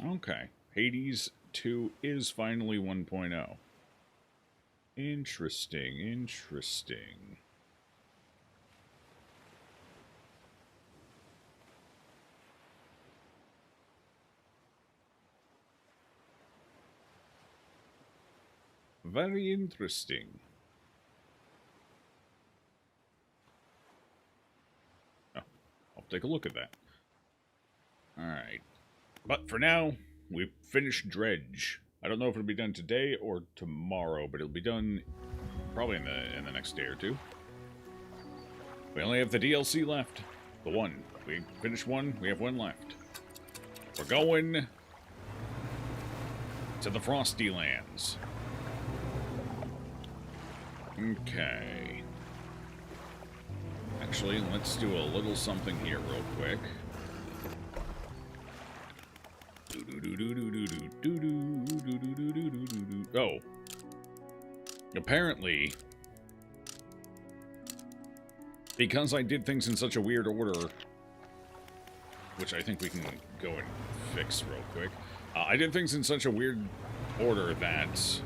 Okay. Hades 2 is finally 1.0. Interesting, interesting. Very interesting. Oh, I'll take a look at that. Alright. But for now, we've finished Dredge. I don't know if it'll be done today or tomorrow, but it'll be done probably in the next day or two. We only have the DLC left. The one. We finished one, we have one left. We're going to the Frosty Lands. Okay. Actually, let's do a little something here real quick. Oh. Apparently, because I did things in such a weird order, which I think we can go and fix real quick. I did things in such a weird order that...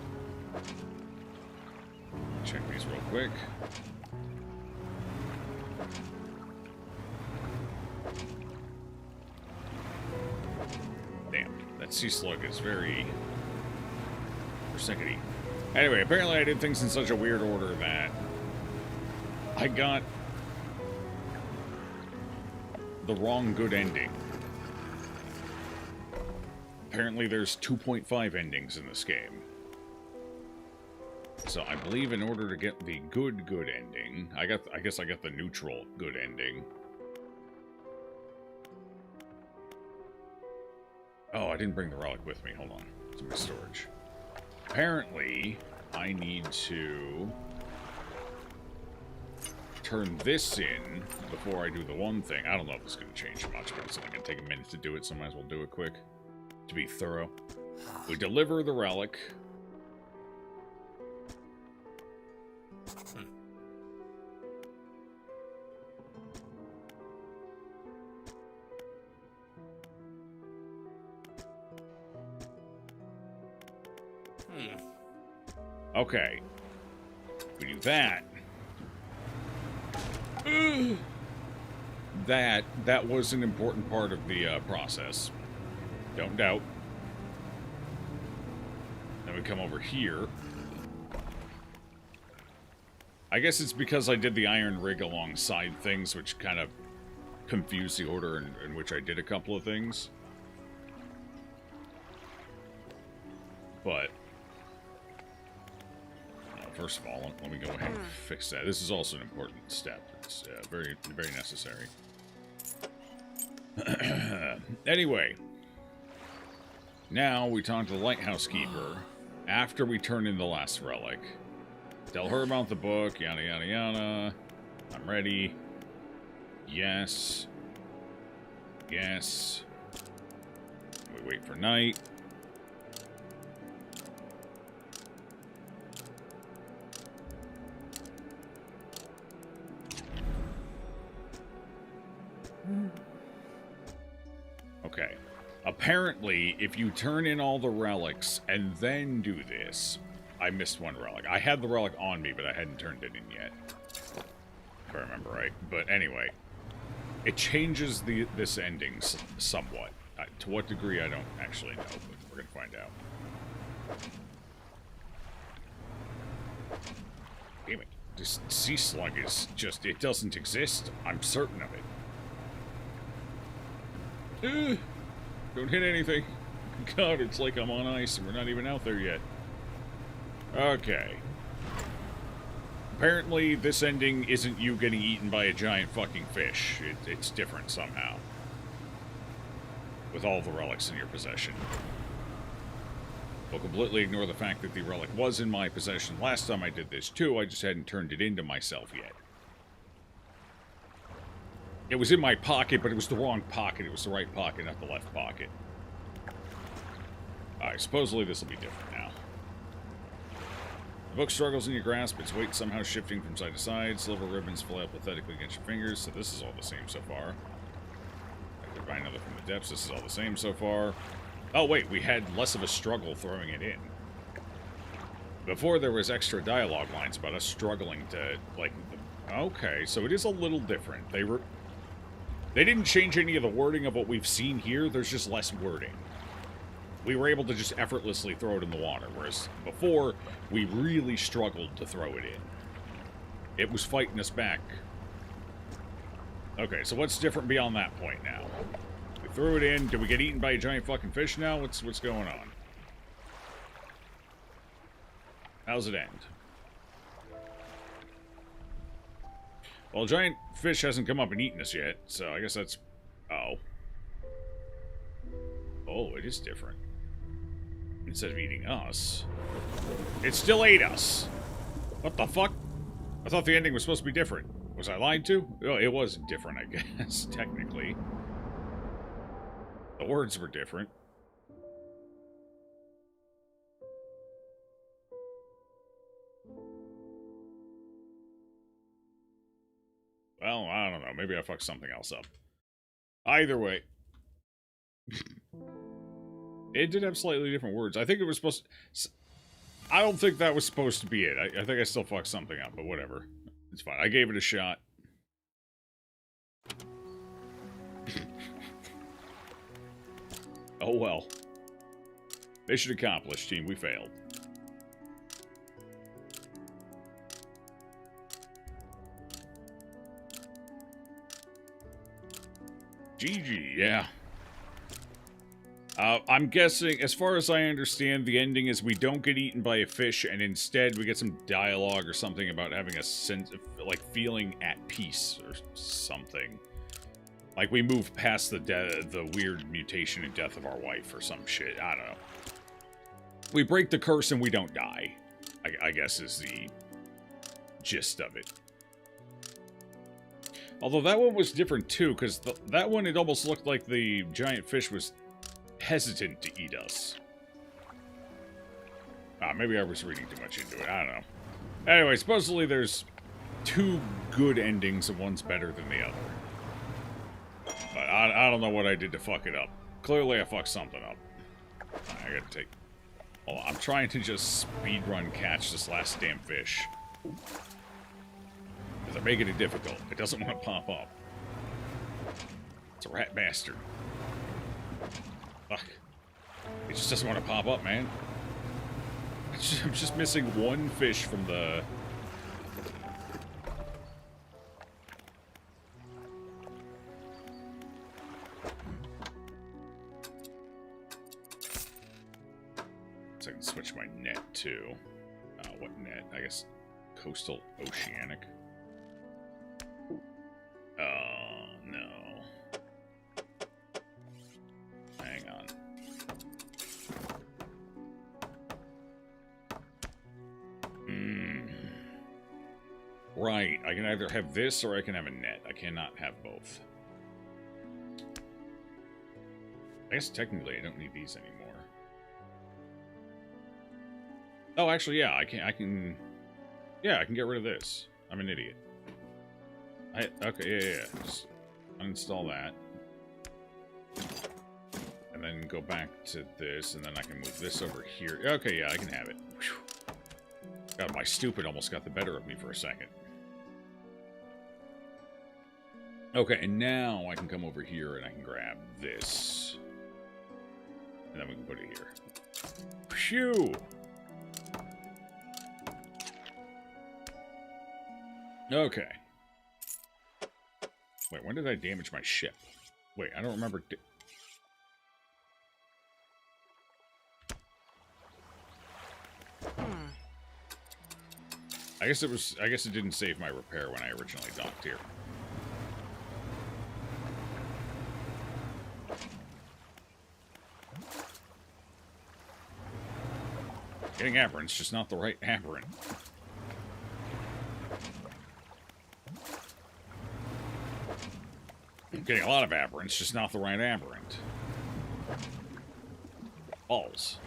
Check these real quick. Damn, that sea slug is very persnickety. Anyway, apparently I did things in such a weird order that I got the wrong good ending. Apparently there's 2.5 endings in this game. So I believe in order to get the good ending, I guess I got the neutral good ending. Oh, I didn't bring the relic with me. Hold on. It's in my storage. Apparently, I need to turn this in before I do the one thing. I don't know if it's going to change much, but it's only going to take a minute to do it, so I might as well do it quick to be thorough. We deliver the relic. Okay. We do that. That was an important part of the process. Don't doubt. Then we come over here. I guess it's because I did the iron rig alongside things, which kind of confused the order in which I did a couple of things. But... first of all, let me go ahead and fix that. This is also an important step. It's very, very necessary. Anyway. Now we talk to the lighthouse keeper after we turn in the last relic. Tell her about the book, yada yada yada. I'm ready. Yes. Yes. We wait for night. Okay. Apparently, if you turn in all the relics and then do this... I missed one relic. I had the relic on me, but I hadn't turned it in yet. If I remember right. But anyway, it changes this ending somewhat. To what degree, I don't actually know, but we're going to find out. Damn it. This sea slug is just... It doesn't exist. I'm certain of it. Don't hit anything. God, it's like I'm on ice and we're not even out there yet. Okay. Apparently, this ending isn't you getting eaten by a giant fucking fish. It's different somehow. With all the relics in your possession. We'll completely ignore the fact that the relic was in my possession last time I did this too, I just hadn't turned it into myself yet. It was in my pocket, but it was the wrong pocket. It was the right pocket, not the left pocket. Alright, supposedly this will be different now. The book struggles in your grasp, its weight somehow shifting from side to side. Silver ribbons fly out pathetically against your fingers, so this is all the same so far. I could find another from the depths. This is all the same so far. Oh, wait, we had less of a struggle throwing it in. Before, there was extra dialogue lines about us struggling to, like... Okay, so it is a little different. They didn't change any of the wording of what we've seen here. There's just less wording. We were able to just effortlessly throw it in the water, whereas before, we really struggled to throw it in. It was fighting us back. Okay, so what's different beyond that point now? We threw it in. Did we get eaten by a giant fucking fish now? What's going on? How's it end? Well, a giant fish hasn't come up and eaten us yet, so I guess that's... Oh. Oh, it is different. Instead of eating us, it still ate us. What the fuck? I thought the ending was supposed to be different. Was I lied to? Oh, it was different, I guess, technically. The words were different. Well, I don't know. Maybe I fucked something else up. Either way. It did have slightly different words. I think it was supposed to... I don't think that was supposed to be it. I think I still fucked something up, but whatever. It's fine. I gave it a shot. Oh well. Mission accomplished, team. We failed. GG, yeah. I'm guessing, as far as I understand, the ending is we don't get eaten by a fish, and instead we get some dialogue or something about having a sense of, like, feeling at peace or something. Like, we move past the weird mutation and death of our wife or some shit. I don't know. We break the curse and we don't die, I guess is the gist of it. Although that one was different, too, because that one, it almost looked like the giant fish was hesitant to eat us. Maybe I was reading too much into it. I don't know. Anyway, supposedly there's 2 good endings and one's better than the other. But I don't know what I did to fuck it up. Clearly I fucked something up. I gotta take... Oh, I'm trying to just speedrun catch this last damn fish. Because they're making it difficult. It doesn't want to pop up. It's a rat bastard. Fuck. It just doesn't want to pop up, man. I'm just missing one fish from the... So I can switch my net too. What net? I guess coastal oceanic. No. Hang on. Right, I can either have this or I can have a net. I cannot have both. I guess technically I don't need these anymore. Oh, actually, yeah, I can... Yeah, I can get rid of this. I'm an idiot. Okay, yeah. Just uninstall that. And then go back to this, and then I can move this over here. Okay, yeah, I can have it. Whew. God, my stupid almost got the better of me for a second. Okay, and now I can come over here and I can grab this. And then we can put it here. Phew! Okay. Wait, when did I damage my ship? Wait, I don't remember... I guess it didn't save my repair when I originally docked here. Getting aberrant's just not the right aberrant. I'm getting a lot of aberrants, just not the right aberrant. Balls.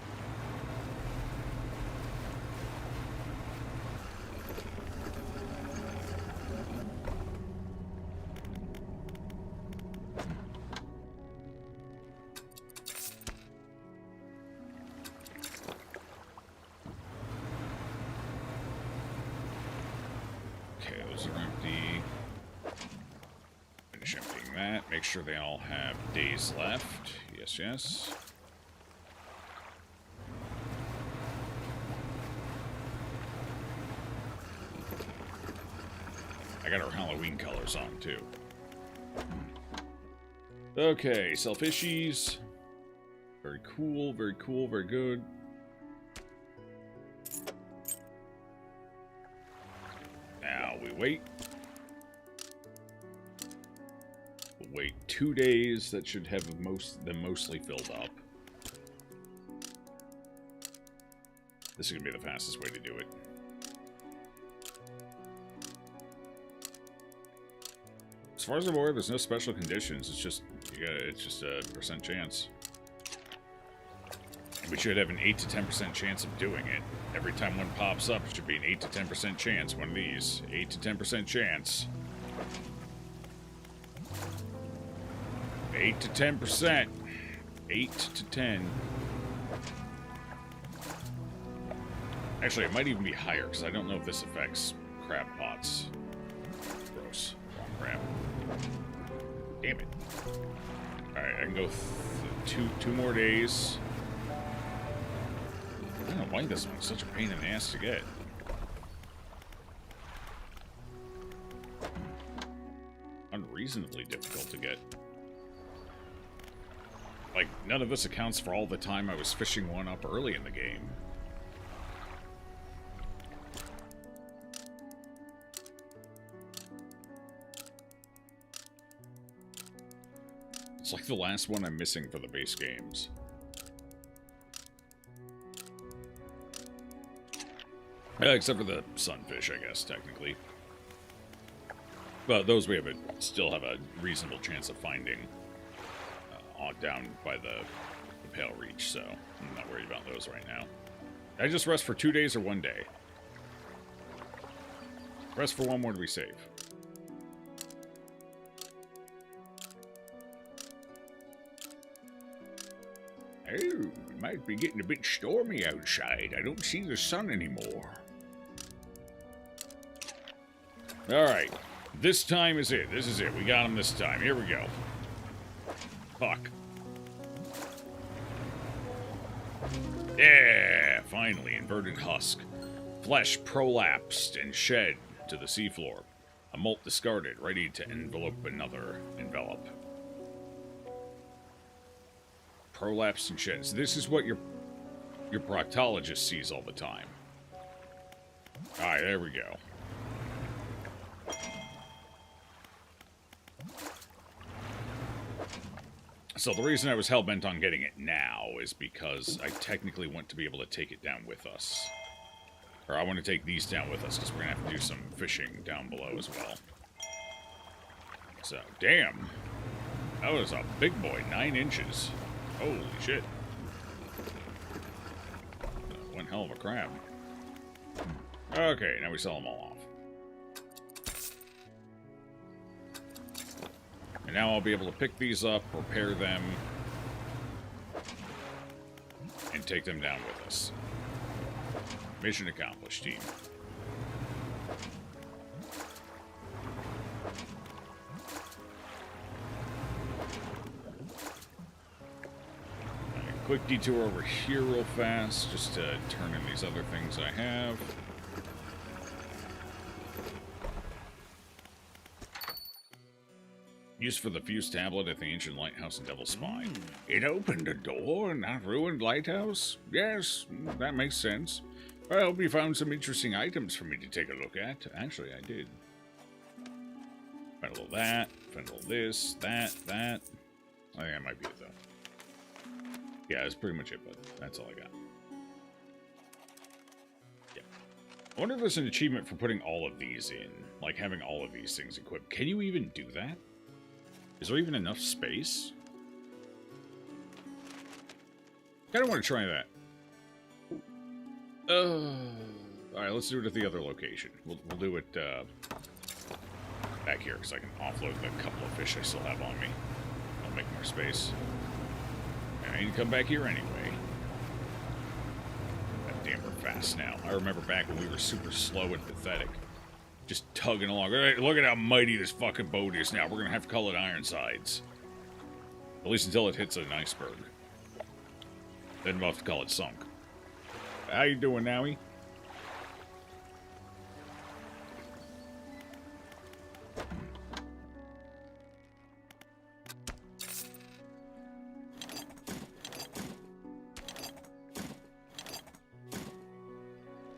Okay, those are empty. Finish emptying that. Make sure they all have days left. Yes, yes. I got our Halloween colors on, too. Okay, selfishies. Very cool, very cool, very good. Now we wait. We'll wait 2 days. That should have them mostly filled up. This is going to be the fastest way to do it. As far as I'm aware, there's no special conditions. It's just it's just a % chance. We should have an 8 to 10% chance of doing it. Every time one pops up, it should be an 8 to 10% chance. One of these. 8 to 10% chance. 8 to 10%. 8 to 10. Actually, it might even be higher, because I don't know if this affects crab pots. Gross. Wrong crab. Damn it. Alright, I can go two more days. I don't know why this one's such a pain in the ass to get. Unreasonably difficult to get. Like, none of this accounts for all the time I was fishing one up early in the game. It's like the last one I'm missing for the base games. Except for the sunfish, I guess, technically. But those we still have a reasonable chance of finding down by the Pale Reach, so I'm not worried about those right now. I just rest for 2 days or 1 day? Rest for one more to be safe. Oh, it might be getting a bit stormy outside. I don't see the sun anymore. Alright. This time is it. This is it. We got him this time. Here we go. Fuck. Yeah! Finally, inverted husk. Flesh prolapsed and shed to the seafloor. A molt discarded, ready to envelope another envelop. Prolapse and shed. So this is what your proctologist sees all the time. Alright, there we go. So the reason I was hell-bent on getting it now is because I technically want to be able to take it down with us. Or I want to take these down with us, because we're going to have to do some fishing down below as well. So, damn. That was a big boy, 9 inches. Holy shit. One hell of a crab. Okay, now we sell them all off. And now I'll be able to pick these up, repair them, and take them down with us. Mission accomplished, team. Quick detour over here real fast, just to turn in these other things I have. Used for the fuse tablet at the ancient lighthouse in Devil's Spine. It opened a door in that ruined lighthouse? Yes, that makes sense. I hope you found some interesting items for me to take a look at. Actually, I did. Found a little that, found a little this, that. I think that might be it, though. Yeah, that's pretty much it, but that's all I got. Yeah. I wonder if there's an achievement for putting all of these in. Like, having all of these things equipped. Can you even do that? Is there even enough space? I don't want to try that. Alright, let's do it at the other location. We'll do it back here, because I can offload the couple of fish I still have on me. I'll make more space. And I need to come back here anyway. God damn, we're fast now. I remember back when we were super slow and pathetic. Just tugging along. Right, look at how mighty this fucking boat is now. We're gonna have to call it Ironsides. At least until it hits an iceberg. Then we'll have to call it sunk. How you doing, Nowie?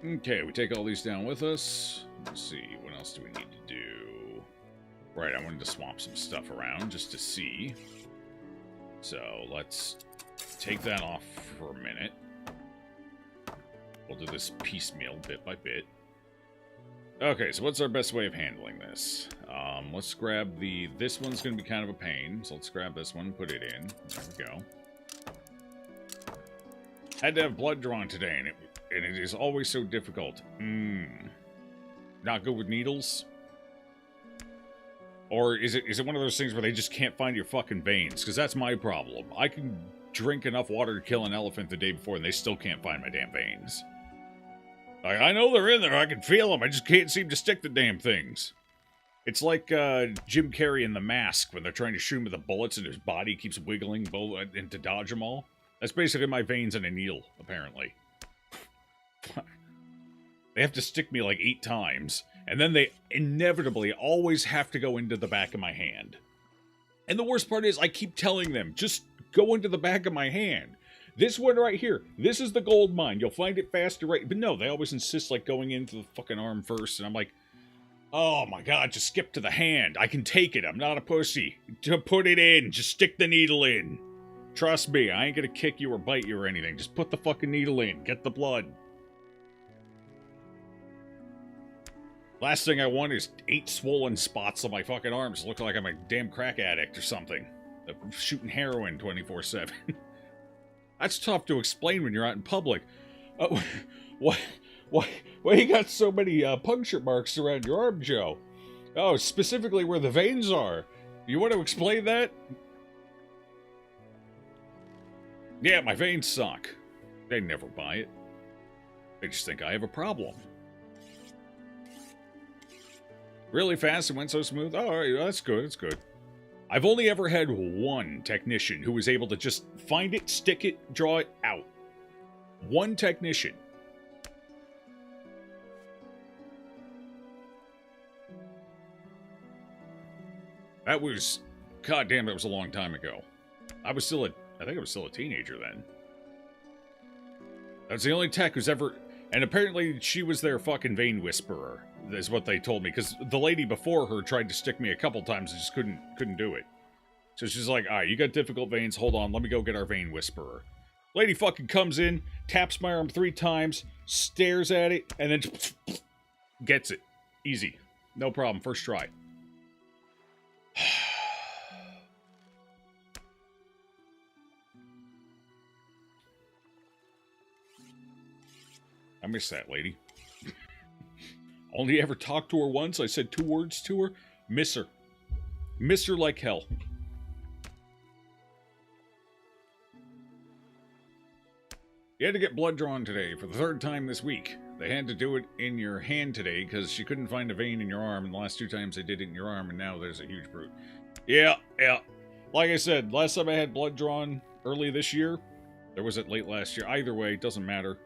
Okay, we take all these down with us. Let's see, what else do we need to do? Right, I wanted to swap some stuff around just to see. So, let's take that off for a minute. We'll do this piecemeal, bit by bit. Okay, so what's our best way of handling this? Let's grab the... This one's going to be kind of a pain, so let's grab this one, put it in. There we go. Had to have blood drawn today, and it is always so difficult. Not good with needles? Or is it one of those things where they just can't find your fucking veins? Because that's my problem. I can drink enough water to kill an elephant the day before, and they still can't find my damn veins. Like, I know they're in there. I can feel them. I just can't seem to stick the damn things. It's like Jim Carrey in The Mask when they're trying to shoot him with the bullets and his body keeps wiggling and to dodge them all. That's basically my veins in a needle, apparently. They have to stick me like 8 times, and then they inevitably always have to go into the back of my hand. And the worst part is, I keep telling them, just go into the back of my hand. This one right here, this is the gold mine. You'll find it faster, right? But no, they always insist like going into the fucking arm first, and I'm like, oh my god, just skip to the hand. I can take it. I'm not a pussy. Just put it in. Just stick the needle in. Trust me, I ain't gonna kick you or bite you or anything. Just put the fucking needle in. Get the blood. Last thing I want is 8 swollen spots on my fucking arms. Look like I'm a damn crack addict or something. Shooting heroin 24/7. That's tough to explain when you're out in public. Why you got so many puncture marks around your arm, Joe? Oh, specifically where the veins are. You want to explain that? Yeah, my veins suck. They never buy it. They just think I have a problem. Really fast and went so smooth? Oh, all right, that's good, that's good. I've only ever had one technician who was able to just find it, stick it, draw it out. One technician. That was... God damn, that was a long time ago. I think I was still a teenager then. That's the only tech who's ever... And apparently she was their fucking vein whisperer, is what they told me. Because the lady before her tried to stick me a couple times and just couldn't do it. So she's like, alright, you got difficult veins, hold on, let me go get our vein whisperer. Lady fucking comes in, taps my arm 3 times, stares at it, and then gets it. Easy. No problem, first try. I miss that lady. Only ever talked to her once. I said 2 words to her. Miss her. Miss her like hell. You had to get blood drawn today for the 3rd time this week. They had to do it in your hand today because she couldn't find a vein in your arm, and the last 2 times they did it in your arm, and now there's a huge brute. Yeah. Like I said, last time I had blood drawn early this year, or was it late last year? Either way, it doesn't matter.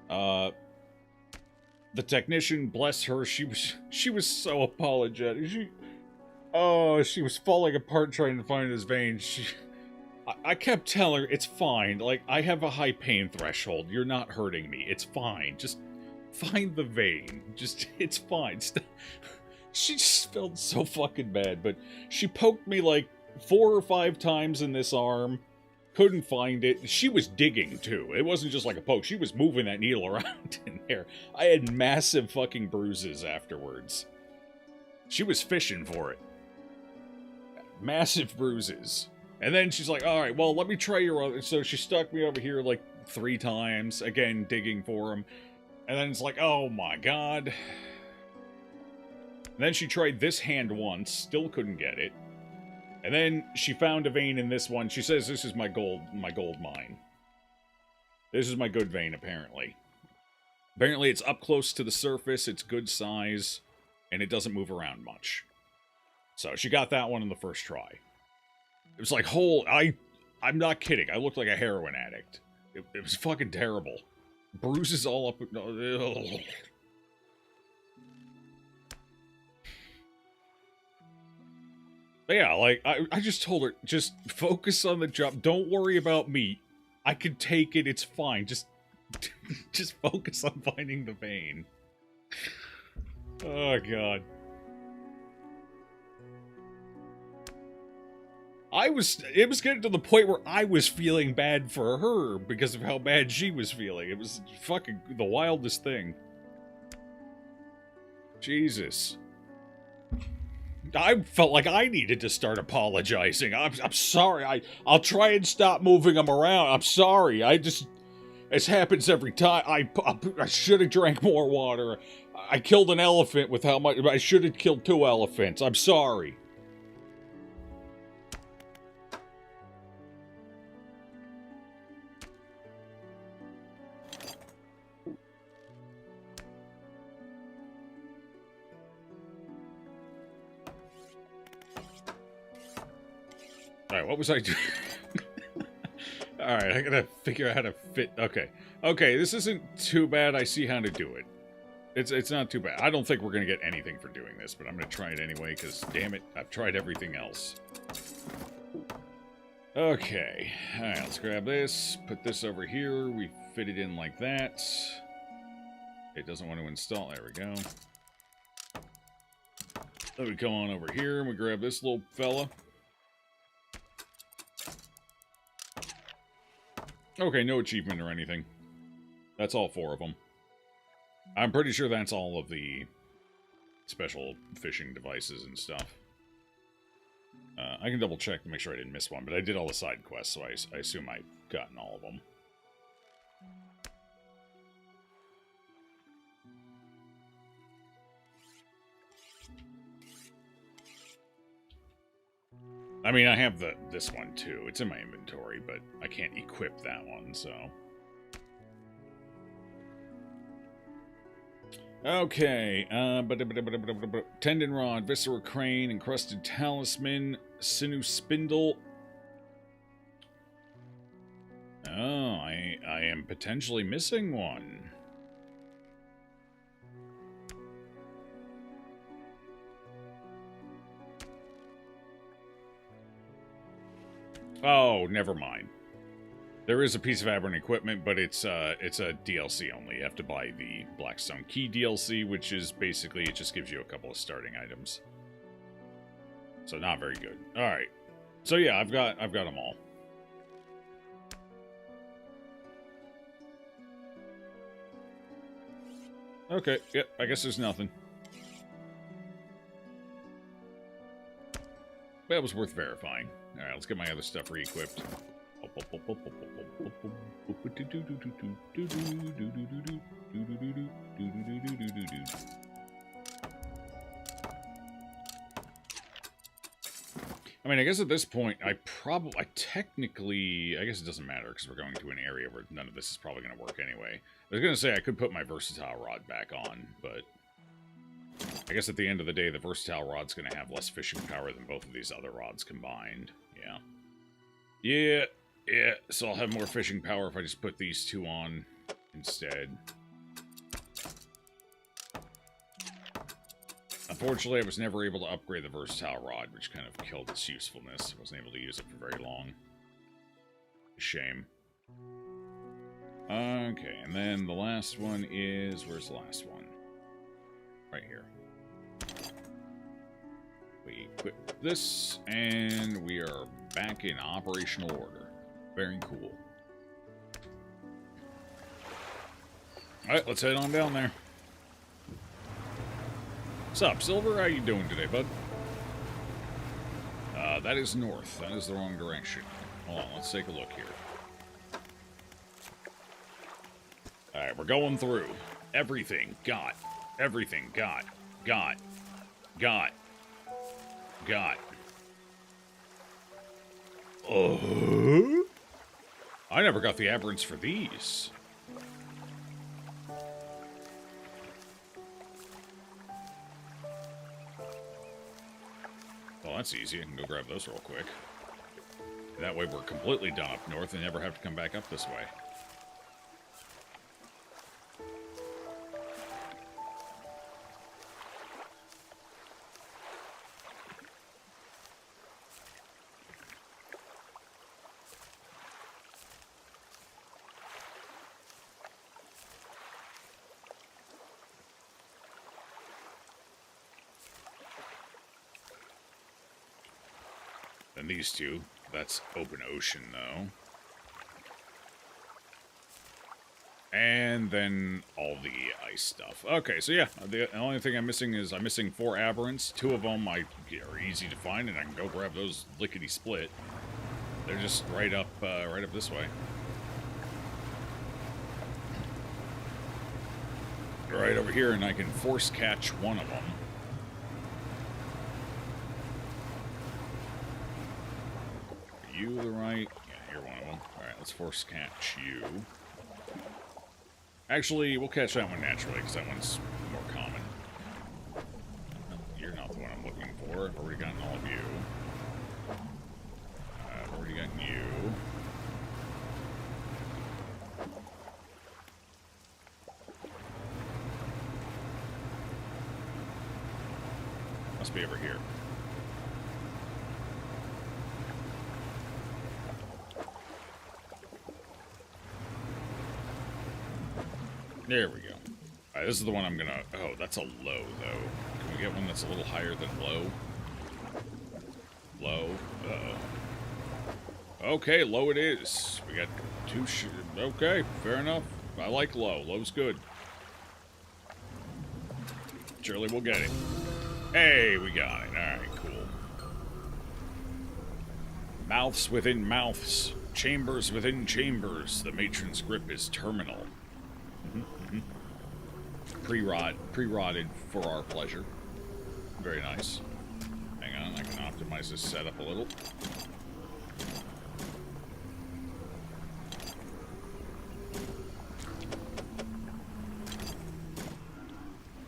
The technician, bless her, she was so apologetic. She was falling apart trying to find his veins. I kept telling her, it's fine. Like, I have a high pain threshold. You're not hurting me. It's fine. Just find the vein. It's fine. She just felt so fucking bad, but she poked me like 4 or 5 times in this arm. Couldn't find it. She was digging, too. It wasn't just like a poke. She was moving that needle around in there. I had massive fucking bruises afterwards. She was fishing for it. Massive bruises. And then she's like, alright, well, let me try your other... So she stuck me over here like 3 times. Again, digging for him. And then it's like, oh my god. And then she tried this hand once. Still couldn't get it. And then she found a vein in this one. She says, this is my gold mine. This is my good vein, apparently. Apparently it's up close to the surface. It's good size. and it doesn't move around much. So she got that one in the first try. It was like I'm not kidding. I looked like a heroin addict. It was fucking terrible. Bruises all up. Ugh. But yeah, like, I just told her, just focus on the job. Don't worry about me. I can take it. It's fine. Just focus on finding the vein. Oh, God. It was getting to the point where I was feeling bad for her because of how bad she was feeling. It was fucking the wildest thing. Jesus. I felt like I needed to start apologizing. I'm sorry. I'll try and stop moving them around. I'm sorry. This happens every time. I should have drank more water. I killed an elephant with how much. I should have killed 2 elephants. I'm sorry. Alright, what was I doing? Alright, I gotta figure out how to fit... Okay. Okay, this isn't too bad. I see how to do it. It's not too bad. I don't think we're gonna get anything for doing this, but I'm gonna try it anyway, because, damn it, I've tried everything else. Okay. Alright, let's grab this. Put this over here. We fit it in like that. It doesn't want to install. There we go. Then we come on over here, and we grab this little fella. Okay, no achievement or anything. That's all 4 of them. I'm pretty sure that's all of the special fishing devices and stuff. I can double check to make sure I didn't miss one, but I did all the side quests, so I assume I've gotten all of them. I mean, I have this one too. It's in my inventory, but I can't equip that one, so... Okay, Tendon Rod, Viscera Crane, Encrusted Talisman, Sinew Spindle. Oh, I am potentially missing one. Oh, never mind. There is a piece of aberrant equipment, but it's a DLC only. You have to buy the Blackstone Key DLC, which is basically, it just gives you a couple of starting items. So not very good. Alright. So yeah, I've got them all. Okay, yep, I guess there's nothing. That was worth verifying. Alright, let's get my other stuff re-equipped. I mean, I guess at this point, I technically, I guess it doesn't matter because we're going to an area where none of this is probably going to work anyway. I was going to say I could put my versatile rod back on, but I guess at the end of the day, the versatile rod's going to have less fishing power than both of these other rods combined. Yeah. Yeah, so I'll have more fishing power if I just put these 2 on instead. Unfortunately, I was never able to upgrade the versatile rod, which kind of killed its usefulness. I wasn't able to use it for very long. Shame. Okay, and then the last one is... Where's the last one? Right here. We equip this, and we are back in operational order. Very cool. Alright, let's head on down there. What's up, Silver? How you doing today, bud? That is north. That is the wrong direction. Hold on, let's take a look here. Alright, we're going through. Everything. Got. Everything. Got. Got. Got. Got. I never got the aberrants for these. Well, that's easy. I can go grab those real quick. That way we're completely done up north and never have to come back up this way. And these two, that's open ocean, though. And then all the ice stuff. Okay, so yeah, the only thing I'm missing is I'm missing 4 aberrants. 2 of them are easy to find, and I can go grab those lickety-split. They're just right up this way. Right over here, and I can force catch one of them. You the right? Yeah, you're one of them. Alright, let's force catch you. Actually, we'll catch that one naturally, because that one's more common. You're not the one I'm looking for. I've already gotten all of you. I've already gotten you. Must be over here. There we go. Alright, this is the one I'm gonna... Oh, that's a low, though. Can we get one that's a little higher than low? Low. Uh-oh. Okay, low it is. We got 2 okay, fair enough. I like low. Low's good. Surely we'll get it. Hey, we got it. Alright, cool. Mouths within mouths. Chambers within chambers. The matron's grip is terminal. Pre-rotted for our pleasure. Very nice. Hang on, I can optimize this setup a little.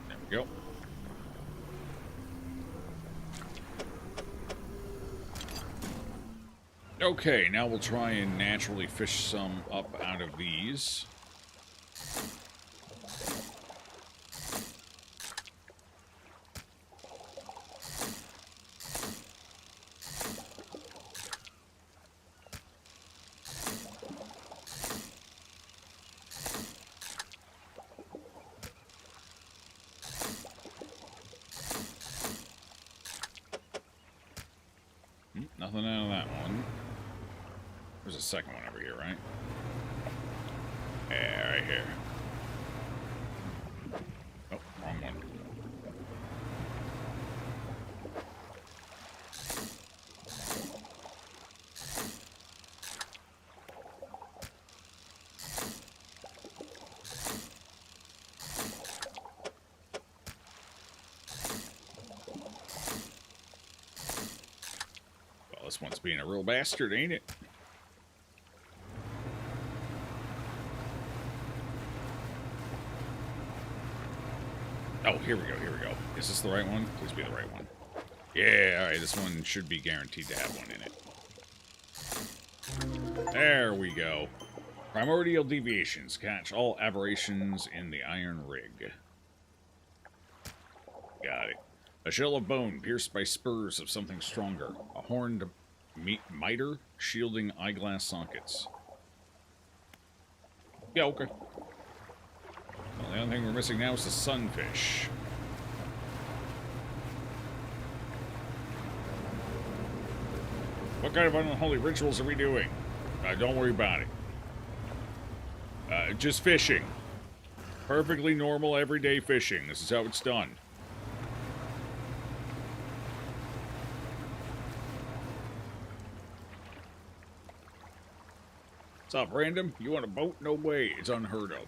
There we go. Okay, now we'll try and naturally fish some up out of these. Nothing out of that one. There's a second one over here, right? Yeah, right here. Oh, wrong one. Well, this one's being a real bastard, ain't it? Oh, here we go, here we go. Is this the right one? Please be the right one. Yeah, alright, this one should be guaranteed to have one in it. There we go. Primordial deviations. Catch all aberrations in the iron rig. Got it. A shell of bone pierced by spurs of something stronger. A horned miter shielding eyeglass sockets. Yeah, okay. Well, the only thing we're missing now is the sunfish. What kind of unholy rituals are we doing? Don't worry about it. Just fishing. Perfectly normal, everyday fishing. This is how it's done. What's up, random? You want a boat? No way. It's unheard of.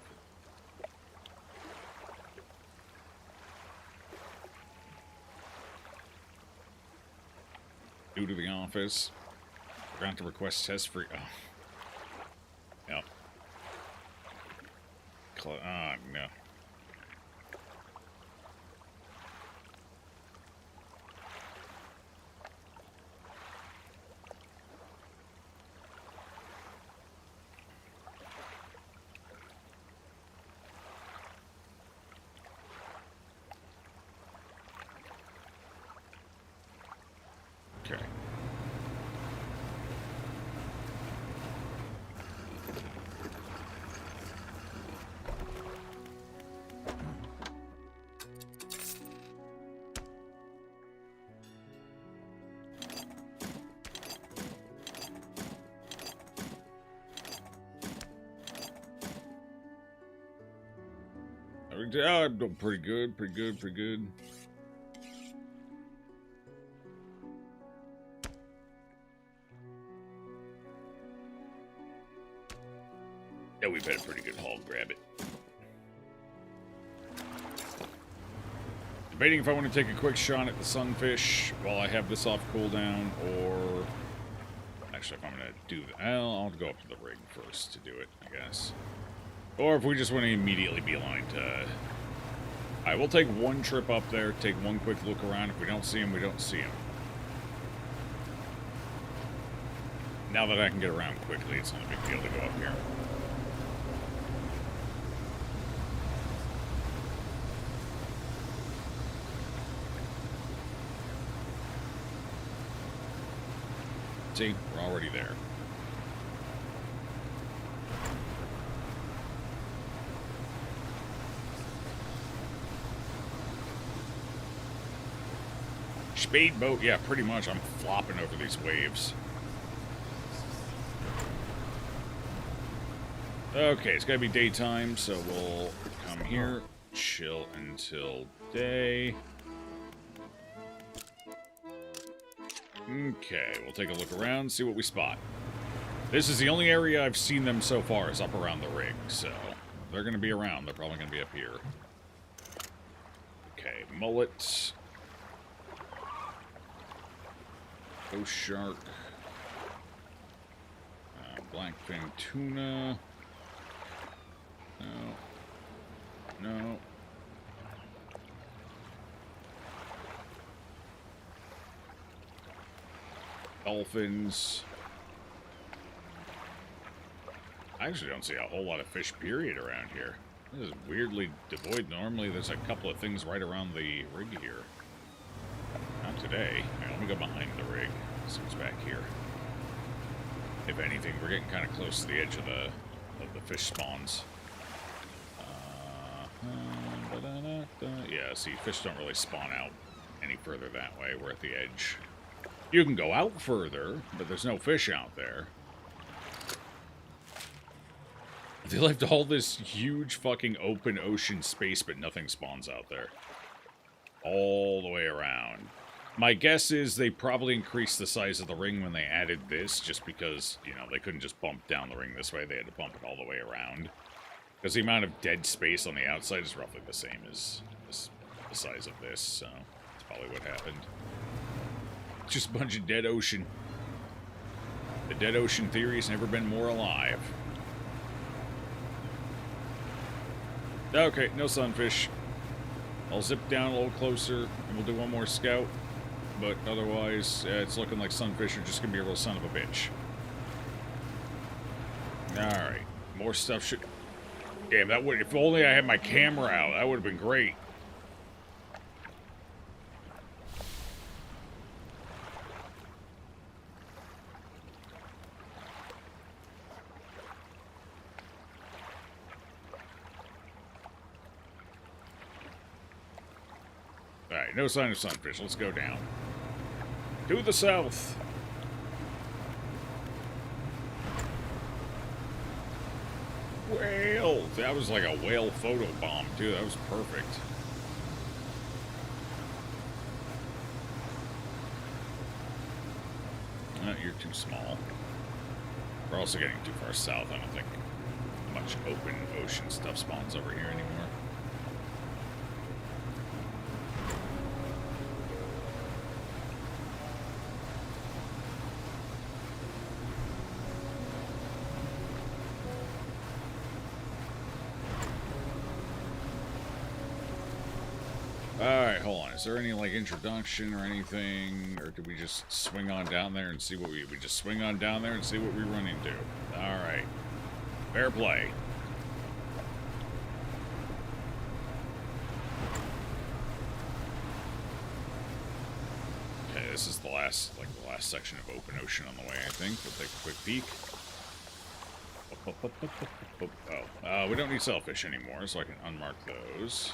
Due to the office. Forgot to request test free. Oh. Yep. No. Okay. Oh, I'm doing pretty good, pretty good, pretty good. Yeah, we've had a pretty good haul. Grab it. Debating if I want to take a quick shot at the sunfish while I have this off cooldown, or... Actually, if I'm going to do that, I'll go up to the rig first to do it, I guess. Or if we just want to immediately be aligned to... Alright, we'll take one trip up there, take one quick look around. If we don't see him, we don't see him. Now that I can get around quickly, it's not a big deal to go up here. See, we're already there. Speedboat, yeah, pretty much. I'm flopping over these waves. Okay, it's gotta be daytime, so we'll come here, chill until day. Okay, we'll take a look around, see what we spot. This is the only area I've seen them so far is up around the rig, so they're gonna be around. They're probably gonna be up here. Okay, mullet. Ghost shark. Blackfin tuna. No. No. Dolphins. I actually don't see a whole lot of fish, period, around here. This is weirdly devoid. Normally there's a couple of things right around the rig here. Not today. Right, let me go behind the rig. See what's back here. If anything, we're getting kind of close to the edge of the fish spawns. Yeah, see, fish don't really spawn out any further that way. We're at the edge. You can go out further, but there's no fish out there. They left all this huge fucking open ocean space, but nothing spawns out there. All the way around. My guess is they probably increased the size of the ring when they added this, just because, you know, they couldn't just bump down the ring this way. They had to bump it all the way around. Because the amount of dead space on the outside is roughly the same as the size of this, so that's probably what happened. Just a bunch of dead ocean. The dead ocean theory's never been more alive. Okay, no sunfish. I'll zip down a little closer, and we'll do one more scout. But otherwise, it's looking like sunfish are just gonna be a real son of a bitch. Alright, more stuff should... Damn, that would... If only I had my camera out, that would have been great. Alright, no sign of sunfish. Let's go down. To the south. Whale! That was like a whale photo bomb, too. That was perfect. You're too small. We're also getting too far south. I don't think much open ocean stuff spawns over here anymore. Alright, hold on. Is there any, like, introduction or anything? Or do we just swing on down there and see what we just swing on down there and see what we run into? Alright. Fair play. Okay, this is the last, the last section of open ocean on the way, I think. We'll take a quick peek. Oh, we don't need sailfish anymore, so I can unmark those.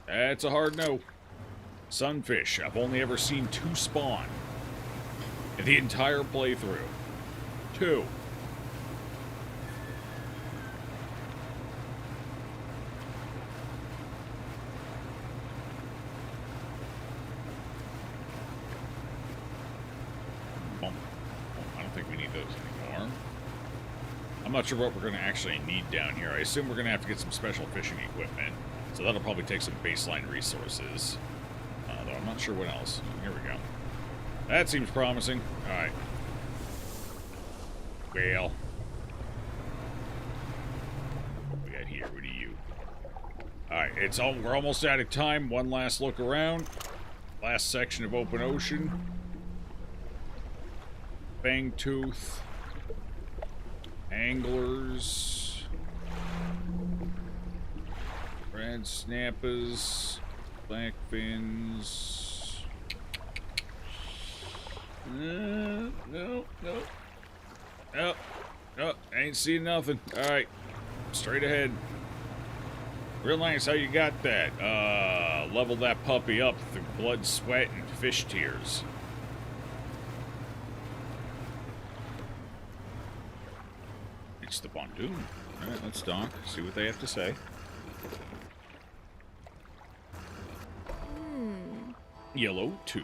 That's a hard no. Sunfish. I've only ever seen 2 spawn in the entire playthrough. 2. I don't think we need those anymore. I'm not sure what we're going to actually need down here. I assume we're going to have to get some special fishing equipment. So that'll probably take some baseline resources. Though I'm not sure what else. Here we go. That seems promising. Alright. Well. What we got here? What are you? Alright, we're almost out of time. One last look around. Last section of open ocean. Fangtooth. Anglers. Red snappers, blackfins. No. Oh, ain't seen nothing. Alright, straight ahead. Real nice how you got that. Level that puppy up through blood, sweat, and fish tears. It's the pontoon. Alright, let's dock, see what they have to say. Yellow 2.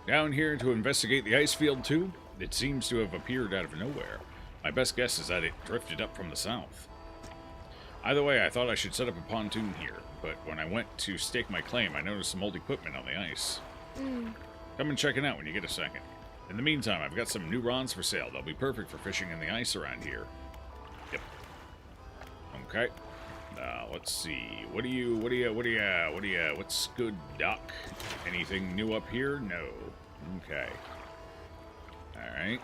Down here to investigate the ice field 2. It seems to have appeared out of nowhere. My best guess is that it drifted up from the south. Either way, I thought I should set up a pontoon here, but when I went to stake my claim, I noticed some old equipment on the ice. Come and check it out when you get a second. In the meantime, I've got some new rods for sale. They'll be perfect for fishing in the ice around here. Yep. Okay. Let's see. What's good, Doc? Anything new up here? No. Okay. Alright.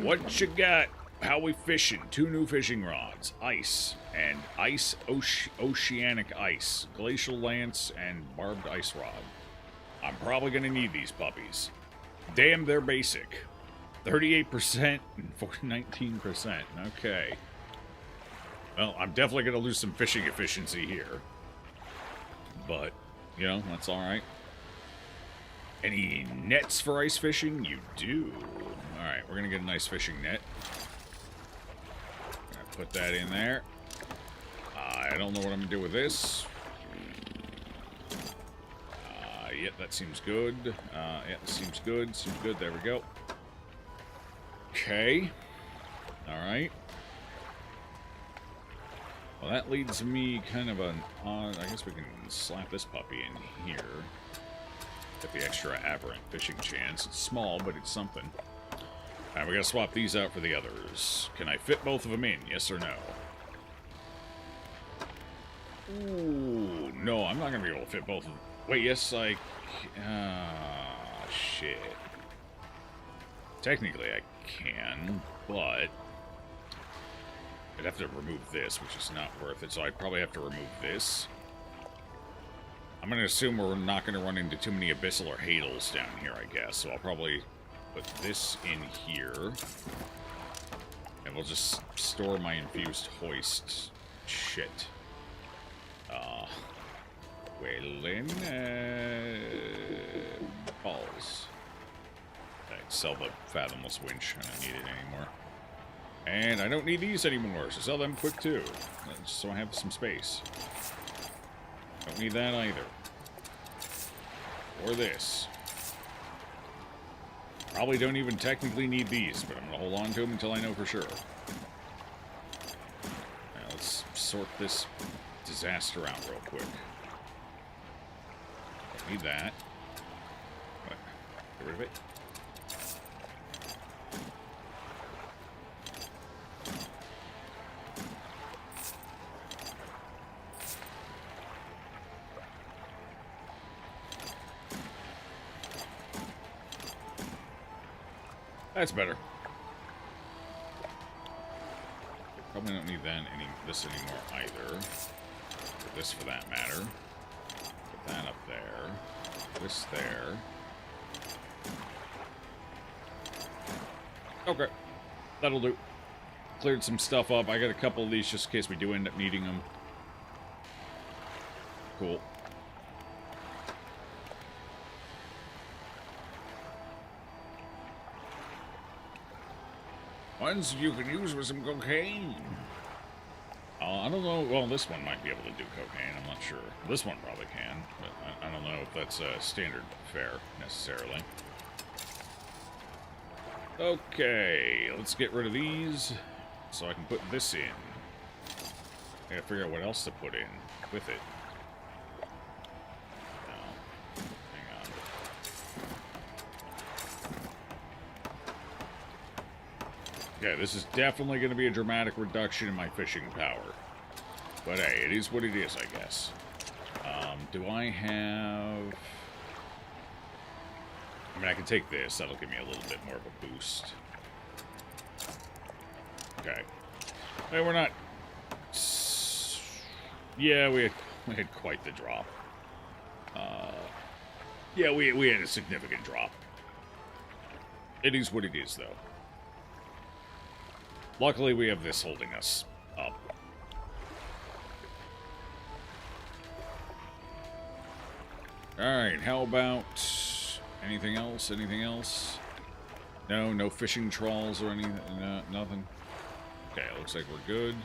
What you got? How we fishing? 2 new fishing rods. Ice. And ice, oceanic ice. Glacial lance and barbed ice rod. I'm probably gonna need these puppies. Damn, they're basic. 38% and 19%. Okay. Well, I'm definitely going to lose some fishing efficiency here. But, you know, that's alright. Any nets for ice fishing? You do. Alright, we're going to get a nice fishing net. Gonna put that in there. I don't know what I'm going to do with this. Yep, that seems good. Yeah, seems good. Seems good. There we go. Okay. Alright. Well, that leads me kind of an odd... I guess we can slap this puppy in here. Get the extra aberrant fishing chance. It's small, but it's something. Alright, we gotta swap these out for the others. Can I fit both of them in? Yes or no? Ooh, no, I'm not gonna be able to fit both of them. Wait, yes, I... shit. Technically, I can, but... I'd have to remove this, which is not worth it, so I'd probably have to remove this. I'm going to assume we're not going to run into too many abyssal or hadals down here, I guess, so I'll probably put this in here. And we'll just store my infused hoist. Shit. Balls. I'd sell the fathomless winch. I don't need it anymore. And I don't need these anymore, so sell them quick too. Just so I have some space. Don't need that either. Or this. Probably don't even technically need these, but I'm going to hold on to them until I know for sure. Now let's sort this disaster out real quick. Don't need that. What? Get rid of it. That's better. Probably don't need this anymore either. Or this for that matter. Put that up there. This there. Okay. That'll do. Cleared some stuff up. I got a couple of these just in case we do end up needing them. Cool. Ones you can use with some cocaine. I don't know. Well, this one might be able to do cocaine. I'm not sure. This one probably can, but I don't know if that's standard fare necessarily. Okay, let's get rid of these so I can put this in. I gotta figure out what else to put in with it. No. Hang on. Okay, this is definitely going to be a dramatic reduction in my fishing power. But hey, it is what it is, I guess. Do I have... I mean, I can take this. That'll give me a little bit more of a boost. Okay. Hey, we're not... Yeah, we had quite the drop. Yeah, we had a significant drop. It is what it is, though. Luckily, we have this holding us up. Alright, how about... anything else? Anything else? No, no fishing trawls or anything? No, nothing? Okay, looks like we're good.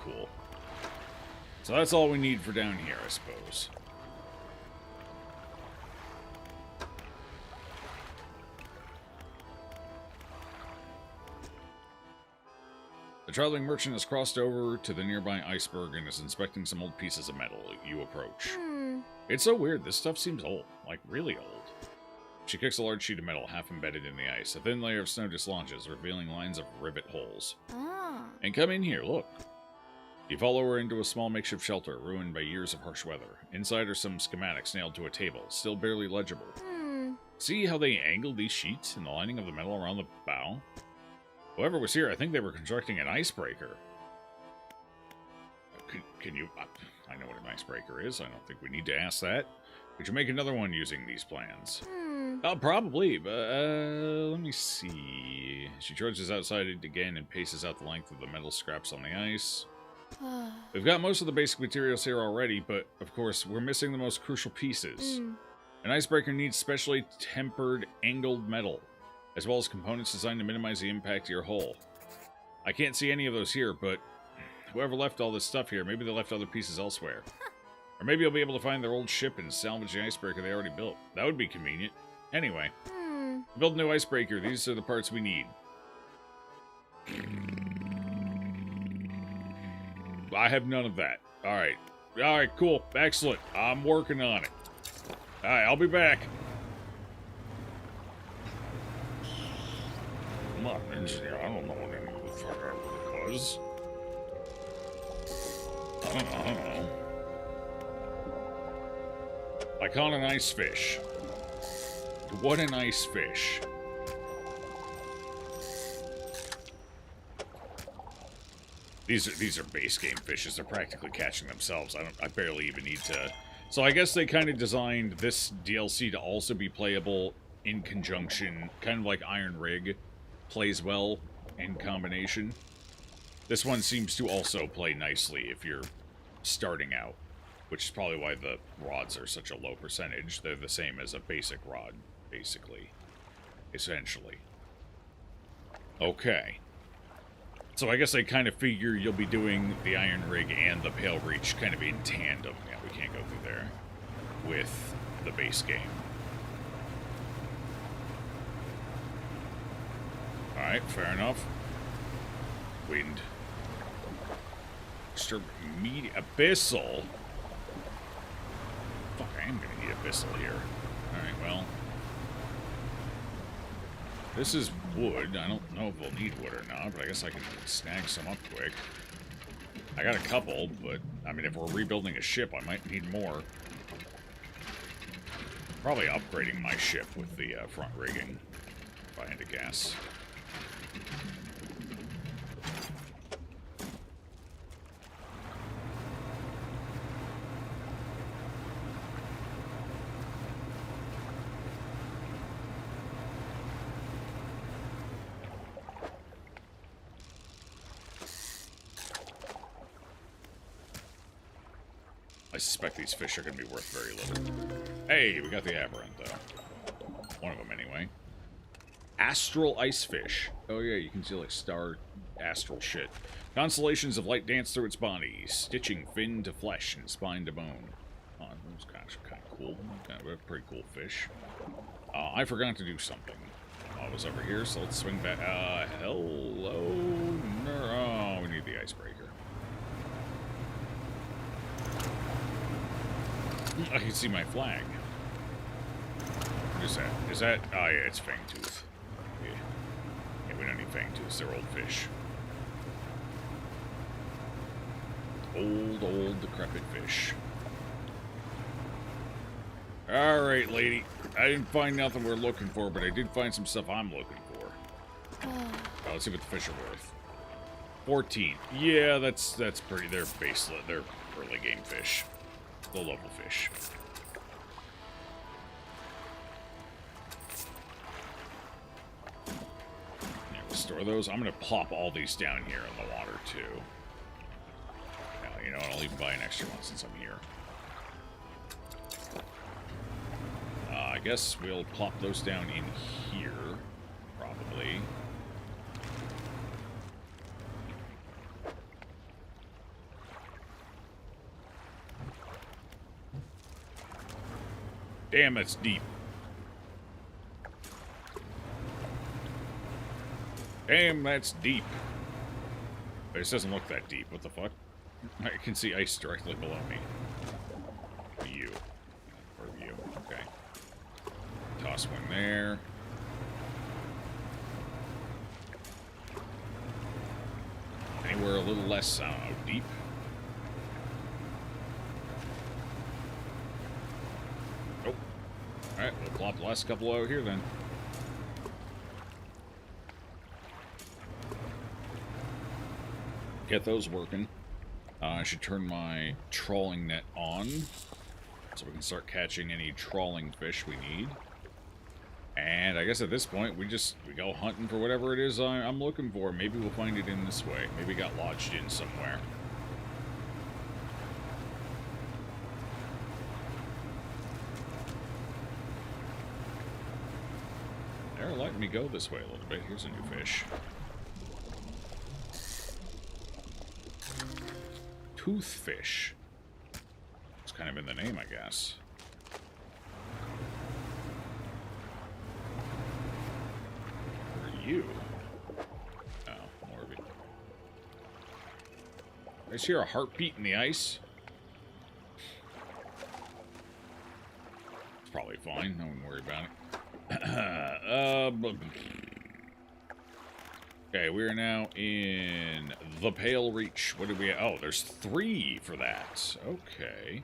Cool. So that's all we need for down here, I suppose. The traveling merchant has crossed over to the nearby iceberg and is inspecting some old pieces of metal. You approach. It's so weird. This stuff seems old. Like, really old. She kicks a large sheet of metal half embedded in the ice. A thin layer of snow dislodges, revealing lines of rivet holes. And come in here, look. You follow her into a small makeshift shelter, ruined by years of harsh weather. Inside are some schematics nailed to a table, still barely legible. See how they angled these sheets in the lining of the metal around the bow? Whoever was here, I think they were constructing an icebreaker. Can you... I know what an icebreaker is. I don't think we need to ask that. Could you make another one using these plans? Probably, but let me see. She trudges outside it again and paces out the length of the metal scraps on the ice. We've got most of the basic materials here already, but of course, we're missing the most crucial pieces. An icebreaker needs specially tempered, angled metal, as well as components designed to minimize the impact to your hull. I can't see any of those here, but whoever left all this stuff here, maybe they left other pieces elsewhere. Or maybe you'll be able to find their old ship and salvage the icebreaker they already built. That would be convenient. Anyway, to build a new icebreaker, these are the parts we need. I have none of that. Alright. Alright, cool. Excellent. I'm working on it. Alright, I'll be back. I'm not an engineer. I don't know what any of the fuck I was. I don't know. I caught an ice fish. What an ice fish. These are base game fishes. They're practically catching themselves. I barely even need to. So I guess they kind of designed this DLC to also be playable in conjunction, kind of like Iron Rig plays well in combination. This one seems to also play nicely if you're starting out, which is probably why the rods are such a low percentage. They're the same as a basic rod, basically. Essentially. Okay. So I guess I kind of figure you'll be doing the Iron Rig and the Pale Reach kind of in tandem. Yeah, we can't go through there with the base game. Alright, fair enough. Wind. Abyssal? Fuck, I am gonna need Abyssal here. Alright, well. This is wood. I don't know if we'll need wood or not, but I guess I can snag some up quick. I got a couple, but, I mean, if we're rebuilding a ship, I might need more. Probably upgrading my ship with the front rigging, if I had to guess. I suspect these fish are going to be worth very little. Hey, we got the aberrant, though. One of them, anyway. Astral ice fish. Oh, yeah, you can see, like, star astral shit. Constellations of light dance through its body, stitching fin to flesh and spine to bone. Oh, those guys are kind of cool. Kind of a pretty cool fish. I forgot to do something while I was over here, so let's swing back. Hello? Oh, we need the icebreaker. I can see my flag. What is that? Is that... Oh, yeah, it's Fangtooth. Yeah, we don't need Fangtooths. They're old fish. Old, decrepit fish. Alright, lady. I didn't find nothing we're looking for, but I did find some stuff I'm looking for. Let's see what the fish are worth. 14. Yeah, that's pretty... They're baseline. They're early game fish. Low-level fish. Yeah, we'll store those. I'm going to plop all these down here in the water, too. Now, you know what? I'll even buy an extra one since I'm here. I guess we'll plop those down in here, probably. Damn, that's deep. Damn, that's deep. This doesn't look that deep. What the fuck? I can see ice directly below me. View. Or view. Okay. Toss one there. Anywhere a little less, deep. Alright, we'll plop the last couple out here then. Get those working. I should turn my trawling net on so we can start catching any trawling fish we need. And I guess at this point we go hunting for whatever it is I'm looking for. Maybe we'll find it in this way. Maybe it got lodged in somewhere. They're letting me go this way a little bit. Here's a new fish. Toothfish. It's kind of in the name, I guess. Who are you? Oh, more of it. I just hear a heartbeat in the ice. It's probably fine. I wouldn't worry about it. Okay, we are now in the Pale Reach. What do we have? Oh, there's 3 for that. Okay.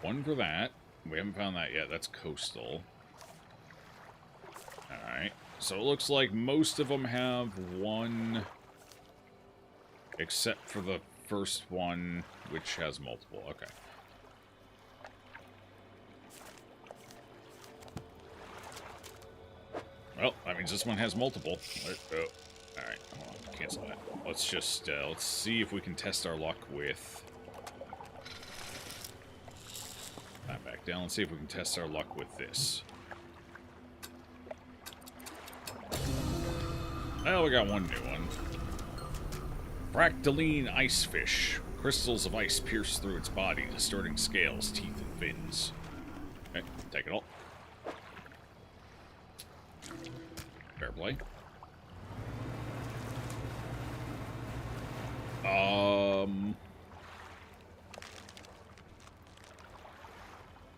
1 for that. We haven't found that yet. That's coastal. Alright. So it looks like most of them have 1, except for the first one, which has multiple. Okay. Well, that means this one has multiple. Oh, alright, hold on, cancel that. Let's just, let's see if we can test our luck with... back down, let's see if we can test our luck with this. Well, we got one new one. Fractaline ice fish. Crystals of ice pierce through its body, distorting scales, teeth, and fins. Okay, take it all. Fair play.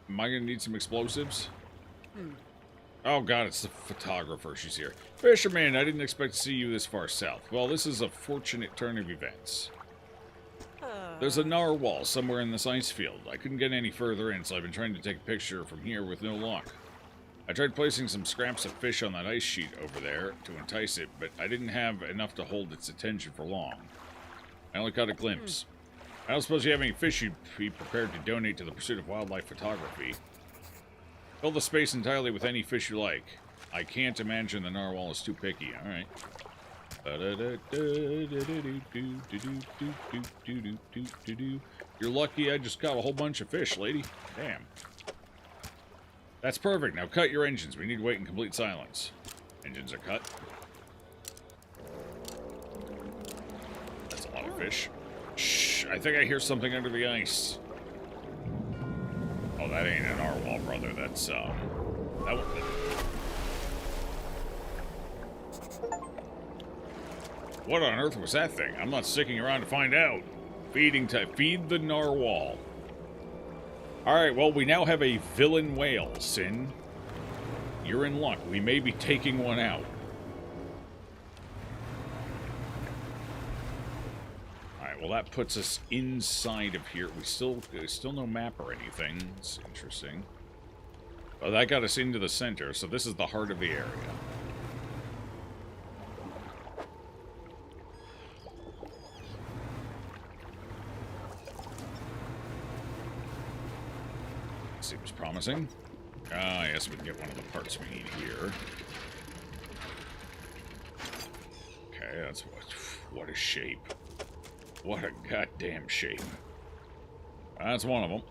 Am I gonna need some explosives? Oh god, it's the photographer. She's here. Fisherman, I didn't expect to see you this far south. Well, this is a fortunate turn of events. There's a narwhal somewhere in this ice field. I couldn't get any further in, so I've been trying to take a picture from here with no luck. I tried placing some scraps of fish on that ice sheet over there to entice it, but I didn't have enough to hold its attention for long. I only caught a glimpse. I don't suppose you have any fish you'd be prepared to donate to the pursuit of wildlife photography. Fill the space entirely with any fish you like. I can't imagine the narwhal is too picky. Alright. You're lucky I just got a whole bunch of fish, lady. Damn. That's perfect. Now cut your engines. We need to wait in complete silence. Engines are cut. That's a lot of fish. Shh, I think I hear something under the ice. Oh, that ain't a narwhal, brother. That's, that one. What on earth was that thing? I'm not sticking around to find out. Feeding time. Feed the narwhal. Alright, well, we now have a villain whale, Sin. You're in luck. We may be taking one out. Alright, well, that puts us inside of here. There's still no map or anything. It's interesting. Oh, that got us into the center, so this is the heart of the area. Seems promising. Yes, we can get one of the parts we need here. Okay, that's what a shape. What a goddamn shape. That's one of them.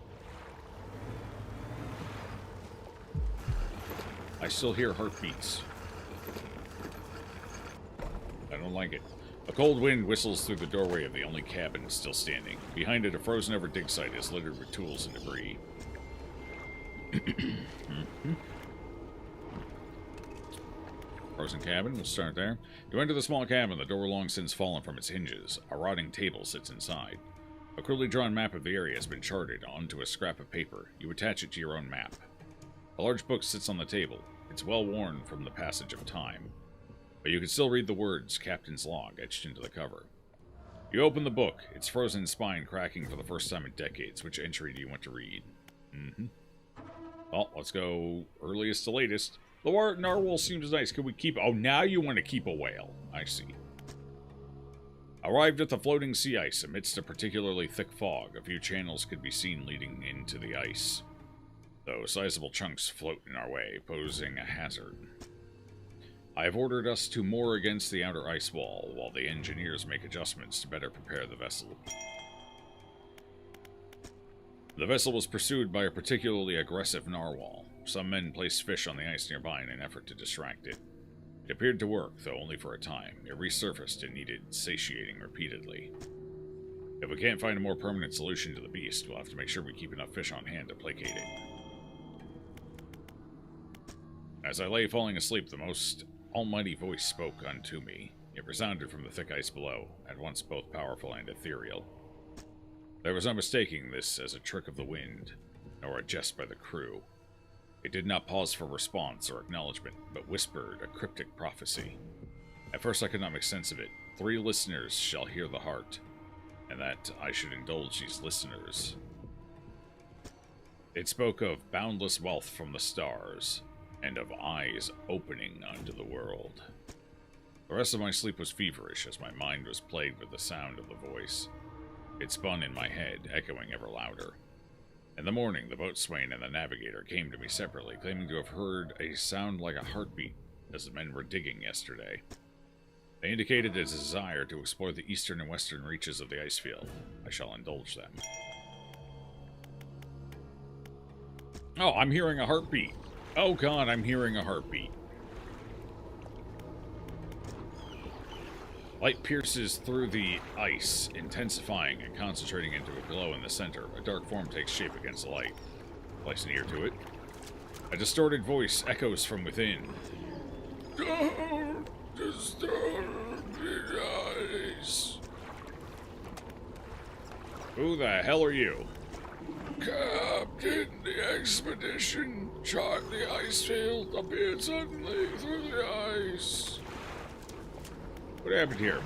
I still hear heartbeats. I don't like it. A cold wind whistles through the doorway of the only cabin still standing. Behind it, a frozen-over dig site is littered with tools and debris. Frozen cabin, we'll start there. You enter the small cabin, the door long since fallen from its hinges. A rotting table sits inside. A crudely drawn map of the area has been charted onto a scrap of paper. You attach it to your own map. A large book sits on the table. It's well worn from the passage of time, but you can still read the words Captain's Log etched into the cover. You open the book, its frozen spine cracking for the first time in decades. Which entry do you want to read? Well, let's go earliest to latest. The narwhal seems nice. Could we keep... Oh, now you want to keep a whale. I see. Arrived at the floating sea ice amidst a particularly thick fog. A few channels could be seen leading into the ice, though sizable chunks float in our way, posing a hazard. I have ordered us to moor against the outer ice wall, while the engineers make adjustments to better prepare the vessel. The vessel was pursued by a particularly aggressive narwhal. Some men placed fish on the ice nearby in an effort to distract it. It appeared to work, though only for a time. It resurfaced and needed satiating repeatedly. If we can't find a more permanent solution to the beast, we'll have to make sure we keep enough fish on hand to placate it. As I lay falling asleep, the most almighty voice spoke unto me. It resounded from the thick ice below, at once both powerful and ethereal. There was no mistaking this as a trick of the wind, nor a jest by the crew. It did not pause for response or acknowledgement, but whispered a cryptic prophecy. At first I could not make sense of it. 3 listeners shall hear the heart, and that I should indulge these listeners. It spoke of boundless wealth from the stars, and of eyes opening unto the world. The rest of my sleep was feverish, as my mind was plagued with the sound of the voice. It spun in my head, echoing ever louder. In the morning, the boatswain and the navigator came to me separately, claiming to have heard a sound like a heartbeat as the men were digging yesterday. They indicated a desire to explore the eastern and western reaches of the ice field. I shall indulge them. Oh, I'm hearing a heartbeat. Oh god, I'm hearing a heartbeat. Light pierces through the ice, intensifying and concentrating into a glow in the center. A dark form takes shape against the light. Place near to it. A distorted voice echoes from within. Don't disturb the ice. Who the hell are you? Captain, the expedition chart the ice field appeared suddenly through the ice. What happened here?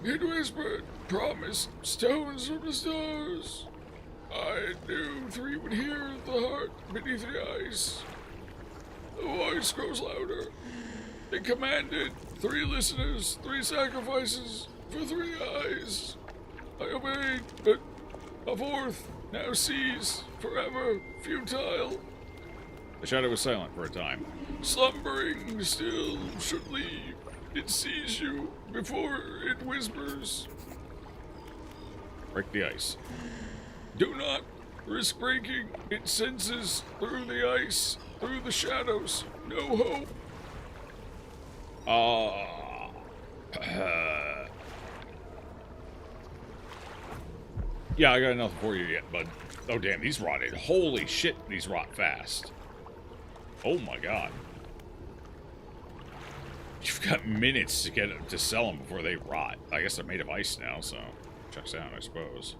It whispered, promised stones from the stars. I knew 3 would hear the heart beneath the ice. The voice grows louder. It commanded 3 listeners, 3 sacrifices for 3 eyes. I obeyed, but a 4th now sees, forever futile. The shadow was silent for a time. Slumbering still should leave. It sees you before it whispers. Break the ice. Do not risk breaking. It senses through the ice, through the shadows. No hope. Yeah, I got nothing for you yet, bud. Oh, damn, these rotted. Holy shit, these rot fast. Oh, my God. You've got minutes to get to sell them before they rot. I guess they're made of ice now, so checks out, I suppose.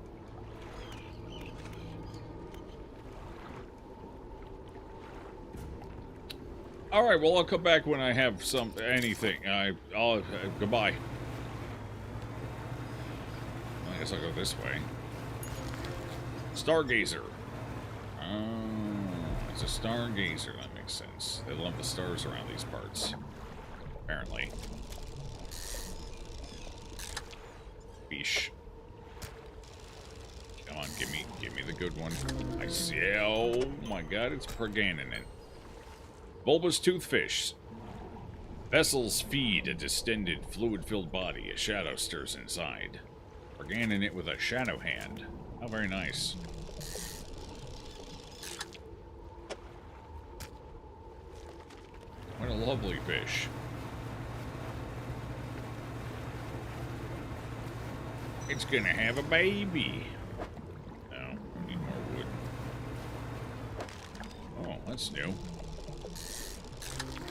All right, well, I'll come back when I have anything. I'll goodbye. I guess I'll go this way. Stargazer. Oh, it's a stargazer. That makes sense. They love the stars around these parts. Apparently. Beesh. Come on, give me the good one. I see. Oh my God, it's Pergananin. Bulbous toothfish. Vessels feed a distended, fluid-filled body. A shadow stirs inside. Perganin it with a shadow hand. How very nice. What a lovely fish. It's gonna have a baby. No, I need more wood. Oh, that's new. Is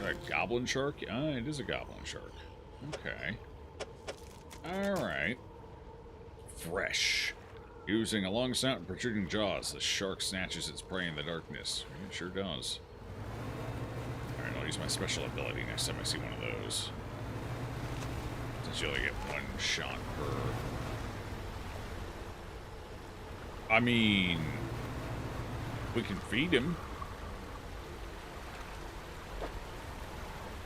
that a goblin shark? It is a goblin shark. Okay. Alright. Fresh. Using a long snout and protruding jaws, the shark snatches its prey in the darkness. It sure does. Alright, I'll use my special ability next time I see one of those. Since you only get 1 shot per... I mean... we can feed him.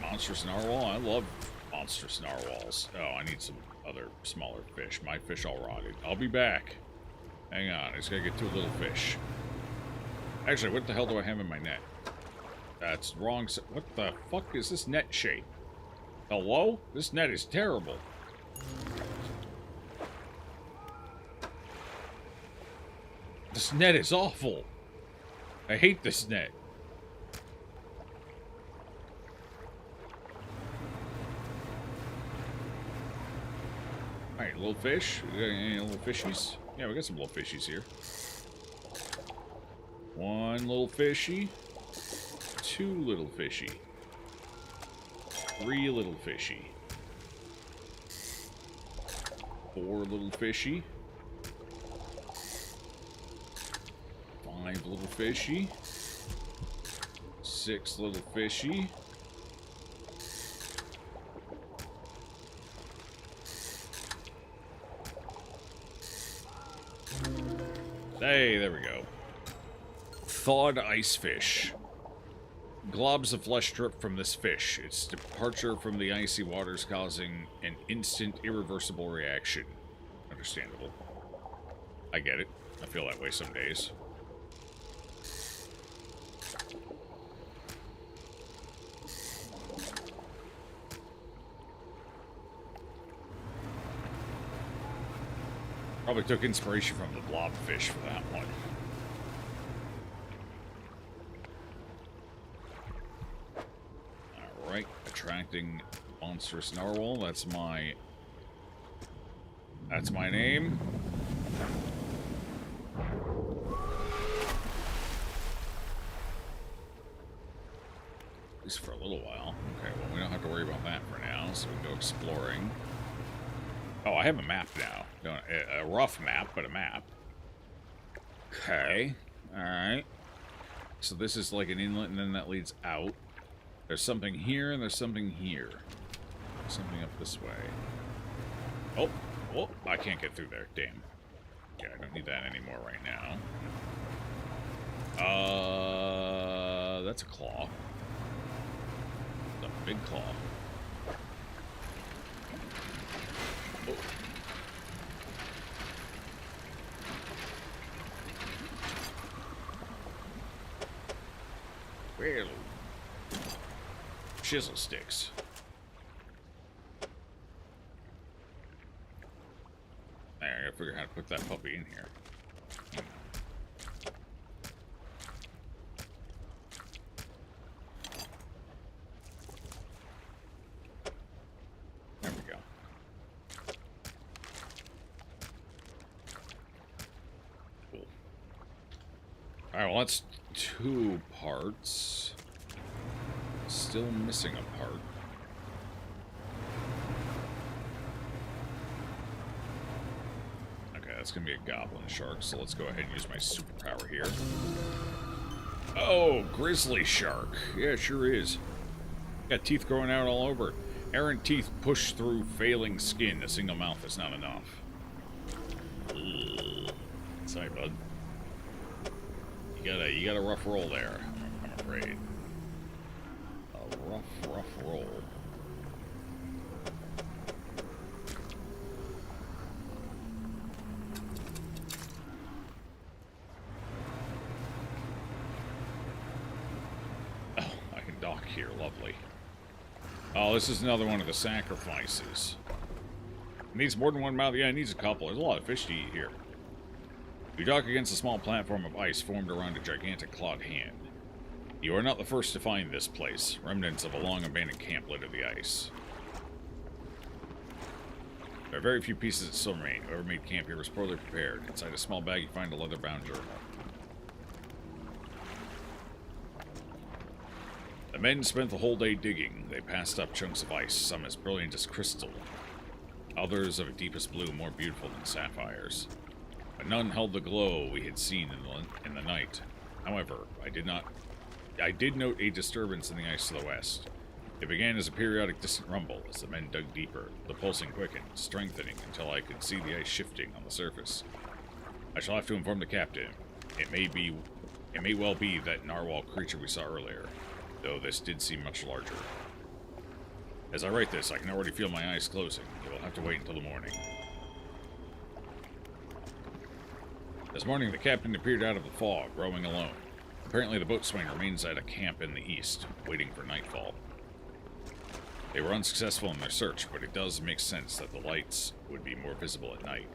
Monstrous narwhal? I love monstrous narwhals. Oh, I need some other smaller fish. My fish all rotted. I'll be back. Hang on, I just gotta get to a little fish. Actually, what the hell do I have in my net? That's wrong. What the fuck is this net shape? Hello? This net is terrible. This net is awful. I hate this net. Alright, little fish. We got any little fishies? Yeah, we got some little fishies here. 1 little fishy. 2 little fishy. 3 little fishy. 4 little fishy. 5 little fishy. 6 little fishy. Hey, there we go. Thawed ice fish. Globs of flesh drip from this fish. Its departure from the icy waters causing an instant, irreversible reaction. Understandable. I get it. I feel that way some days. Probably took inspiration from the blobfish for that one. Alright, attracting monstrous narwhal. That's my name. At least for a little while. Okay, well, we don't have to worry about that for now, so we can go exploring. Oh, I have a map now. A rough map, but a map. Okay. Alright. So this is like an inlet, and then that leads out. There's something here, and there's something here. Something up this way. Oh! Oh! I can't get through there. Damn. Yeah, I don't need that anymore right now. That's a claw. Big claw. Oh. Well, chisel sticks. There, I gotta figure out how to put that puppy in here. There we go. Cool. Alright, well that's 2 parts. Still missing a part. Okay, that's gonna be a goblin shark, so let's go ahead and use my superpower here. Oh, grizzly shark. Yeah, it sure is. Got teeth growing out all over. Errant teeth push through failing skin. A single mouth is not enough. Ugh. Sorry, bud. You got a rough roll there, I'm afraid. A rough roll. Oh, I can dock here, lovely. Oh, this is another one of the sacrifices. It needs more than one mouth. Yeah, it needs a couple. There's a lot of fish to eat here. You dock against a small platform of ice formed around a gigantic clawed hand. You are not the first to find this place. Remnants of a long-abandoned camp litter the ice. There are very few pieces that still remain. Whoever made camp here was poorly prepared. Inside a small bag, you find a leather-bound journal. The men spent the whole day digging. They passed up chunks of ice, some as brilliant as crystal, others of a deepest blue, more beautiful than sapphires. But none held the glow we had seen in the night. However, I did note a disturbance in the ice to the west. It began as a periodic distant rumble as the men dug deeper. The pulsing quickened, strengthening until I could see the ice shifting on the surface. I shall have to inform the captain. It may well be that narwhal creature we saw earlier, though this did seem much larger. As I write this, I can already feel my eyes closing. You will have to wait until the morning. This morning, the captain appeared out of the fog, rowing alone. Apparently, the boatswain remains at a camp in the east, waiting for nightfall. They were unsuccessful in their search, but it does make sense that the lights would be more visible at night.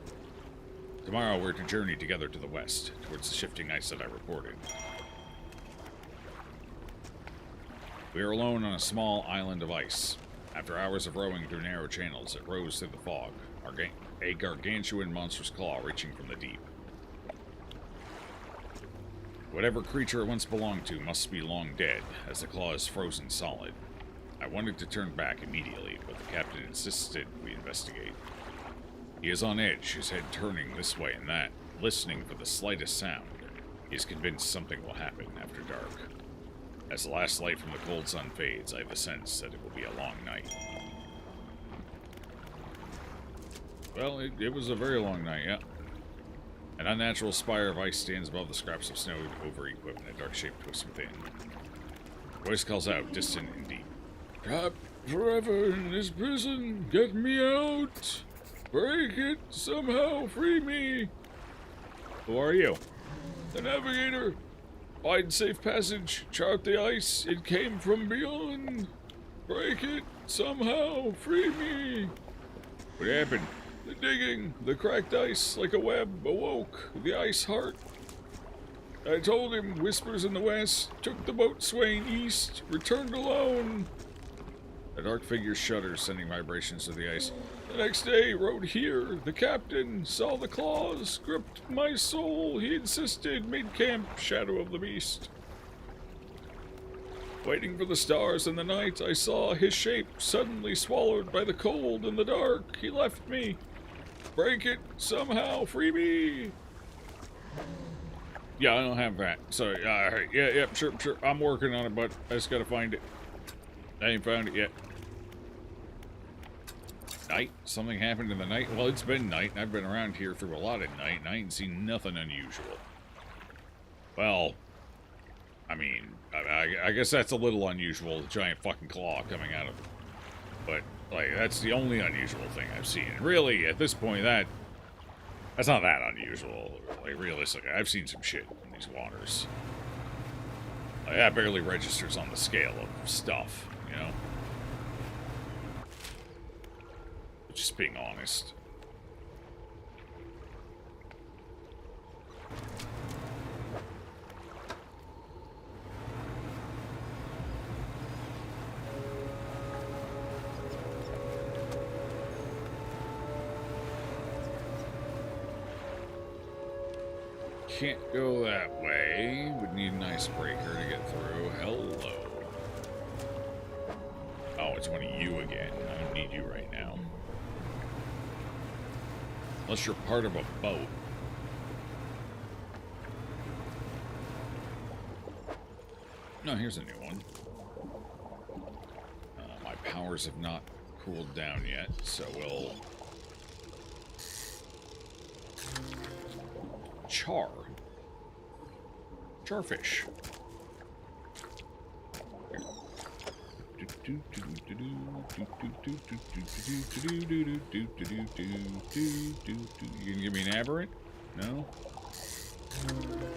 Tomorrow, we're to journey together to the west, towards the shifting ice that I reported. We are alone on a small island of ice. After hours of rowing through narrow channels, it rose through the fog, a gargantuan monstrous claw reaching from the deep. Whatever creature it once belonged to must be long dead, as the claw is frozen solid. I wanted to turn back immediately, but the captain insisted we investigate. He is on edge, his head turning this way and that, listening for the slightest sound. He is convinced something will happen after dark. As the last light from the cold sun fades, I have a sense that it will be a long night. Well, it was a very long night, yeah. An unnatural spire of ice stands above the scraps of snow over equipment, a dark shape twists within. Voice calls out, distant and deep. Trapped forever in this prison. Get me out. Break it. Somehow free me. Who are you? The navigator. Find safe passage. Chart the ice. It came from beyond. Break it. Somehow free me. What happened? The digging, the cracked ice like a web awoke the ice heart. I told him, whispers in the west, took the boatswain east, returned alone. A dark figure shudders, sending vibrations through the ice. The next day, rode here. The captain saw the claws, gripped my soul. He insisted, made camp, shadow of the beast. Waiting for the stars in the night, I saw his shape suddenly swallowed by the cold and the dark. He left me. Break it, somehow, free me. Yeah, I don't have that. Sorry. Alright, yeah, sure. I'm working on it, but I just gotta find it. I ain't found it yet. Night? Something happened in the night? Well, it's been night, and I've been around here through a lot of night, and I ain't seen nothing unusual. Well, I mean, I guess that's a little unusual, the giant fucking claw coming out of it. But, like, that's the only unusual thing I've seen. And really, at this point, that's not that unusual. Like, realistically, I've seen some shit in these waters. Like, that barely registers on the scale of stuff, you know? Just being honest. Can't go that way. Would need an icebreaker to get through. Hello. Oh, it's one of you again. I don't need you right now. Unless you're part of a boat. No, here's a new one. My powers have not cooled down yet, so we'll... Charfish. You can give me an aberrant? No?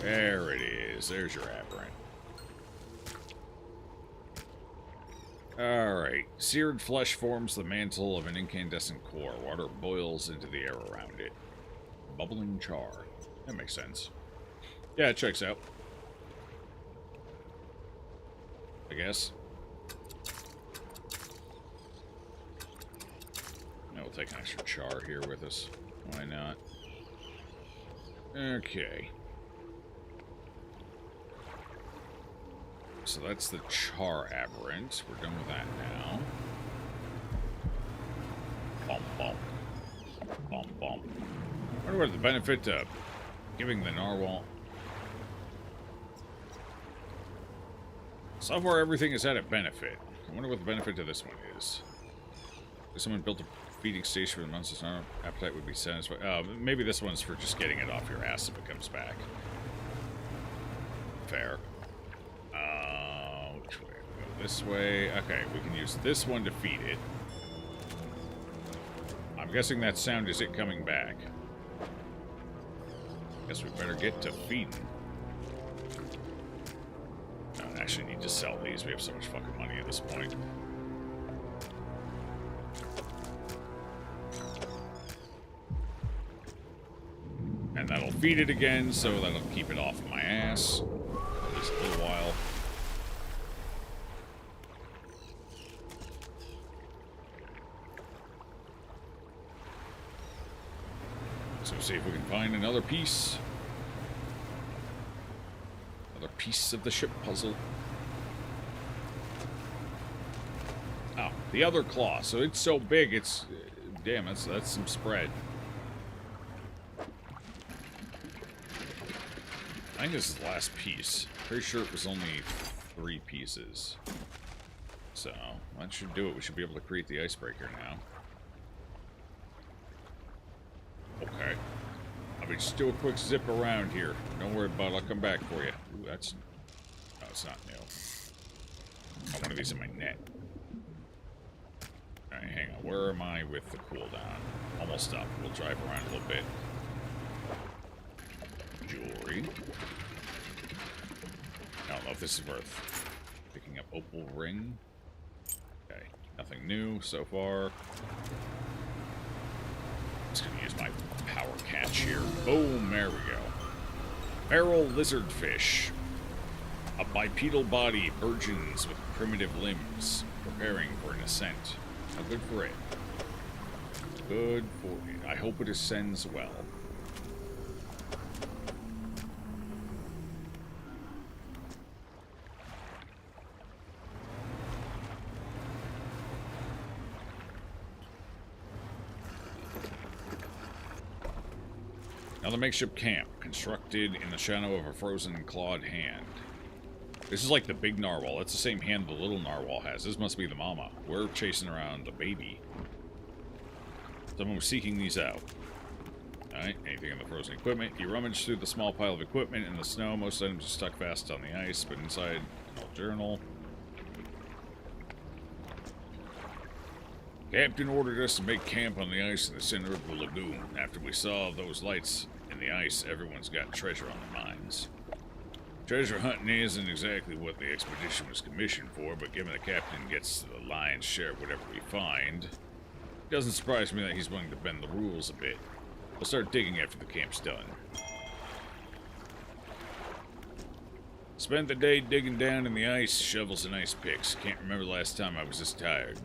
There it is. There's your aberrant. Alright. Seared flesh forms the mantle of an incandescent core. Water boils into the air around it. Bubbling char. That makes sense. Yeah, it checks out. I guess. No, we'll take an extra char here with us. Why not? Okay. So that's the char aberrant. We're done with that now. Bump, bump. Bump, bump. I wonder what the benefit to giving the narwhal... So far, everything is at a benefit. I wonder what the benefit to this one is. If someone built a feeding station for the monster's appetite would be satisfied. Maybe this one's for just getting it off your ass if it comes back. Fair. Which way? Go this way. Okay, we can use this one to feed it. I'm guessing that sound is it coming back. Guess we better get to feeding. I actually need to sell these. We have so much fucking money at this point. And that'll feed it again, so that'll keep it off of my ass. At least a little while. So see if we can find another piece. Another piece of the ship puzzle. Oh, the other claw. So it's so big, it's... Damn, that's some spread. I think this is the last piece. Pretty sure it was only 3 pieces. So, that should do it. We should be able to create the icebreaker now. Okay. I mean, just do a quick zip around here. Don't worry about it. I'll come back for you. Ooh, that's... No, it's not new. I want one of these in my net. Alright, hang on. Where am I with the cooldown? Almost up. We'll drive around a little bit. Jewelry. I don't know if this is worth picking up. Opal ring. Okay. Nothing new so far. I'm just going to use my power catch here. Boom, there we go. Feral lizardfish. A bipedal body burgeons with primitive limbs, preparing for an ascent. How good for it. Good for it. I hope it ascends well. Another makeshift camp, constructed in the shadow of a frozen clawed hand. This is like the big narwhal. That's the same hand the little narwhal has. This must be the mama. We're chasing around the baby. Someone was seeking these out. Alright, anything in the frozen equipment. You rummage through the small pile of equipment in the snow. Most items are stuck fast on the ice, but inside an old journal. Captain ordered us to make camp on the ice in the center of the lagoon. After we saw those lights in the ice, everyone's got treasure on their minds. Treasure hunting isn't exactly what the expedition was commissioned for, but given the captain gets the lion's share of whatever we find, it doesn't surprise me that he's willing to bend the rules a bit. We'll start digging after the camp's done. Spent the day digging down in the ice, shovels and ice picks. Can't remember the last time I was this tired.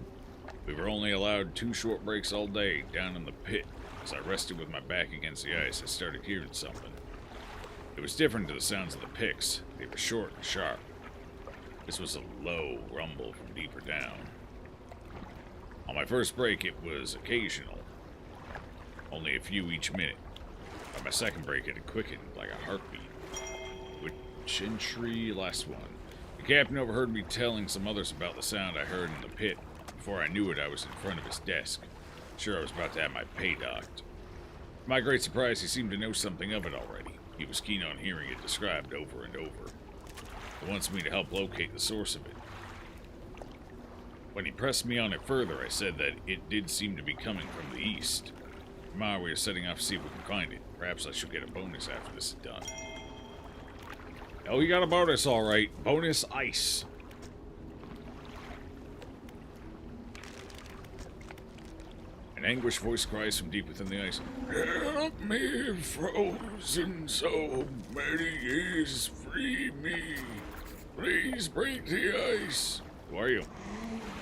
We were only allowed 2 short breaks all day, down in the pit. As I rested with my back against the ice, I started hearing something. It was different to the sounds of the picks. They were short and sharp. This was a low rumble from deeper down. On my first break, it was occasional. Only a few each minute. By my second break, it had quickened like a heartbeat. Which entry? Last one. The captain overheard me telling some others about the sound I heard in the pit. Before I knew it, I was in front of his desk. Sure, I was about to have my pay docked. To my great surprise, he seemed to know something of it already. He was keen on hearing it described over and over. He wants me to help locate the source of it. When he pressed me on it further, I said that it did seem to be coming from the east. Tomorrow we are setting off to see if we can find it. Perhaps I shall get a bonus after this is done. Oh, you got a bonus, alright. Bonus ice. An anguished voice cries from deep within the ice. Help me, frozen so many years, free me. Please break the ice. Who are you?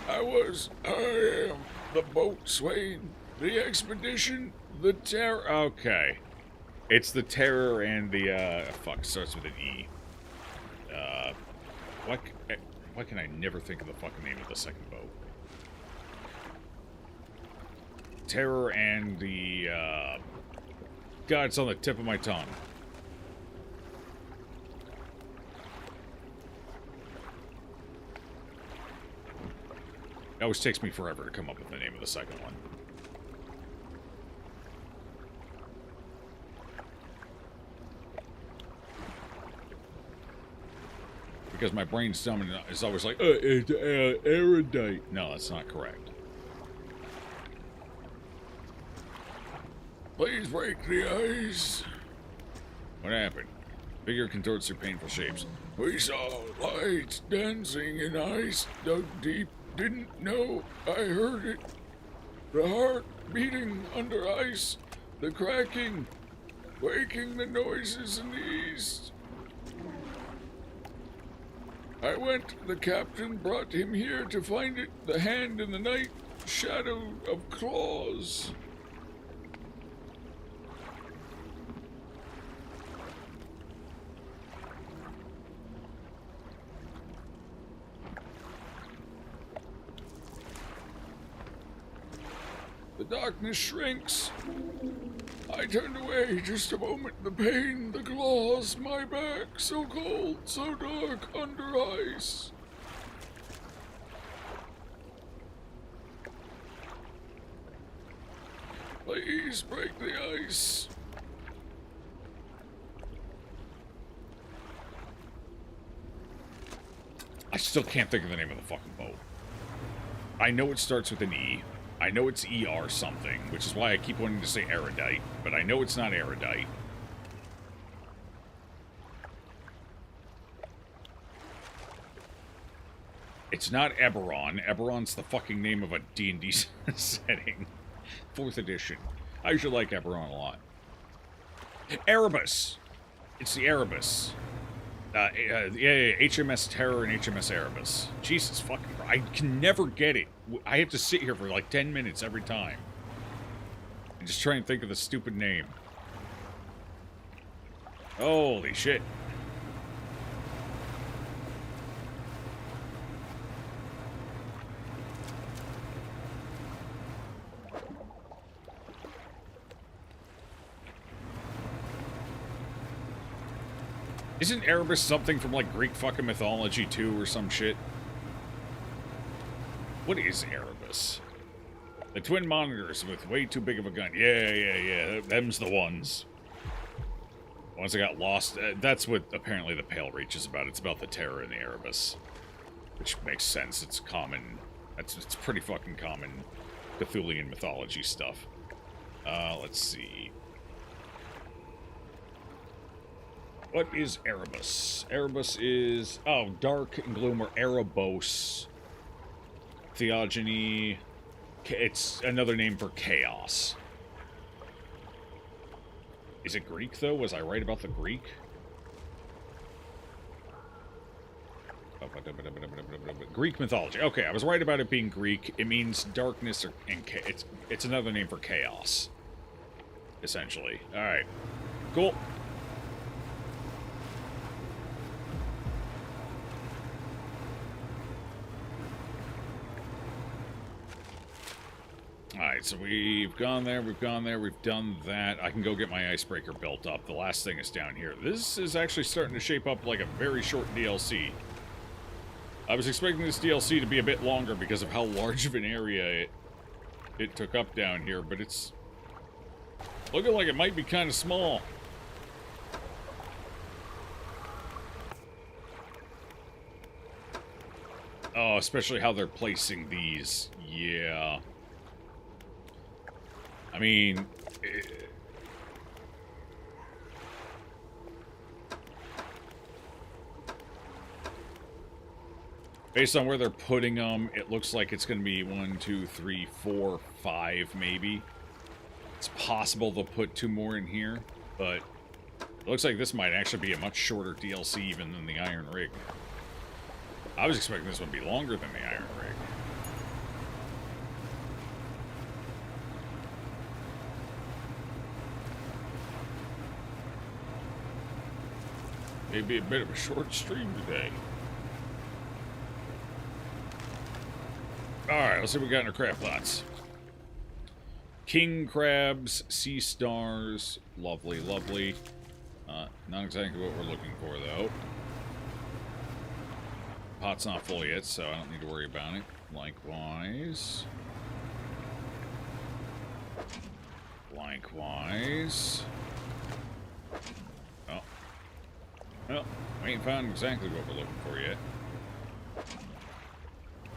I am the boatswain, the expedition, the terror. Okay. It's the Terror and the, fuck, starts with an E. Why can I never think of the fucking name of the second boat? Terror and the, God, it's on the tip of my tongue. It always takes me forever to come up with the name of the second one. Because my brain's dumb and is always like, erudite. No, that's not correct. Please break the ice. What happened? Figure contorts through painful shapes. We saw lights dancing in ice dug deep. Didn't know I heard it. The heart beating under ice. The cracking. Waking the noises in the east. I went. The captain brought him here to find it. The hand in the night. Shadow of claws. The darkness shrinks. I turned away just a moment. The pain, the claws, my back, so cold, so dark, under ice. Please break the ice. I still can't think of the name of the fucking boat. I know it starts with an E. I know it's ER something, which is why I keep wanting to say erudite, but I know it's not erudite. It's not Eberron. Eberron's the fucking name of a D&D setting. 4th edition. I usually like Eberron a lot. Erebus! It's the Erebus. HMS Terror and HMS Erebus. Jesus fucking Christ. I can never get it. I have to sit here for like 10 minutes every time. And just try and think of the stupid name. Holy shit. Isn't Erebus something from, like, Greek fucking mythology, too, or some shit? What is Erebus? The twin monitors with way too big of a gun. Yeah. Them's the ones. Once I got lost, that's what apparently the Pale Reach is about. It's about the terror in the Erebus. Which makes sense. It's common. It's pretty fucking common Cthulhian mythology stuff. Let's see. What is Erebus? Erebus is... Oh, dark and gloom, or Erebos. Theogony. It's another name for chaos. Is it Greek, though? Was I right about the Greek? Greek mythology. Okay, I was right about it being Greek. It means darkness, and it's another name for chaos. Essentially. Alright. Cool. Alright, so we've gone there, we've done that. I can go get my icebreaker built up. The last thing is down here. This is actually starting to shape up like a very short DLC. I was expecting this DLC to be a bit longer because of how large of an area it took up down here, but it's looking like it might be kind of small. Oh, especially how they're placing these. Yeah. I mean... based on where they're putting them, it looks like it's going to be 1, 2, 3, 4, 5, maybe. It's possible they'll put 2 more in here, but it looks like this might actually be a much shorter DLC even than the Iron Rig. I was expecting this one to be longer than the Iron Rig. Maybe a bit of a short stream today. Alright, let's see what we got in our crab pots. King crabs, sea stars. Lovely, lovely. Not exactly what we're looking for, though. Pot's not full yet, so I don't need to worry about it. Likewise. Likewise. Oh. Well, we ain't found exactly what we're looking for yet.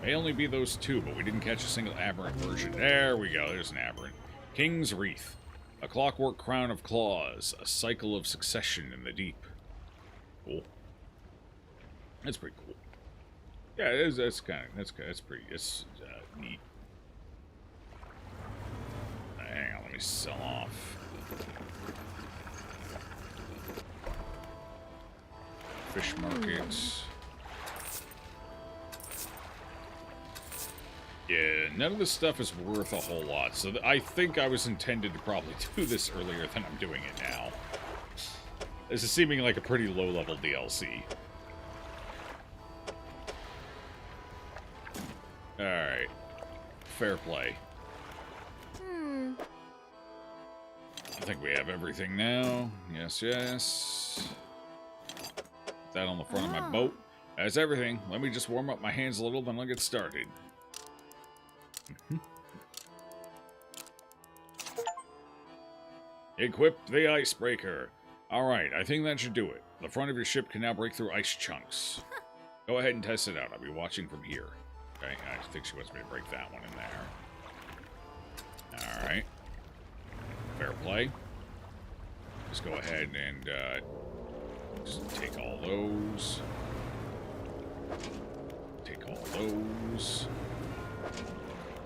May only be those 2, but we didn't catch a single aberrant version. There we go, there's an aberrant. King's Wreath. A clockwork crown of claws. A cycle of succession in the deep. Cool. That's pretty cool. Yeah, it is, that's pretty, it's neat. Hang on, let me sell off. Fish markets. Yeah, none of this stuff is worth a whole lot, so I think I was intended to probably do this earlier than I'm doing it now. This is seeming like a pretty low-level DLC. Alright. Fair play. I think we have everything now. Yes, yes. Put that on the front of my boat. That's everything. Let me just warm up my hands a little, then I'll get started. Equip the icebreaker. Alright, I think that should do it. The front of your ship can now break through ice chunks. Go ahead and test it out. I'll be watching from here. Okay, I think she wants me to break that one in there. Alright. Fair play. Just go ahead and just take all those. Take all those.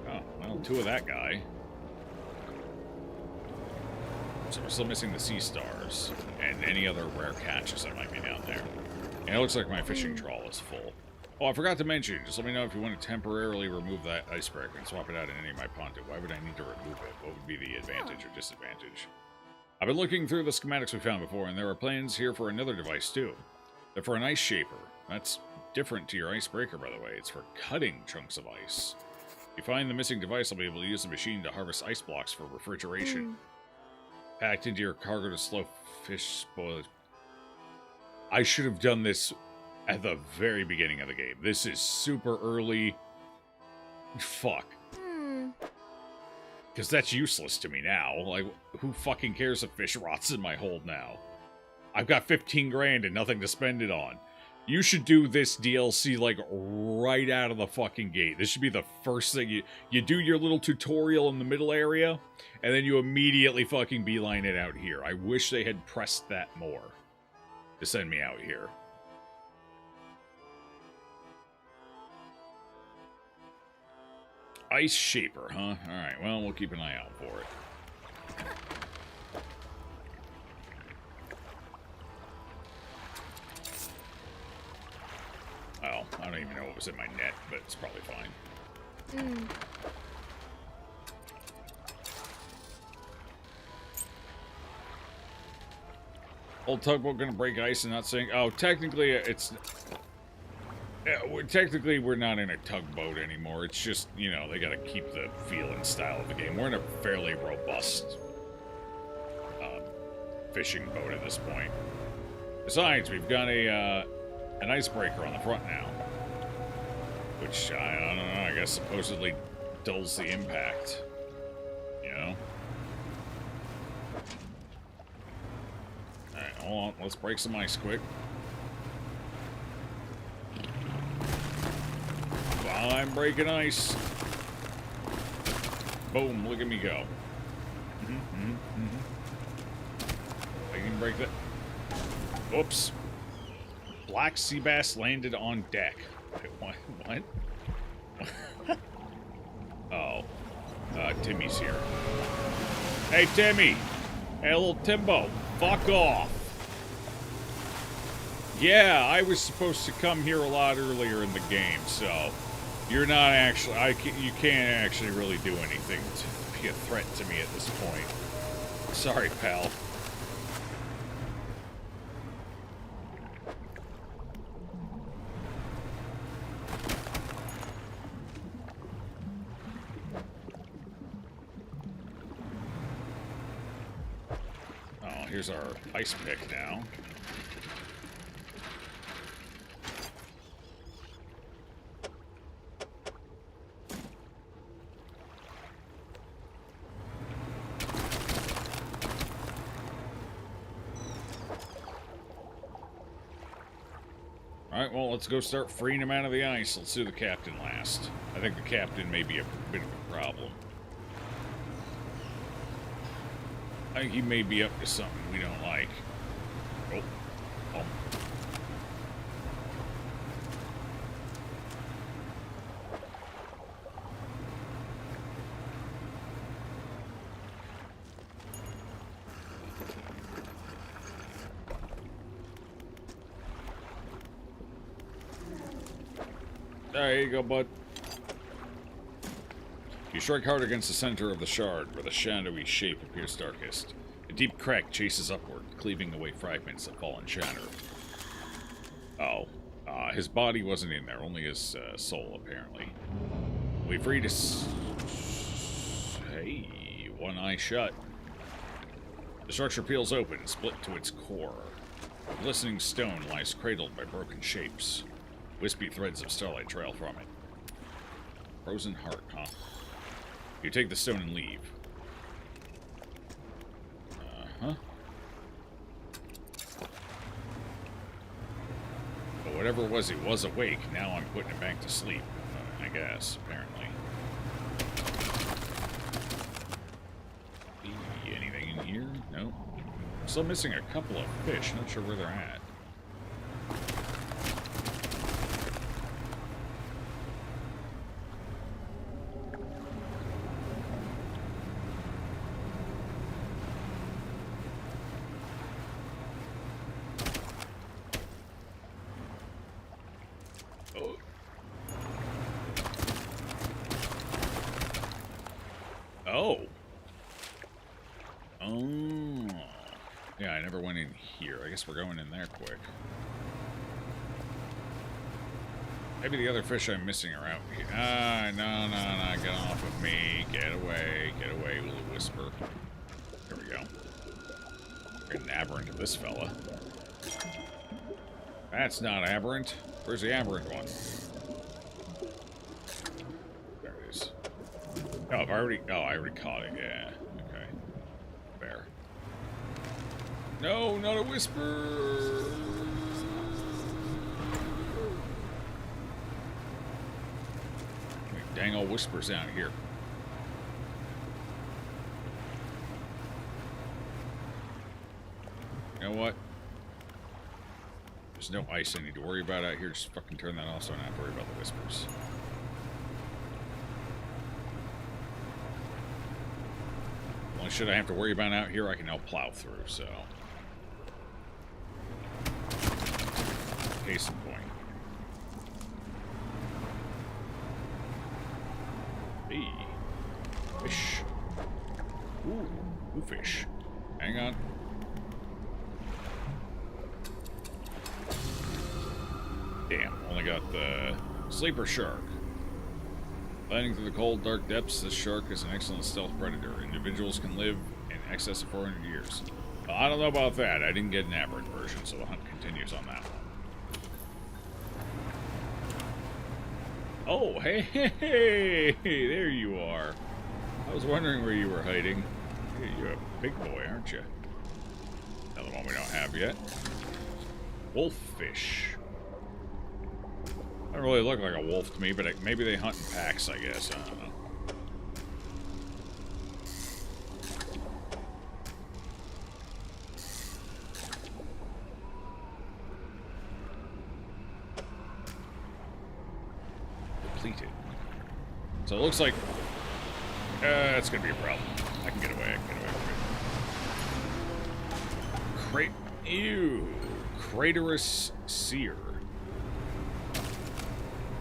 Oh, well, 2 of that guy. So we're still missing the sea stars and any other rare catches that might be down there. And it looks like my fishing trawl is full. Oh, I forgot to mention, just let me know if you want to temporarily remove that icebreaker and swap it out in any of my pontoon. Why would I need to remove it? What would be the advantage or disadvantage? I've been looking through the schematics we found before, and there are plans here for another device, too. They're for an ice shaper. That's different to your icebreaker, by the way. It's for cutting chunks of ice. If you find the missing device, I'll be able to use the machine to harvest ice blocks for refrigeration. Packed into your cargo to slow fish spoilage. I should have done this at the very beginning of the game. This is super early. Fuck. Because that's useless to me now. Like, who fucking cares if fish rots in my hold now? I've got 15 grand and nothing to spend it on. You should do this DLC, like, right out of the fucking gate. This should be the first thing you do your little tutorial in the middle area, and then you immediately fucking beeline it out here. I wish they had pressed that more to send me out here. Ice Shaper, huh? Alright, well, we'll keep an eye out for it. Well, I don't even know what was in my net, but it's probably fine. Old tugboat gonna break ice and not sink? Oh, technically, it's... Yeah, technically, we're not in a tugboat anymore. It's just, you know, they gotta keep the feel and style of the game. We're in a fairly robust fishing boat at this point. Besides, we've got an icebreaker on the front now. Which, I don't know, I guess supposedly dulls the impact. You know? Alright, hold on. Let's break some ice quick. While I'm breaking ice. Boom, look at me go. I can break that. Oops. Black sea bass landed on deck. Wait, what? Oh. Timmy's here. Hey, Timmy! Hey, little Timbo. Fuck off. Yeah, I was supposed to come here a lot earlier in the game, so... You're not actually... you can't actually really do anything to be a threat to me at this point. Sorry, pal. Oh, here's our ice pick now. Alright, well, let's go start freeing him out of the ice. Let's do the captain last. I think the captain may be a bit of a problem. I think he may be up to something we don't like. Oh. Oh. There you go, bud. You strike hard against the center of the shard, where the shadowy shape appears darkest. A deep crack chases upward, cleaving away fragments of fallen shatter. Oh. His body wasn't in there, only his soul, apparently. We freed his... Hey, one eye shut. The structure peels open, split to its core. A glistening stone lies cradled by broken shapes. Wispy threads of starlight trail from it. Frozen heart, huh? You take the stone and leave. Uh-huh. But whatever it was awake. Now I'm putting it back to sleep. I guess, apparently. Anything in here? Nope. Still missing a couple of fish. Not sure where they're at. Oh. Oh. Yeah, I never went in here. I guess we're going in there quick. Maybe the other fish I'm missing are out here. No. Get off of me. Get away, little whisper. There we go. We're getting aberrant of this fella. That's not aberrant. Where's the aberrant one? There it is. Oh, I already caught it, yeah. Okay. Fair. No, not a whisper! Dang old whispers out here. You know what? There's no ice I need to worry about out here. Just fucking turn that off so I don't have to worry about the whispers. The only shit I have to worry about out here I can now plow through, so. Case in point. Hey. Fish. Ooh, fish. Hang on. Damn, only got the sleeper shark. Gliding through the cold, dark depths, this shark is an excellent stealth predator. Individuals can live in excess of 400 years. Well, I don't know about that. I didn't get an aberrant version, so the hunt continues on that one. Oh, hey, there you are. I was wondering where you were hiding. Hey, you're a big boy, aren't you? Another one we don't have yet. Wolffish. Doesn't really look like a wolf to me, but maybe they hunt in packs, I guess. I don't know. Depleted. So it looks like that's gonna be a problem. I can get away. From it. Ew. Craterous seer.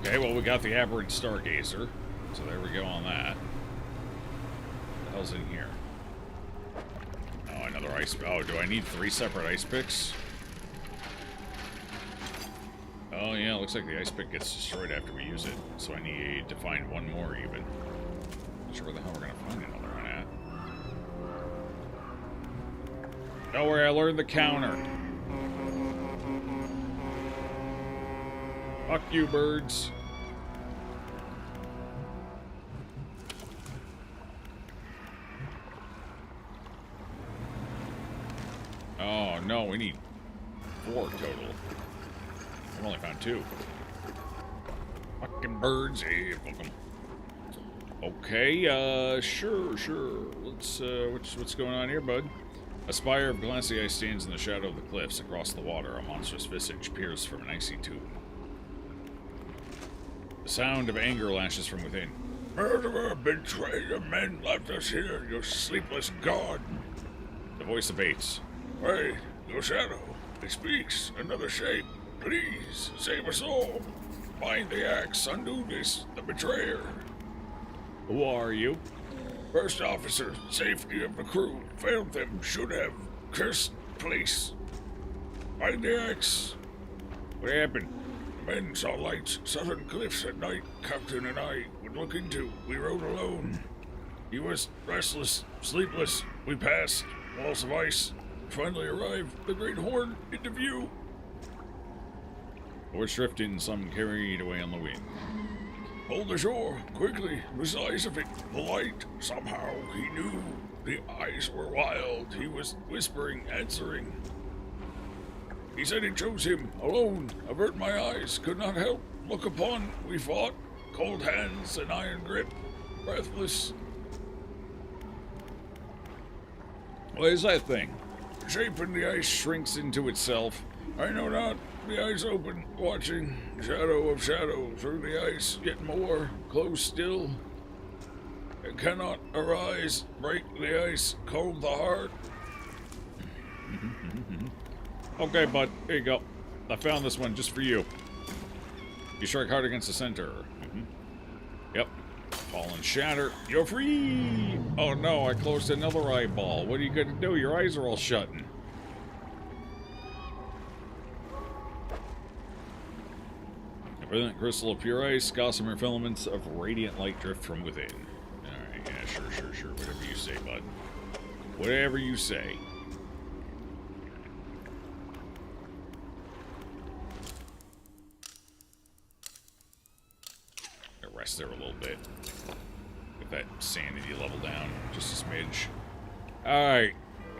Okay, well, we got the aberrant stargazer, so there we go on that. What the hell's in here? Oh, another ice. Oh, do I need 3 separate ice picks? Oh, yeah, looks like the ice pick gets destroyed after we use it, so I need to find one more even. Not sure where the hell we're gonna find another one at. Don't worry, I learned the counter. Fuck you, birds. Oh, no, we need 4 total. I've only found 2. Fucking birds. Hey, fuck 'em. Okay, sure. Let's, what's going on here, bud? A spire of glassy ice stands in the shadow of the cliffs across the water. A monstrous visage peers from an icy tube. The sound of anger lashes from within. Murderer, betrayer, men left us here, you sleepless god. The voice abates. Hey, your shadow, it speaks, another shape. Please, save us all. Find the axe, undo this, the betrayer. Who are you? First officer, safety of the crew. Failed them, should have. Cursed place. Find the axe. What happened? Men saw lights, southern cliffs at night. Captain and I would look into. We rode alone. He was restless, sleepless. We passed. Walls of ice. Finally arrived. The great horn into view. We're drifting, some carried away on the wind. Hold the shore, quickly. The size of it, the light. Somehow he knew. The eyes were wild. He was whispering, answering. He said it chose him, alone. Avert my eyes, could not help. Look upon, we fought. Cold hands, an iron grip. Breathless. What is that thing? Shape in the ice shrinks into itself. I know not. The eyes open, watching. Shadow of shadow through the ice. Yet more, close still. It cannot arise. Break the ice, cold the heart. Okay, bud. Here you go. I found this one just for you. You strike hard against the center. Yep. Fall and shatter. You're free! Oh no, I closed another eyeball. What are you gonna do? Your eyes are all shutting. A brilliant crystal of pure ice. Gossamer filaments of radiant light drift from within. Alright, yeah, sure. Whatever you say, bud. Whatever you say. Rest there a little bit. with that sanity level down. Just a smidge. Alright.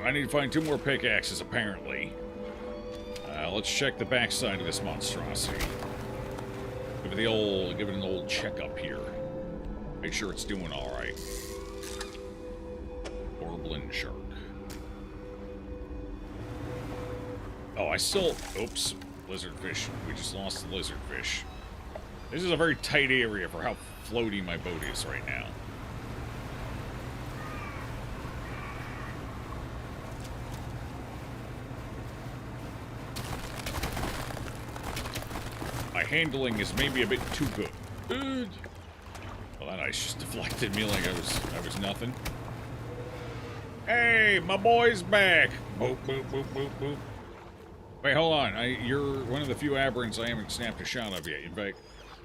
I need to find 2 more pickaxes, apparently. Let's check the backside of this monstrosity. Give it an old checkup here. Make sure it's doing alright. Orblin shark. Oh, I still... Oops. Lizardfish. We just lost the lizardfish. This is a very tight area for how floaty my boat is right now. My handling is maybe a bit too good. Well, that ice just deflected me like I was nothing. Hey, my boy's back. Boop, boop, boop, boop, boop. Wait, hold on. You're one of the few aberrants I haven't snapped a shot of yet. In fact,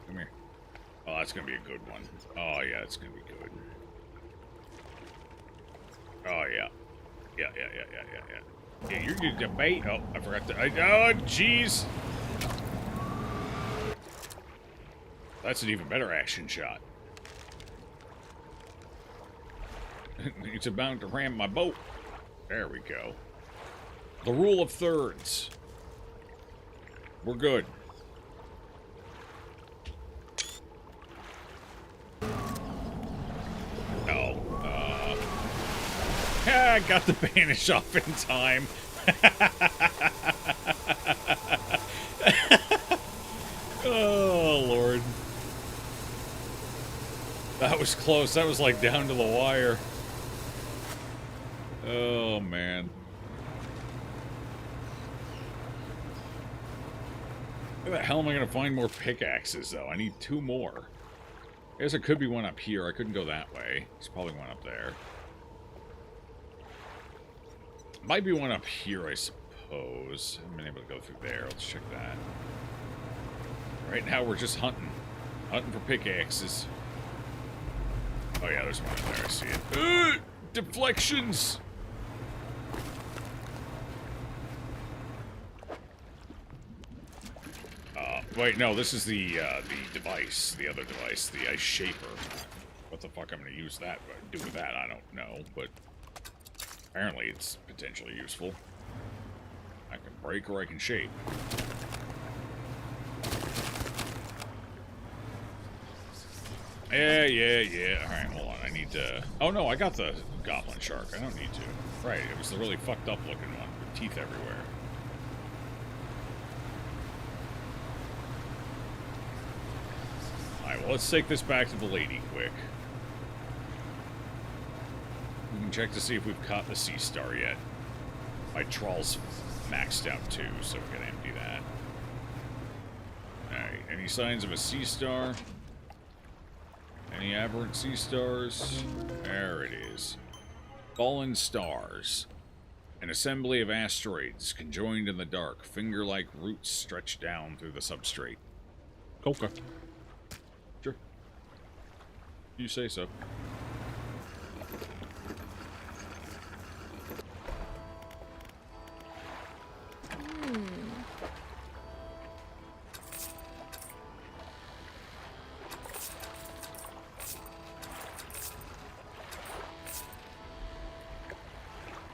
come here. Oh, that's gonna be a good one. Oh, yeah, it's gonna be good. Oh, yeah. Yeah. Yeah, you're gonna debate. Oh, I forgot to... oh, jeez. That's an even better action shot. It's about to ram my boat. There we go. The rule of thirds. We're good. I got the banish off in time. Oh, Lord. That was close. That was like down to the wire. Oh, man. Where the hell am I going to find more pickaxes, though? I need 2 more. I guess there could be one up here. I couldn't go that way. There's probably one up there. Might be one up here, I suppose. I haven't been able to go through there. Let's check that. Right now, we're just hunting. Hunting for pickaxes. Oh, yeah, there's one in there. I see it. Deflections! Wait, no, this is the device. The other device. The ice shaper. What the fuck I'm going to use that, do with that, I don't know, but... apparently it's potentially useful. I can break or I can shape. Yeah. Alright, hold on. I need to... oh, no, I got the goblin shark. I don't need to. Right, it was the really fucked up looking one with teeth everywhere. Alright, well, let's take this back to the lady quick. We can check to see if we've caught the sea star yet. My trawl's maxed out too, so we can empty that. Alright, any signs of a sea star? Any aberrant sea stars? There it is. Fallen stars. An assembly of asteroids conjoined in the dark, finger-like roots stretch down through the substrate. Okay. Sure. You say so.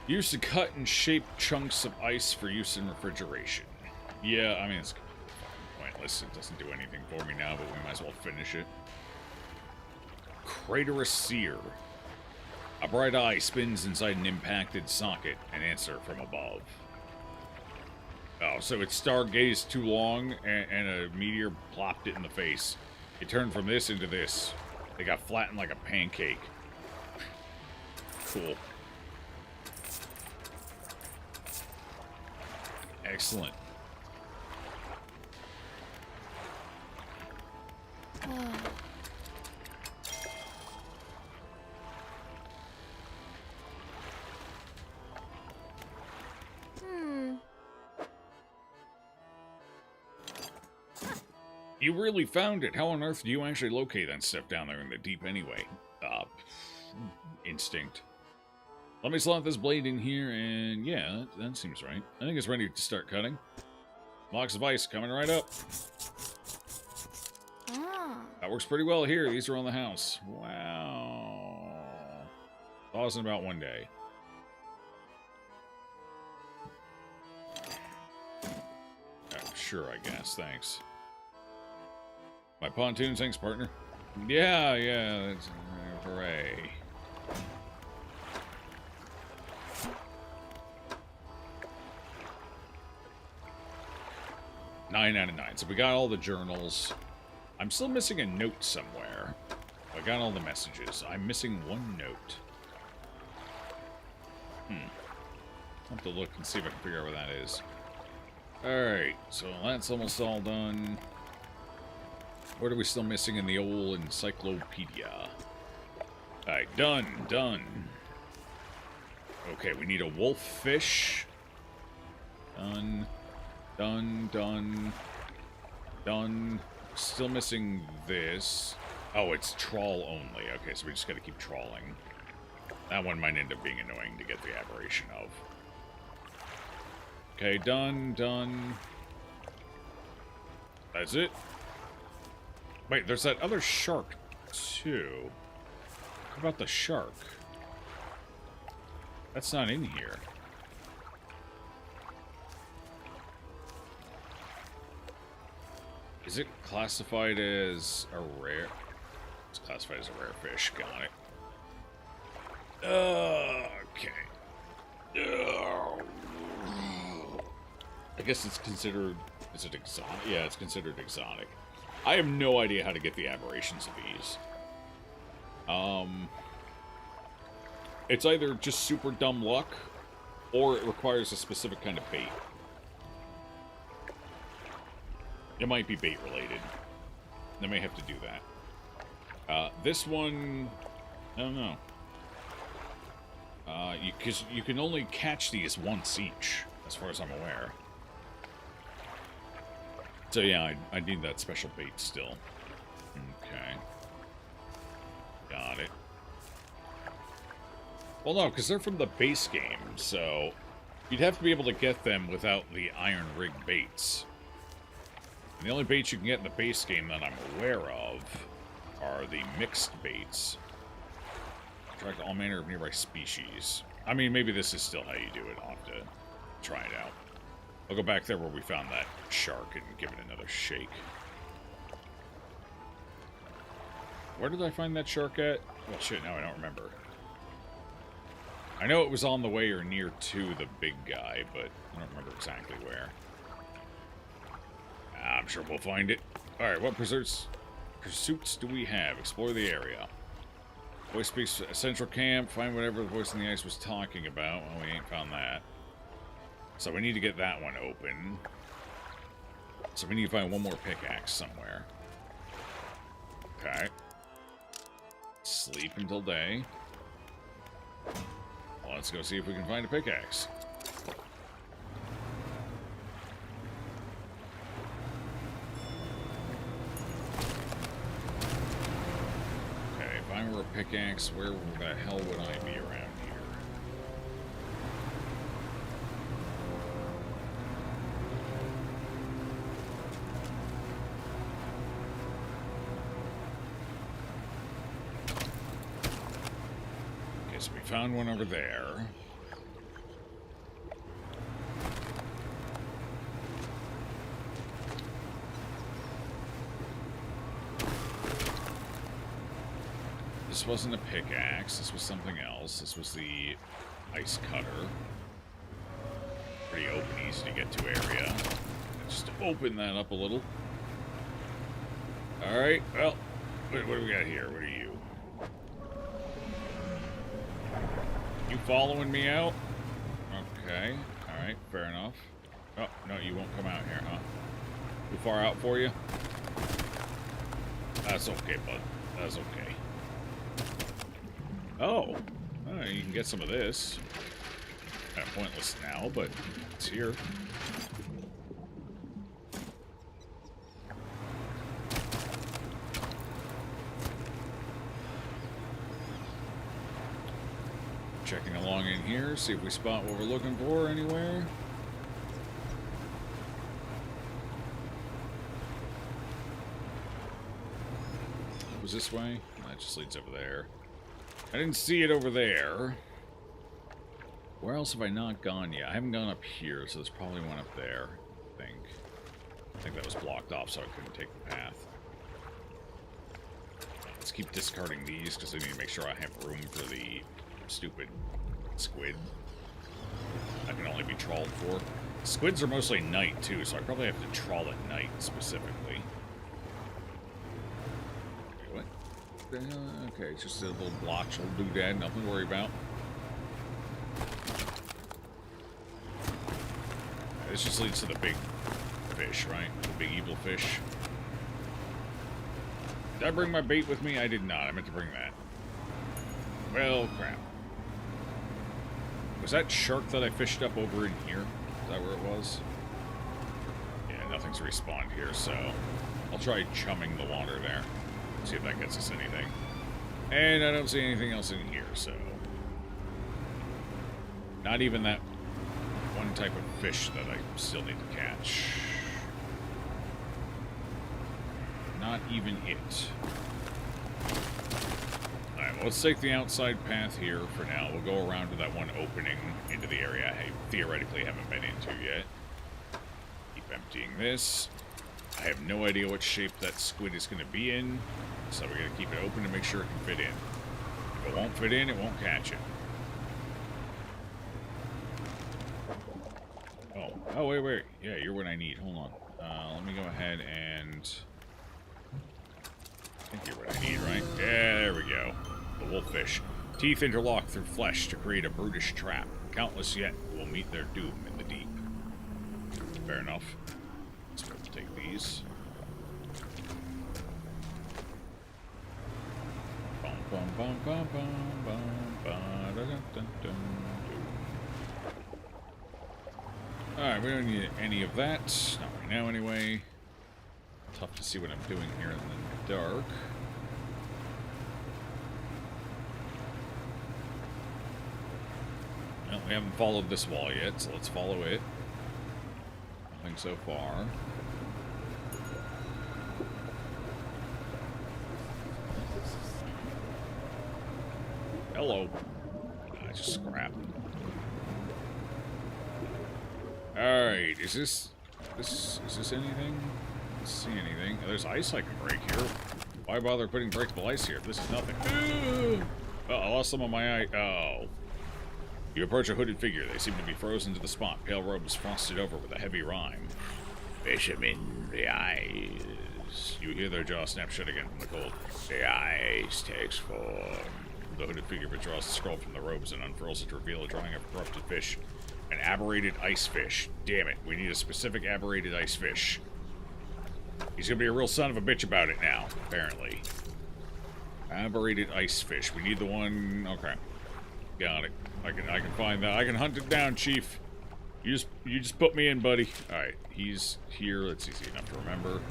Used to cut and shape chunks of ice for use in refrigeration. Yeah, I mean, it's pointless. It doesn't do anything for me now, but we might as well finish it. Craterous seer. A bright eye spins inside an impacted socket, an answer from above. Oh, so it stargazed too long, and a meteor plopped it in the face. It turned from this into this. They got flattened like a pancake. Cool. Excellent. You really found it. How on earth do you actually locate that stuff down there in the deep anyway? Instinct. Let me slot this blade in here, and yeah, that seems right. I think it's ready to start cutting. Blocks of ice coming right up. That works pretty well here. These are on the house. Wow. Thaws in about 1 day. Sure, I guess. Thanks. My pontoons, thanks, partner. Yeah, that's hooray. Nine out of 9. So we got all the journals. I'm still missing a note somewhere. I got all the messages. I'm missing one note. I'll have to look and see if I can figure out where that is. Alright, so that's almost all done. What are we still missing in the old encyclopedia? Alright, done. Okay, we need a wolf fish. Done. Still missing this. Oh, it's trawl only. Okay, so we just gotta keep trawling. That one might end up being annoying to get the aberration of. Okay, done. That's it. Wait, there's that other shark, too. What about the shark? That's not in here. Is it classified as a rare? It's classified as a rare fish. Got it. Okay. I guess it's considered... Is it exotic? Yeah, it's considered exotic. I have no idea how to get the aberrations of these. It's either just super dumb luck, or it requires a specific kind of bait. It might be bait related. I may have to do that. This one, I don't know. Because you can only catch these once each, as far as I'm aware. So yeah, I need that special bait still. Okay. Got it. Well, no, because they're from the base game, so you'd have to be able to get them without the iron rig baits. And the only baits you can get in the base game that I'm aware of are the mixed baits. Attract all manner of nearby species. I mean, maybe this is still how you do it. I'll have to try it out. I'll go back there where we found that shark and give it another shake. Where did I find that shark at? Well, shit, now I don't remember. I know it was on the way or near to the big guy, but I don't remember exactly where. I'm sure we'll find it. Alright, what pursuits do we have? Explore the area. Voice speaks central camp. Find whatever the voice in the ice was talking about. Well, we ain't found that. So we need to get that one open. So we need to find one more pickaxe somewhere. Okay. Sleep until day. Well, let's go see if we can find a pickaxe. Okay, if I were a pickaxe, where the hell would I be around here? Okay, so we found one over there. This wasn't a pickaxe, this was something else. This was the ice cutter. Pretty open, easy to get to area. Just open that up a little. Alright, well, what do we got here? What are you? You following me out? Okay, alright, fair enough. Oh, no, you won't come out here, huh? Too far out for you? That's okay, bud. That's okay. Oh, you can get some of this. Kind of pointless now, but it's here. Checking along in here, see if we spot what we're looking for anywhere. Was this way? That just leads over there. I didn't see it over there. Where else have I not gone yet? I haven't gone up here, so there's probably one up there, I think. I think that was blocked off, so I couldn't take the path. Let's keep discarding these, because I need to make sure I have room for the stupid squid. I can only be trawled for. Squids are mostly night, too, so I probably have to trawl at night, specifically. Wait, what? Okay, it's just a little blotch, little doodad, nothing to worry about. This just leads to the big fish, right? The big evil fish. Did I bring my bait with me? I did not. I meant to bring that. Well, crap. Was that shark that I fished up over in here? Is that where it was? Yeah, nothing's respawned here, so I'll try chumming the water there. See if that gets us anything. And I don't see anything else in here, so... Not even that one type of fish that I still need to catch. Not even it. Alright, well, let's take the outside path here for now. We'll go around to that one opening into the area I theoretically haven't been into yet. Keep emptying this. I have no idea what shape that squid is going to be in, so we're going to keep it open to make sure it can fit in. If it won't fit in, it won't catch it. Oh, wait. Yeah, you're what I need. Hold on. Let me go ahead and... I think you're what I need, right? Yeah, there we go. The wolffish. Teeth interlock through flesh to create a brutish trap. Countless yet will meet their doom in the deep. Fair enough. Let's go take these. Bum, bum, bum, bum, bum, bum, ba, da, da, da, da. Alright, we don't need any of that. Not right now, anyway. Tough to see what I'm doing here in the dark. Well, we haven't followed this wall yet, so let's follow it. Nothing so far. Hello. Just scrap. Alright, is this anything? Let's see anything. There's ice I can break here. Why bother putting breakable ice here if this is nothing? Oh, I lost some of my eye. Oh. You approach a hooded figure. They seem to be frozen to the spot. Pale robes frosted over with a heavy rhyme. Fish 'em in the eyes. You hear their jaw snap shut again from the cold. The ice takes form. The hooded figure withdraws the scroll from the robes and unfurls it to reveal a drawing of a corrupted fish. An aberrated ice fish. Damn it, we need a specific aberrated ice fish. He's gonna be a real son of a bitch about it now, apparently. Aberrated ice fish. We need the one... Okay. Got it. I can find that. I can hunt it down, Chief. You just put me in, buddy. Alright, he's here. That's easy enough to remember.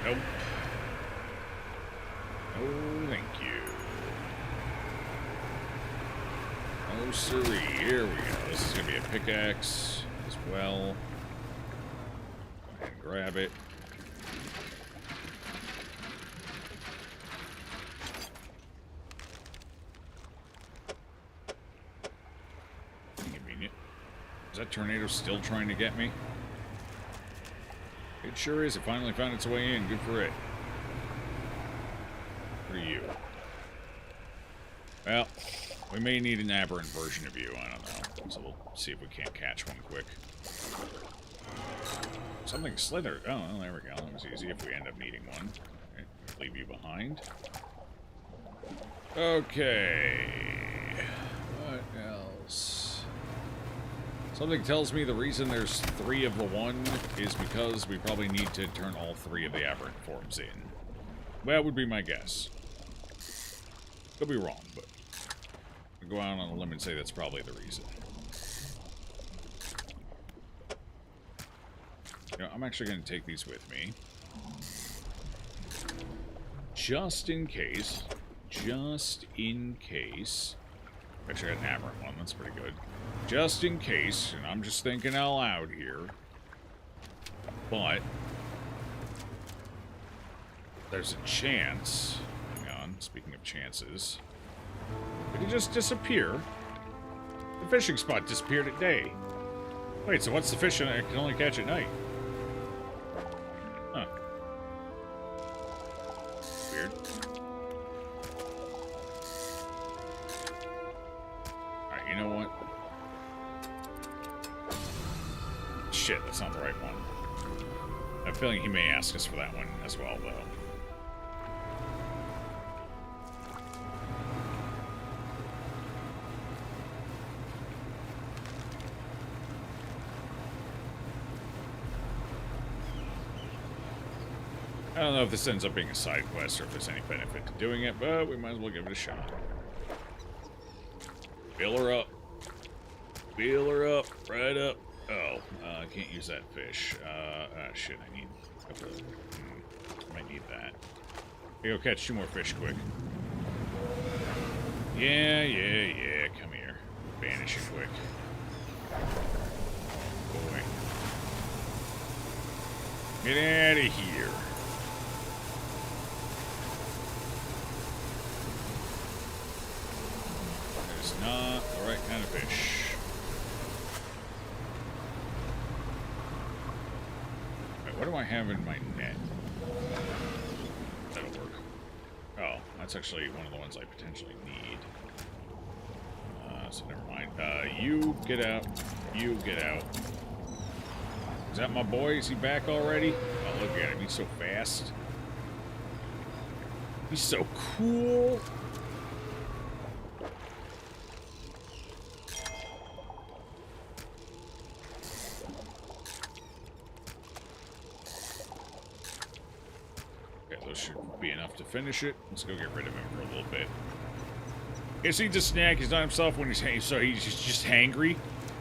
Nope. Oh, thank you. Oh, siree. Here we go. This is going to be a pickaxe as well. Go ahead and grab it. Convenient. Is that tornado still trying to get me? It sure is. It finally found its way in. Good for it. For you. Well, we may need an aberrant version of you. I don't know. So we'll see if we can't catch one quick. Something slithered. Oh, well, there we go. That was easy if we end up needing one. Okay, leave you behind. Okay. What else? Something tells me the reason there's 3 of the one is because we probably need to turn all 3 of the aberrant forms in. Well, that would be my guess. Could be wrong, but I'll go out on a limb and say that's probably the reason. You know, I'm actually going to take these with me. Just in case. Just in case. Actually, I got an aberrant one. That's pretty good. Just in case, and I'm just thinking out loud here. But there's a chance. Hang on, speaking of chances. Did he just disappear? The fishing spot disappeared at day. Wait, so what's the fish I can only catch at night? Huh. Weird. Alright, you know what? Shit, that's not the right one. I have a feeling he may ask us for that one as well, though. I don't know if this ends up being a side quest or if there's any benefit to doing it, but we might as well give it a shot. Fill her up. Fill her up. Right up. Oh, I can't use that fish. Shit, I need... might need that. Hey, go catch 2 more fish quick. Yeah. Come here. Banish it quick. Boy. Get out of here. That is not the right kind of fish. What do I have in my net? That'll work. Oh, that's actually one of the ones I potentially need. So never mind. You get out. You get out. Is that my boy? Is he back already? Oh, look at him. He's so fast. He's so cool. Should be enough to finish it. Let's go get rid of him for a little bit. Guess he needs a snack. He's not himself when he's just hangry.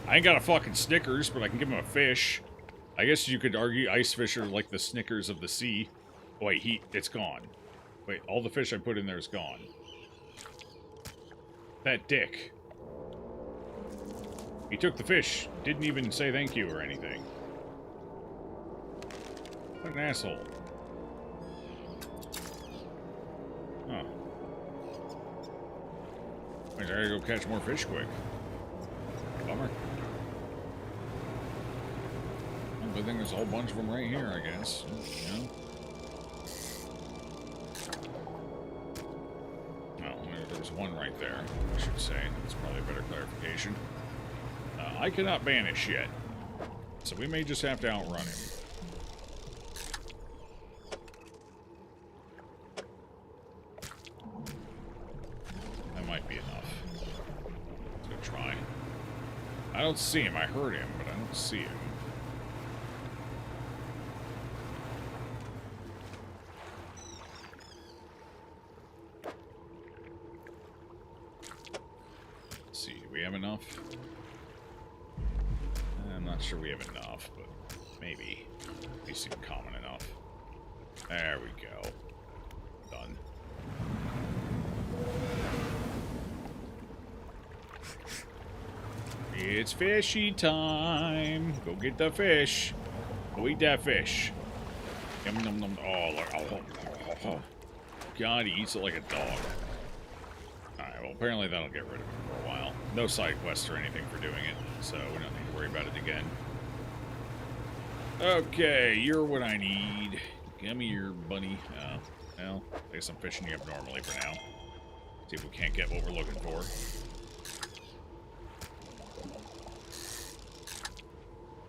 I ain't got a fucking Snickers, but I can give him a fish. I guess you could argue ice fish are like the Snickers of the sea. Oh, wait, it's gone. Wait, all the fish I put in there is gone. That dick. He took the fish. Didn't even say thank you or anything. What an asshole. Huh. I gotta go catch more fish quick. Bummer. Well, good thing there's a whole bunch of them right here, I guess. You know? Oh, there's one right there, I should say. That's probably a better clarification. I cannot banish yet, so we may just have to outrun him. I don't see him. I heard him, but I don't see him. Let's see. Do we have enough? I'm not sure we have enough, but maybe. They seem common enough. There we go. Done. It's fishy time. Go get the fish. Go eat that fish. Yum, yum, yum. Oh, God, he eats it like a dog. Alright, well, apparently that'll get rid of him for a while. No side quests or anything for doing it, so we don't need to worry about it again. Okay, you're what I need. Give me your bunny. Well, I guess I'm fishing you up normally for now. See if we can't get what we're looking for.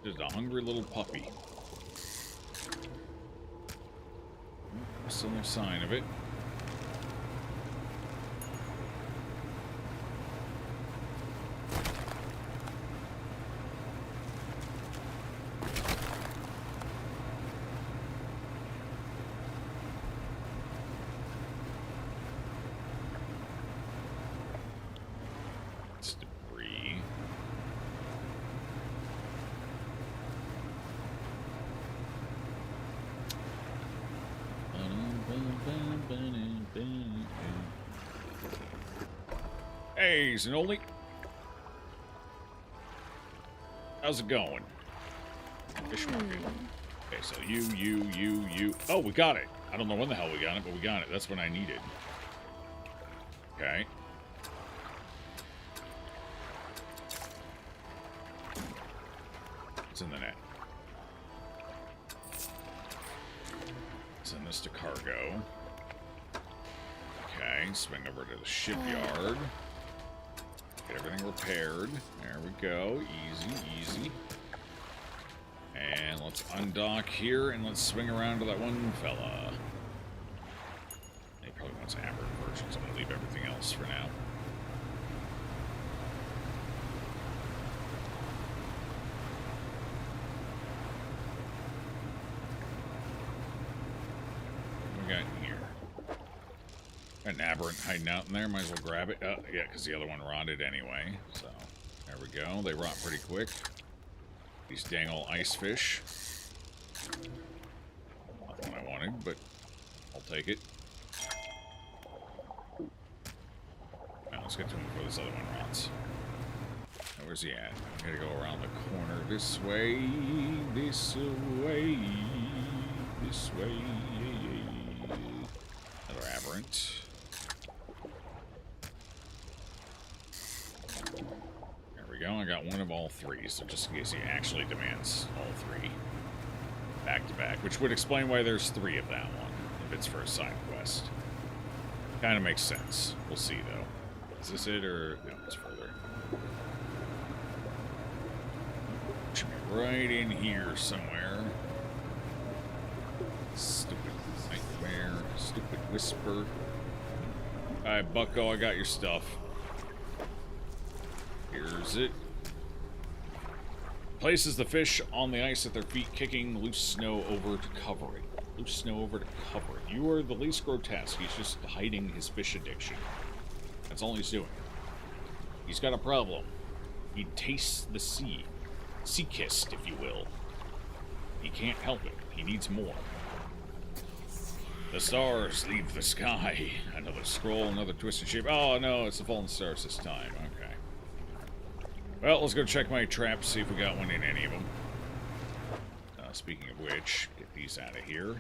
Just a hungry little puppy. Still no sign of it. It's debris. Hey, Zanoli. How's it going? Fish market. Okay, so you. Oh, we got it. I don't know when the hell we got it, but we got it. That's what I needed. Okay. What's in the net? Send this to cargo. Okay, swing over to the shipyard. Get everything repaired. There we go. Easy, easy. And let's undock here, and let's swing around to that one fella. He probably wants amber version, so I'm going to leave everything else for now. What we got in here? Got an aberrant hiding out in there. Might as well grab it. Yeah, because the other one rotted anyway. So, there we go. They rot pretty quick. These dang old ice fish. Not the one I wanted, but I'll take it. Now let's get to him before this other one rots. Now, where's he at? I gotta go around the corner this way, this way, this way. Another aberrant. I got one of all three, so just in case he actually demands all three back to back, which would explain why there's three of that one, if it's for a side quest. Kind of makes sense. We'll see, though. Is this it, or... no, it's further. Should be right in here somewhere. Stupid nightmare. Stupid whisper. Alright, bucko, I got your stuff. Here's it. Places the fish on the ice at their feet, kicking loose snow over to cover it. Loose snow over to cover it. You are the least grotesque. He's just hiding his fish addiction. That's all he's doing. He's got a problem. He tastes the sea. Sea-kissed, if you will. He can't help it. He needs more. The stars leave the sky. Another scroll, another twisted shape. Oh, no, it's the fallen stars this time. Okay. Well, let's go check my traps, see if we got one in any of them. Speaking of which, get these out of here. Do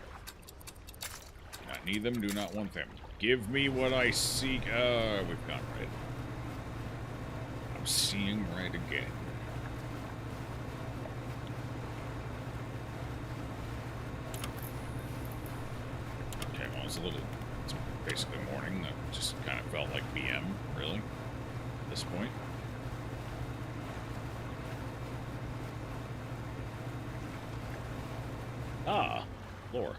not need them, do not want them. Give me what I seek. We've gone red. I'm seeing red again. Okay, well, it's basically morning. That just kind of felt like PM, really, at this point. Ah, lore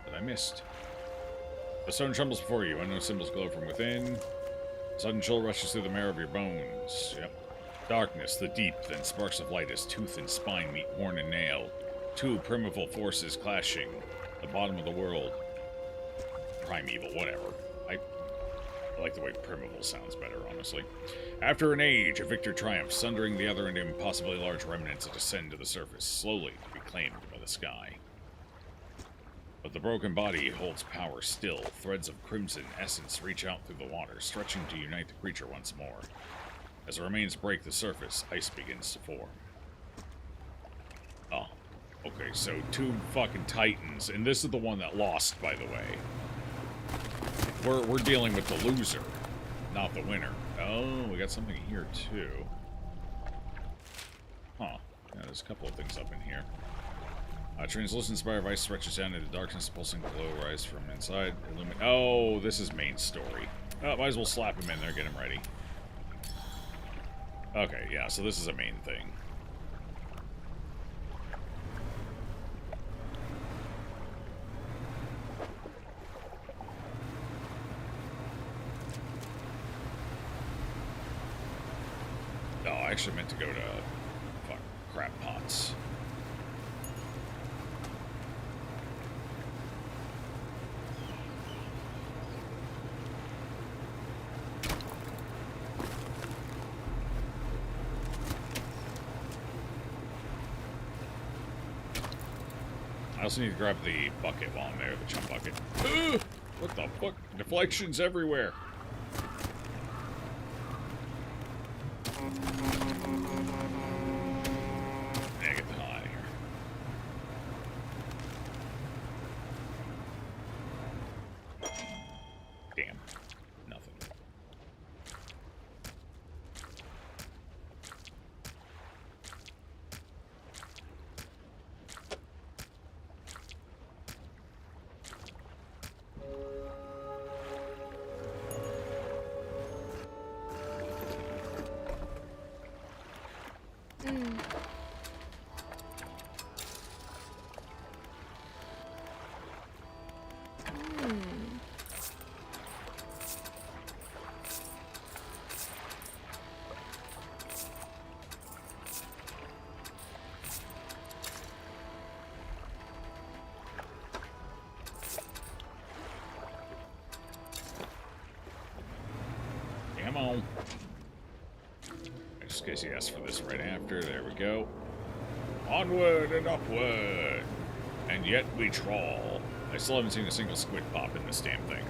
that I missed. The stone trembles before you. Unknown symbols glow from within. Sudden chill rushes through the marrow of your bones. Yep. Darkness, the deep, then sparks of light as tooth and spine meet horn and nail. Two primeval forces clashing. The bottom of the world. Primeval, whatever. I like the way primeval sounds better, honestly. After an age, a victor triumphs, sundering the other into impossibly large remnants that descend to the surface, slowly to be claimed by the sky. But the broken body holds power still. Threads of crimson essence reach out through the water, stretching to unite the creature once more. As the remains break the surface, ice begins to form. Oh. Okay, so two fucking titans, and this is the one that lost, by the way. We're dealing with the loser, not the winner. Oh, we got something here, too. Huh. Yeah, there's a couple of things up in here. Translucent spire of ice stretches down into the darkness, pulsing glow rise from inside. Oh, this is main story. Oh, might as well slap him in there, get him ready. Okay, yeah, so this is a main thing. Oh, I actually meant to go to crab pots. I also need to grab the bucket while I'm there, the chum bucket. Ugh! What the fuck? Deflections everywhere. Yeah, get the hell out of here. now. Just in case he asks for this right after. There we go. Onward and upward. And yet we trawl. I still haven't seen a single squid pop in this damn thing.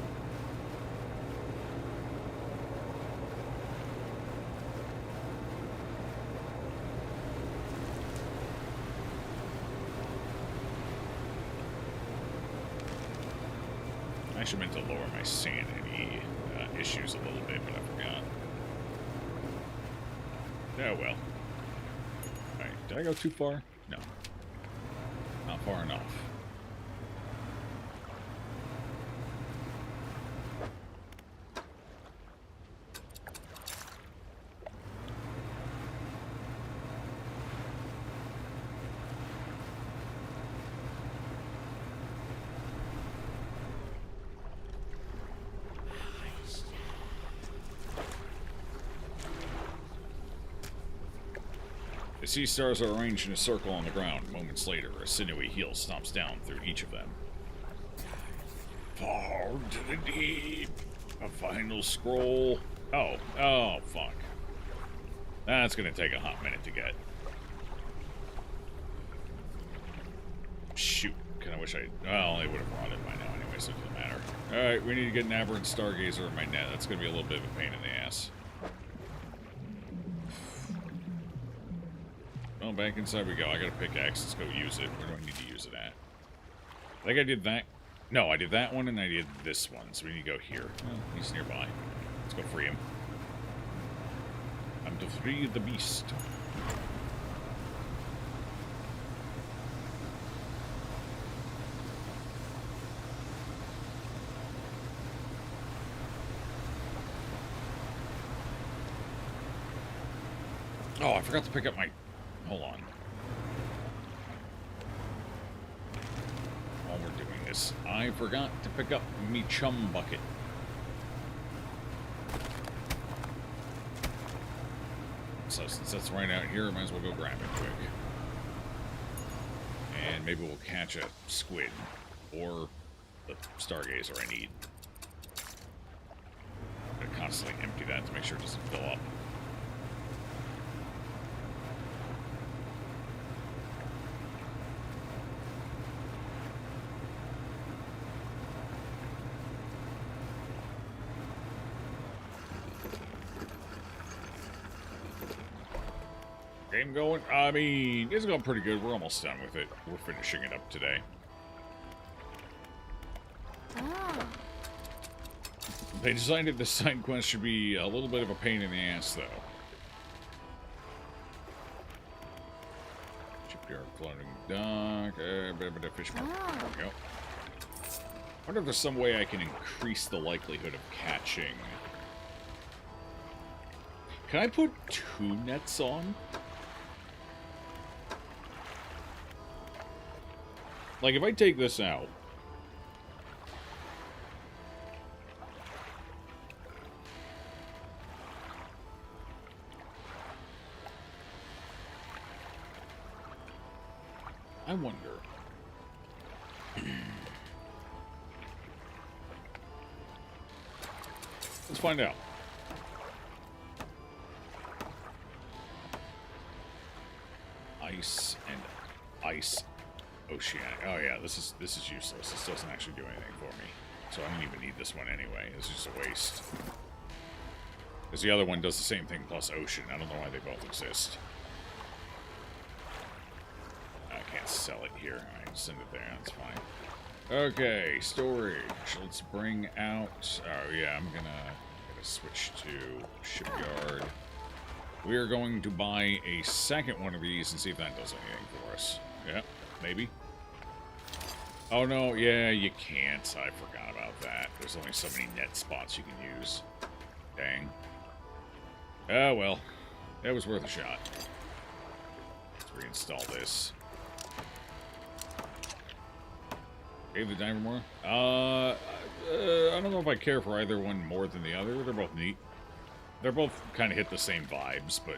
I actually meant to lower my sanity issues a little bit, but I forgot. Oh well. Alright, did I go too far? No. Not far enough. The sea stars are arranged in a circle on the ground. Moments later, a sinewy heel stomps down through each of them. Far to the deep. A final scroll. Oh, fuck. That's gonna take a hot minute to get. Shoot. Kinda wish I... Well, they would have brought it by now anyway, so it doesn't matter. Alright, we need to get an aberrant stargazer in my net. That's gonna be a little bit of a pain in the ass. Oh, back inside we go. I got a pickaxe. Let's go use it. Where do I need to use it at? I think I did that. No, I did that one and I did this one. So we need to go here. Oh, he's nearby. Let's go free him. I'm to free the beast. Oh, I forgot to pick up my... Hold on. While we're doing this, I forgot to pick up me chum bucket. So since that's right out here, I might as well go grab it quick. And maybe we'll catch a squid. Or the stargazer I need. I'm gonna constantly empty that to make sure it doesn't fill up. Game going? I mean, it's going pretty good. We're almost done with it. We're finishing it up today. Oh. They decided the side quest should be a little bit of a pain in the ass, though. Shipyard, floating dock, bit of fish market. Oh. There we go. I wonder if there's some way I can increase the likelihood of catching. Can I put 2 nets on? Like, if I take this out... I wonder... Let's find out. Ice and ice oceanic. Oh yeah, this is useless. This doesn't actually do anything for me. So I don't even need this one anyway. It's just a waste. Because the other one does the same thing plus ocean. I don't know why they both exist. I can't sell it here. Alright, send it there. That's fine. Okay, storage. Let's bring out... Oh yeah, I'm gonna switch to shipyard. We are going to buy a second one of these and see if that does anything for us. Yeah, maybe. Oh no, yeah, you can't. I forgot about that. There's only so many net spots you can use. Dang. Oh well, that was worth a shot. Let's reinstall this. Gave the diver more? I don't know if I care for either one more than the other. They're both neat. They're both kind of hit the same vibes, but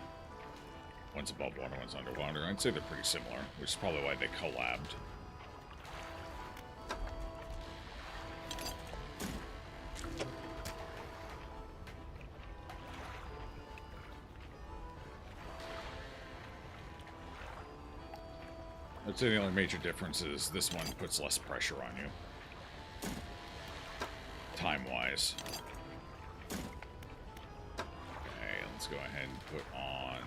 one's above water, one's underwater. I'd say they're pretty similar, which is probably why they collabed. So the only major difference is this one puts less pressure on you. Time-wise. Okay, let's go ahead and put on...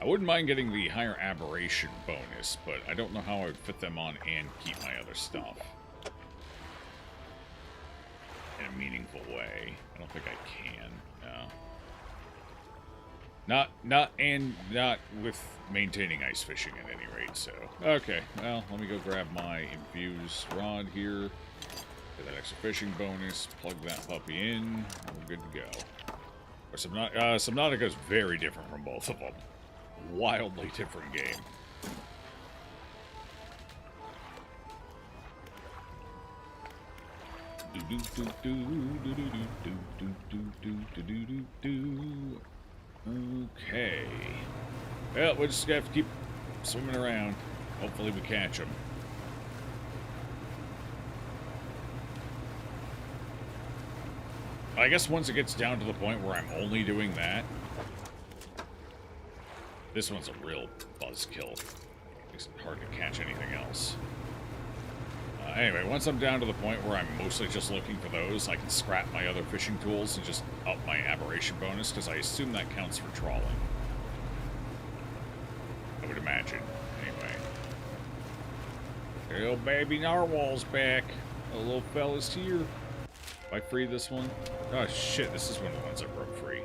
I wouldn't mind getting the higher aberration bonus, but I don't know how I would fit them on and keep my other stuff in a meaningful way. I don't think I can, no. Not with maintaining ice fishing at any rate, so. Okay, well, let me go grab my infused rod here. Get that extra fishing bonus, plug that puppy in, we're good to go. Subnautica is very different from both of them. Wildly different game. Okay. Well, we're just gonna have to keep swimming around. Hopefully we catch them. I guess once it gets down to the point where I'm only doing that, this one's a real buzzkill. Makes it hard to catch anything else. Anyway, once I'm down to the point where I'm mostly just looking for those, I can scrap my other fishing tools and just up my aberration bonus, because I assume that counts for trawling. I would imagine, anyway. Little baby narwhal's back. The little fella's here. If I free this one? Oh shit, this is one of the ones I broke free.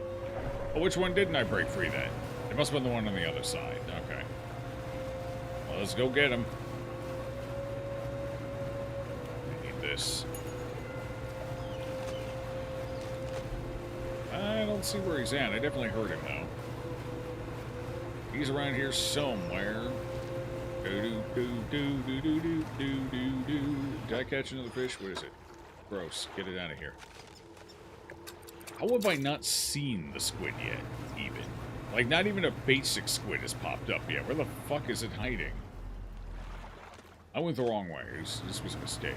Oh, which one didn't I break free then? It must have been the one on the other side. Okay. Well, let's go get him. I need this. I don't see where he's at. I definitely heard him, though. He's around here somewhere. Do-do-do-do-do-do-do-do-do. Did I catch another fish? What is it? Gross. Get it out of here. How have I not seen the squid yet, even? Like, not even a basic squid has popped up yet. Where the fuck is it hiding? I went the wrong way. This was a mistake.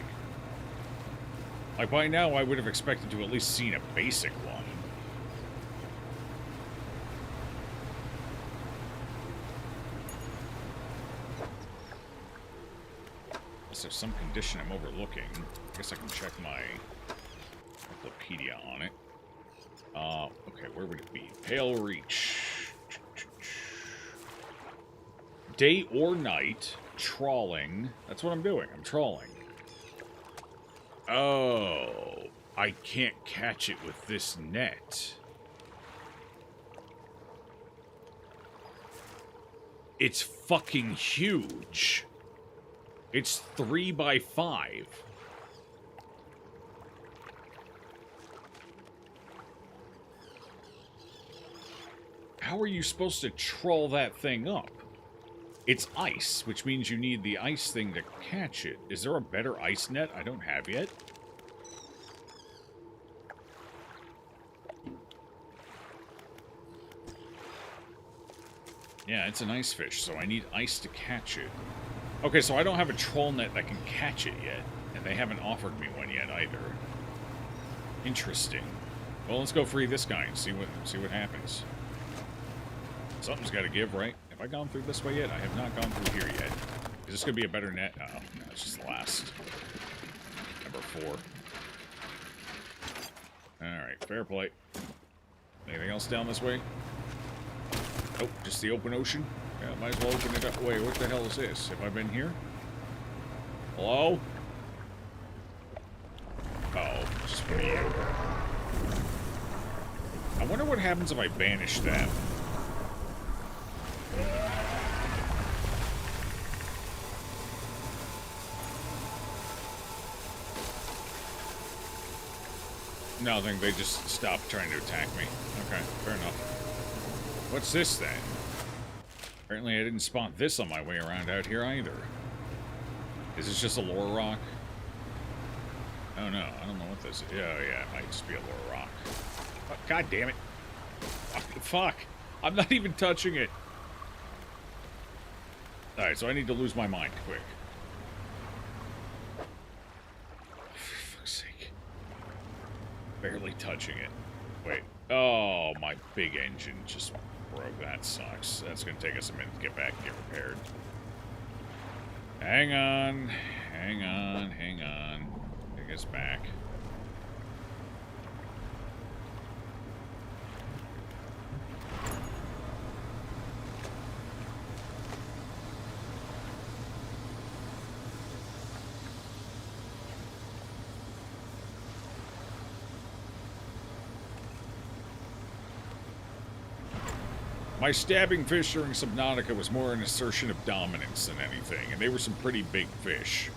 Like, by now, I would have expected to at least seen a basic one. Unless there's some condition I'm overlooking. I guess I can check my Wikipedia on it. Okay, where would it be? Pale Reach. Day or night, trawling. That's what I'm doing. I'm trawling. Oh, I can't catch it with this net. It's fucking huge. It's 3 by 5. How are you supposed to troll that thing up? It's ice, which means you need the ice thing to catch it. Is there a better ice net I don't have yet? Yeah, it's an ice fish, so I need ice to catch it. Okay, so I don't have a troll net that can catch it yet, and they haven't offered me one yet either. Interesting. Well, let's go free this guy and see what happens. Something's got to give, right? Have I gone through this way yet? I have not gone through here yet. Is this going to be a better net? Oh, no, it's just the last. Number 4. Alright, fair play. Anything else down this way? Oh, just the open ocean? Yeah, might as well open it up. Wait, what the hell is this? Have I been here? Hello? Oh, just for you. I wonder what happens if I banish that. No, I think they just stopped trying to attack me. Okay, fair enough. What's this then? Apparently I didn't spot this on my way around out here either. Is this just a lore rock? Oh no, I don't know what this is. Yeah, it might just be a lore rock. Oh, God damn it. Fuck. I'm not even touching it. Alright, so I need to lose my mind quick. For fuck's sake. Barely touching it. Wait. Oh, my big engine just broke. That sucks. That's going to take us a minute to get back and get repaired. Hang on. Hang on. Hang on. Take us back. My stabbing fish during Subnautica was more an assertion of dominance than anything, and they were some pretty big fish.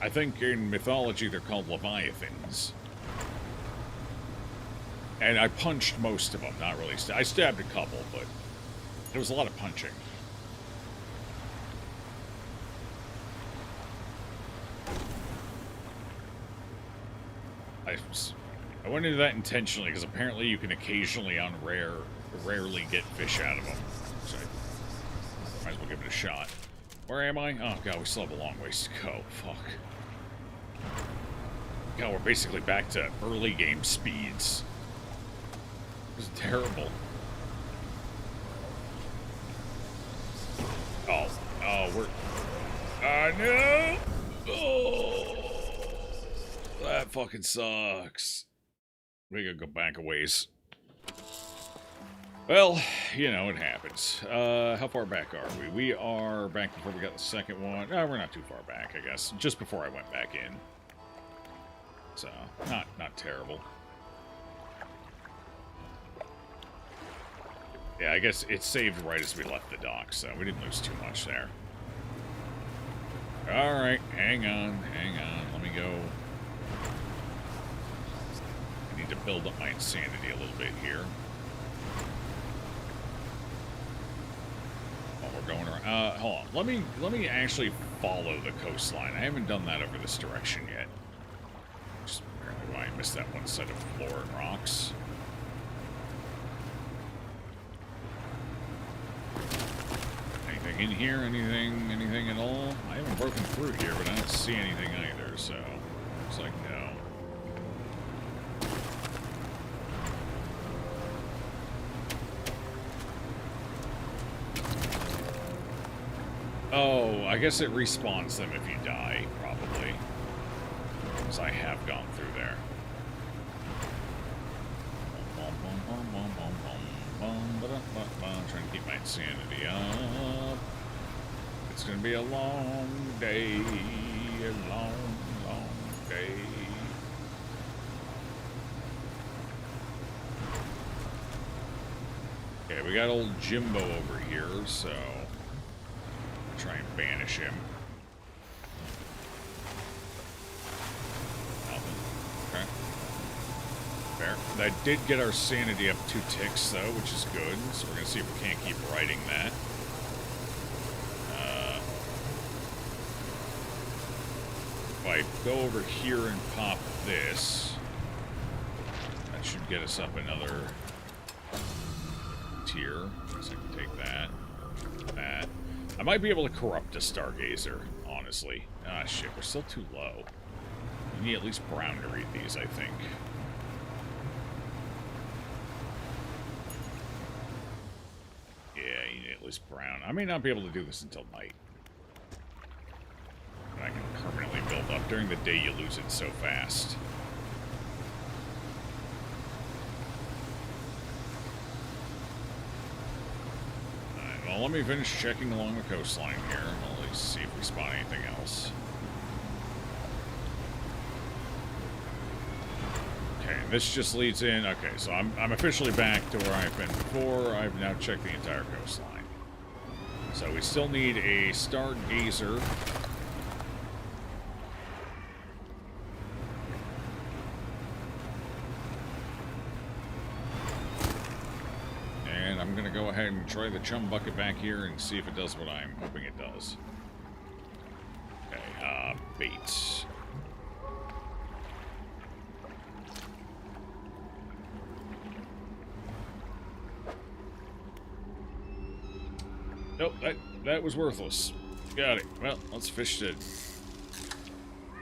I think in mythology they're called leviathans. And I punched most of them, not really. I stabbed a couple, but there was a lot of punching. I went into that intentionally because apparently you can occasionally rarely get fish out of them. So I might as well give it a shot. Where am I? Oh god, we still have a long ways to go. Fuck. God, we're basically back to early game speeds. It was terrible. Oh, we're... no! Oh! That fucking sucks. We gotta go back a ways. Well, you know, it happens. How far back are we? We are back before we got the second one. No, we're not too far back, I guess. Just before I went back in. So, not terrible. Yeah, I guess it saved right as we left the dock, so we didn't lose too much there. Alright, hang on. Let me go. I need to build up my insanity a little bit here. While we're going around. Hold on. Let me actually follow the coastline. I haven't done that over this direction yet. Just apparently why I missed that one set of floor and rocks. Anything in here? Anything at all? I haven't broken through here, but I don't see anything either, so looks like no. Oh, I guess it respawns them if you die, probably. Because I have gone through there. I'm trying to keep my insanity up. It's gonna be a long day, a long day. Okay, we got old Jimbo over here, so try and banish him. Nothing. Okay. Fair. That did get our sanity up 2 ticks, though, which is good. So we're going to see if we can't keep riding that. If I go over here and pop this, that should get us up another tier. So I can take that. That. I might be able to corrupt a Stargazer, honestly. Ah, shit, we're still too low. We need at least Brown to read these, I think. Yeah, you need at least Brown. I may not be able to do this until night. But I can permanently build up. During the day, you lose it so fast. Well, let me finish checking along the coastline here. I'll at least see if we spot anything else. Okay, this just leads in. Okay, so I'm officially back to where I've been before. I've now checked the entire coastline. So we still need a Stargazer. I'm going to go ahead and try the chum bucket back here and see if it does what I'm hoping it does. Okay, bait. Nope, that was worthless. Got it. Well, let's fish to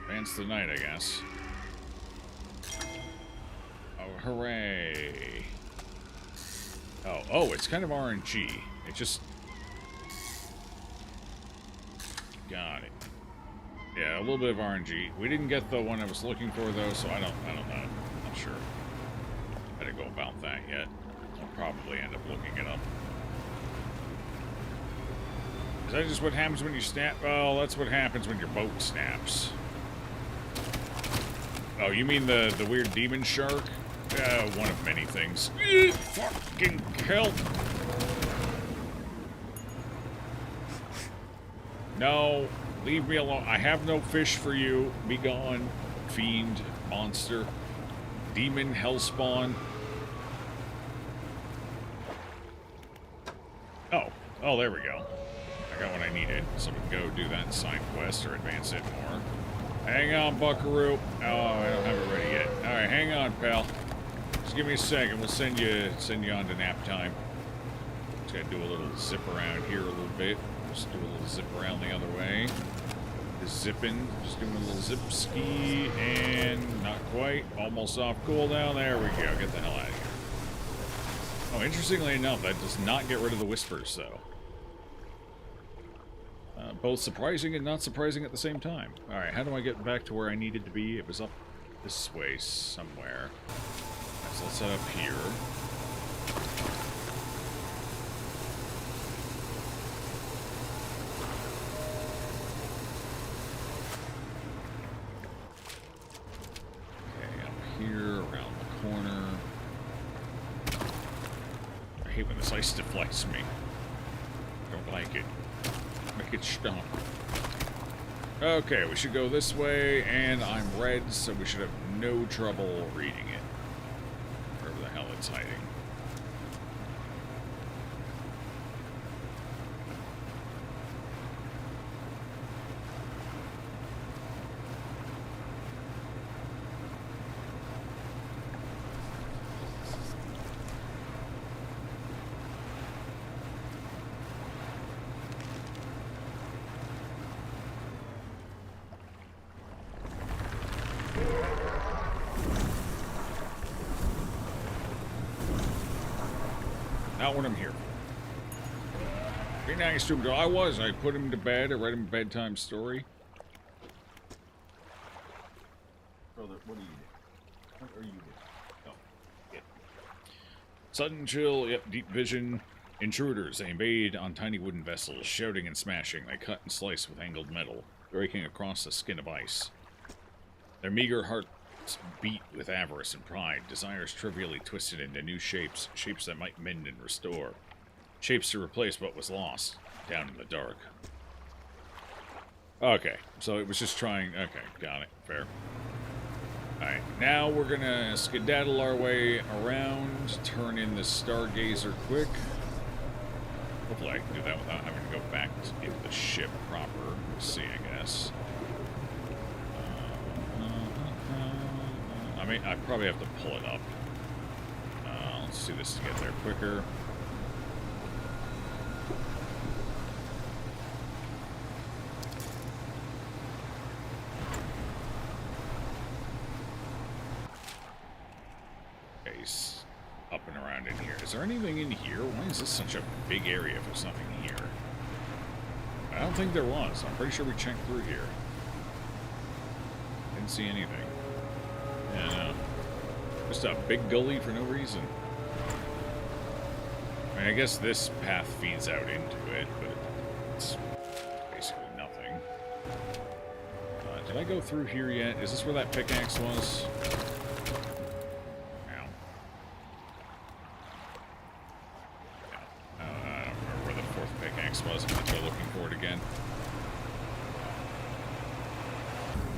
advance the night, I guess. Oh, hooray. Oh, it's kind of RNG. It just... Got it. Yeah, a little bit of RNG. We didn't get the one I was looking for though, so I don't know. Not sure how to go about that yet. I'll probably end up looking it up. Is that just what happens when you snap? Well, that's what happens when your boat snaps. Oh, you mean the weird demon shark? One of many things. Fucking help! No, leave me alone. I have no fish for you. Be gone, fiend, monster, demon, hellspawn. Oh, there we go. I got what I needed, so we can go do that side quest or advance it more. Hang on, buckaroo. Oh, I don't have it ready yet. All right, hang on, pal. Just give me a second. We'll send you on to nap time. Just gotta do a little zip around here a little bit. Just do a little zip around the other way. Just zipping. Just doing a little zip ski, and not quite. Almost off cooldown. There we go. Get the hell out of here. Oh, interestingly enough, that does not get rid of the whispers, though. Both surprising and not surprising at the same time. Alright, how do I get back to where I needed to be? It was up this way somewhere. Right, so let's set up here. Okay, up here, around the corner. I hate when this ice deflects me. Don't like it. Make it stomp. Okay, we should go this way, and I'm red, so we should have no trouble reading it. Wherever the hell it's hiding. Not what I'm here for. Be nice to him. I put him to bed. I read him a bedtime story. Brother, what are you doing? What are you doing? Oh, yeah. Sudden chill, yep, deep vision. Intruders, they invade on tiny wooden vessels, shouting and smashing. They cut and slice with angled metal, breaking across the skin of ice. Their meager hearts beat with avarice and pride, desires trivially twisted into new shapes, shapes that might mend and restore, shapes to replace what was lost down in the dark. Okay, so it was just trying. Okay, got it. Fair. Alright, now we're gonna skedaddle our way around, turn in the Stargazer quick. Hopefully I can do that without having to go back into the ship proper. We'll see, I guess. I mean, I probably have to pull it up. Let's do this to get there quicker. Base up and around in here. Is there anything in here? Why is this such a big area if there's nothing here? I don't think there was. I'm pretty sure we checked through here. Didn't see anything. Yeah, no. Just a big gully for no reason. I mean, I guess this path feeds out into it, but it's basically nothing. Did I go through here yet? Is this where that pickaxe was? Ow. I don't remember where the fourth pickaxe was. I'm going to go looking for it again.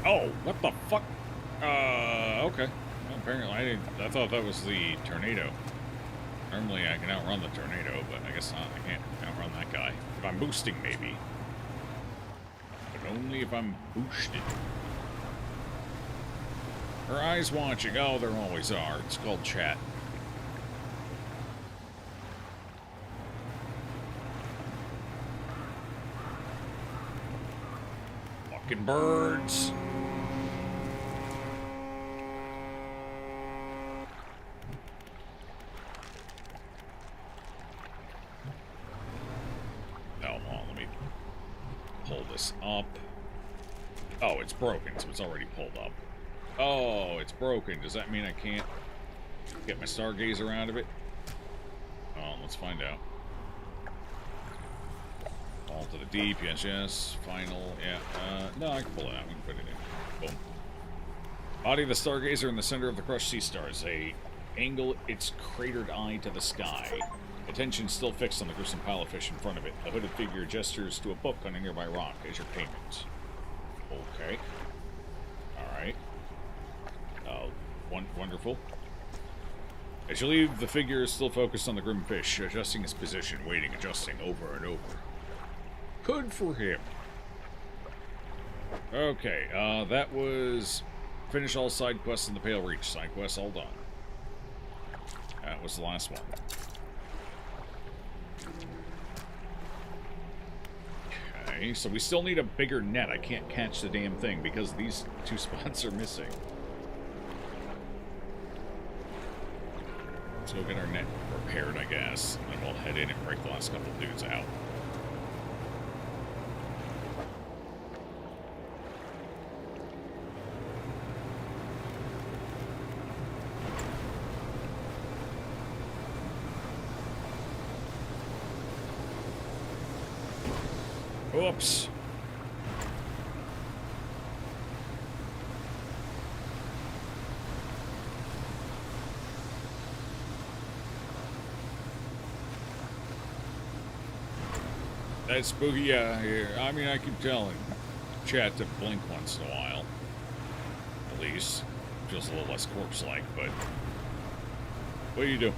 Oh, what the fuck? Okay. Well, apparently I thought that was the tornado. Normally I can outrun the tornado, but I guess not. I can't outrun that guy. If I'm boosting, maybe. But only if I'm boosted. Her eyes watching. Oh, there always are. It's called chat. Fucking birds. this up. Oh, it's broken, so it's already pulled up. Oh, it's broken. Does that mean I can't get my stargazer out of it? Oh, let's find out. All to the deep, yes, yes. Final, yeah. No, I can pull it out. We can put it in. Boom. Body of the stargazer in the center of the crushed sea stars. Angle its cratered eye to the sky. Attention still fixed on the gruesome pile of fish in front of it. The hooded figure gestures to a book on a nearby rock as your payment. Okay. Alright. Wonderful. As you leave, the figure is still focused on the grim fish, adjusting its position, waiting, adjusting over and over. Good for him. Okay, that was finish all side quests in the Pale Reach. Side quests all done. That was the last one. Okay, so we still need a bigger net. I can't catch the damn thing because these two spots are missing. Let's go get our net repaired, I guess. And then we'll head in and break the last couple of dudes out. Oops. That's spooky here. I mean, I can tell him. Chat to blink once in a while. At least. Feels a little less corpse-like, but... what do you do?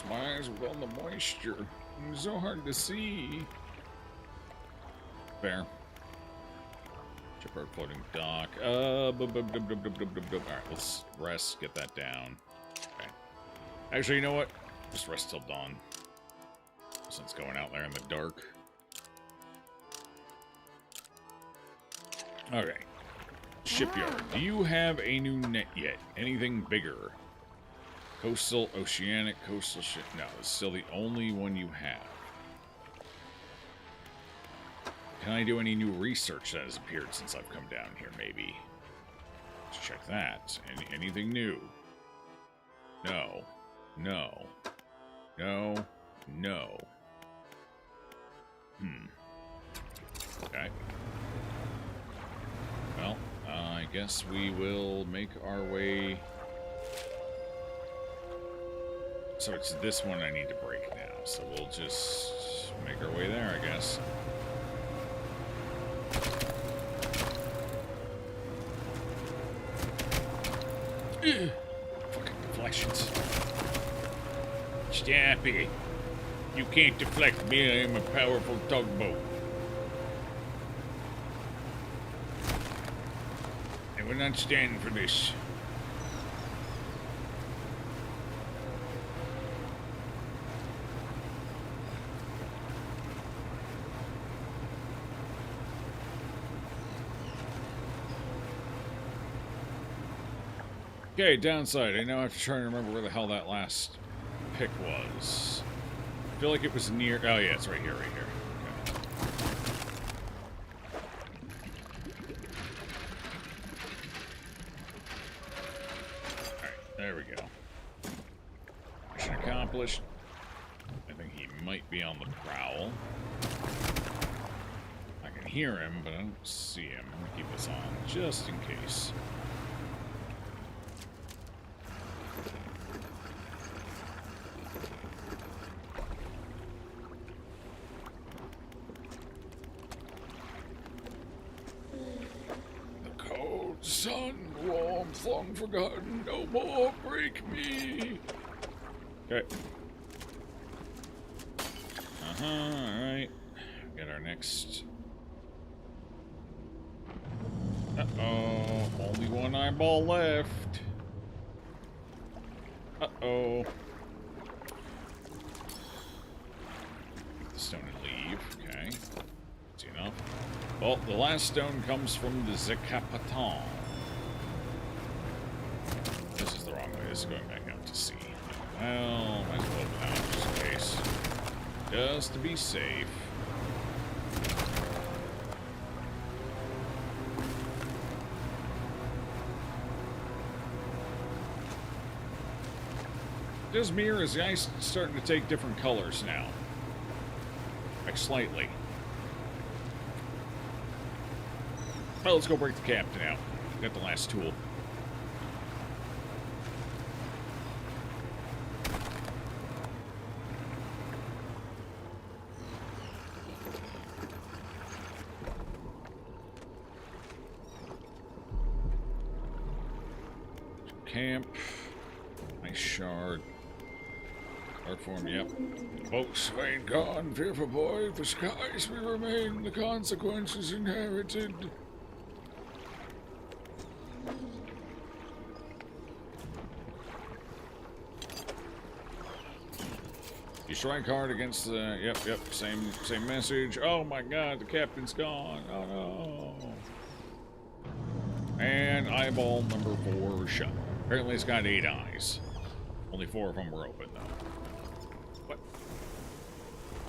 My eyes with all the moisture. It's so hard to see. Fair. Shipyard floating dock. Alright, let's rest, get that down. Okay. Actually, you know what? Just rest till dawn. Since going out there in the dark. Okay. Shipyard. Do you have a new net yet? Anything bigger? Coastal, oceanic, coastal ship. No, it's still the only one you have. Can I do any new research that has appeared since I've come down here, maybe? Let's check that. Anything new? No. No. No. No. Okay. Well, I guess we will make our way... So it's this one I need to break now, so we'll just make our way there, I guess. Ugh. Fucking deflections. Stop it. You can't deflect me, I am a powerful tugboat. And we're not standing for this. Okay, downside. I now have to try and remember where the hell that last pick was. I feel like it was near... oh, yeah, it's right here, right here. Okay. Alright, there we go. Mission accomplished. I think he might be on the prowl. I can hear him, but I don't see him. I'm gonna keep this on, just in case. Sun, warmth, long forgotten, no more, break me. Okay. Alright. Get our next... uh-oh, only one eyeball left. Uh-oh. Stone and leave. Okay. That's enough. Well, the last stone comes from the Zekapaton. This is the wrong way. This is going back out to sea. Well, might as well open that up just in case. Just to be safe. Does mirror is the ice starting to take different colors now? Like slightly. Well, let's go break the captain out. Got the last tool. Camp. Nice shard. Art form, yep. Folks ain't gone, fearful boy. For skies we remain, the consequences inherited. You strike hard against the... Yep, same message. Oh my god, the captain's gone. Oh no. And eyeball number 4 shut. Apparently it's got 8 eyes. Only 4 of them were open, though. What?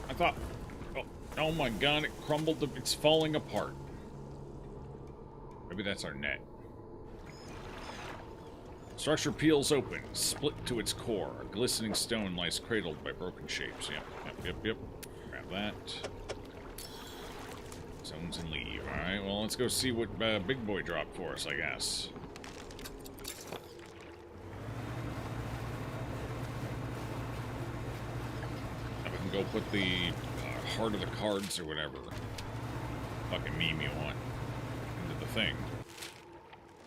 I thought... Oh my god, it crumbled. It's falling apart. Maybe that's our net. Structure peels open, split to its core. A glistening stone lies cradled by broken shapes. Yep. Grab that. Stones and leave. Alright, well, let's go see what Big Boy dropped for us, I guess. Go put the heart of the cards or whatever fucking meme you want into the thing.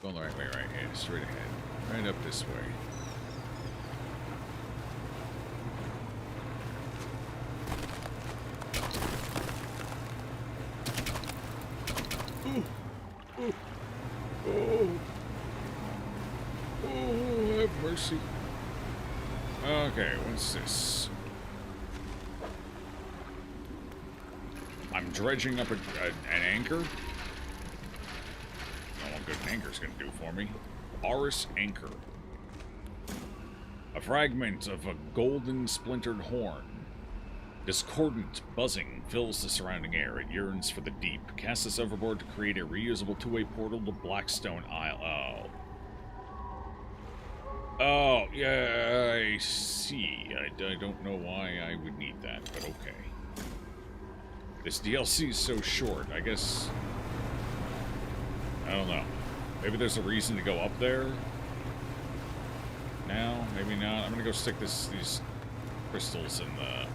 Going the right way, right? Yeah, straight ahead. Right up this way. Oh, have mercy. Okay, what's this? I'm dredging up an anchor. Know what good an anchor's gonna do for me. Aris anchor. A fragment of a golden splintered horn. Discordant buzzing fills the surrounding air. It yearns for the deep. Cast this overboard to create a reusable two-way portal to Blackstone Isle. Oh, yeah, I see. I don't know why I would need that, but okay. This DLC is so short, I guess... I don't know. Maybe there's a reason to go up there? Now? Maybe not. I'm gonna go stick these crystals in the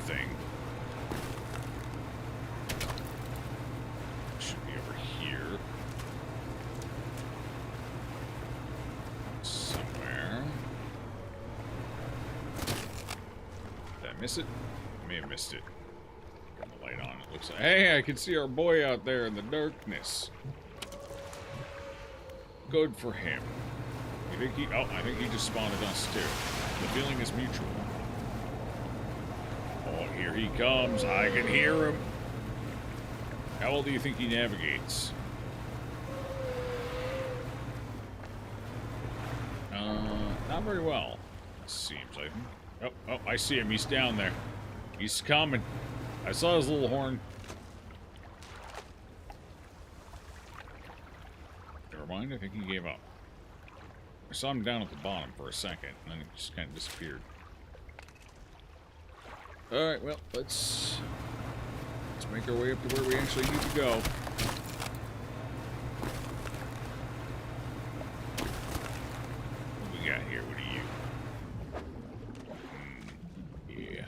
thing. Should be over here. Somewhere. Did I miss it? I may have missed it. Got the light on. It looks like... Hey, I can see our boy out there in the darkness. Good for him. You think he... Oh, I think he just spotted us, too. The feeling is mutual. Oh, here he comes. I can hear him. How well do you think he navigates? Not very well, it seems. Oh, I see him. He's down there. He's coming. I saw his little horn. Never mind, I think he gave up. I saw him down at the bottom for a second, and then he just kind of disappeared. Alright, well, let's make our way up to where we actually need to go. What do we got here? What are you? Yeah.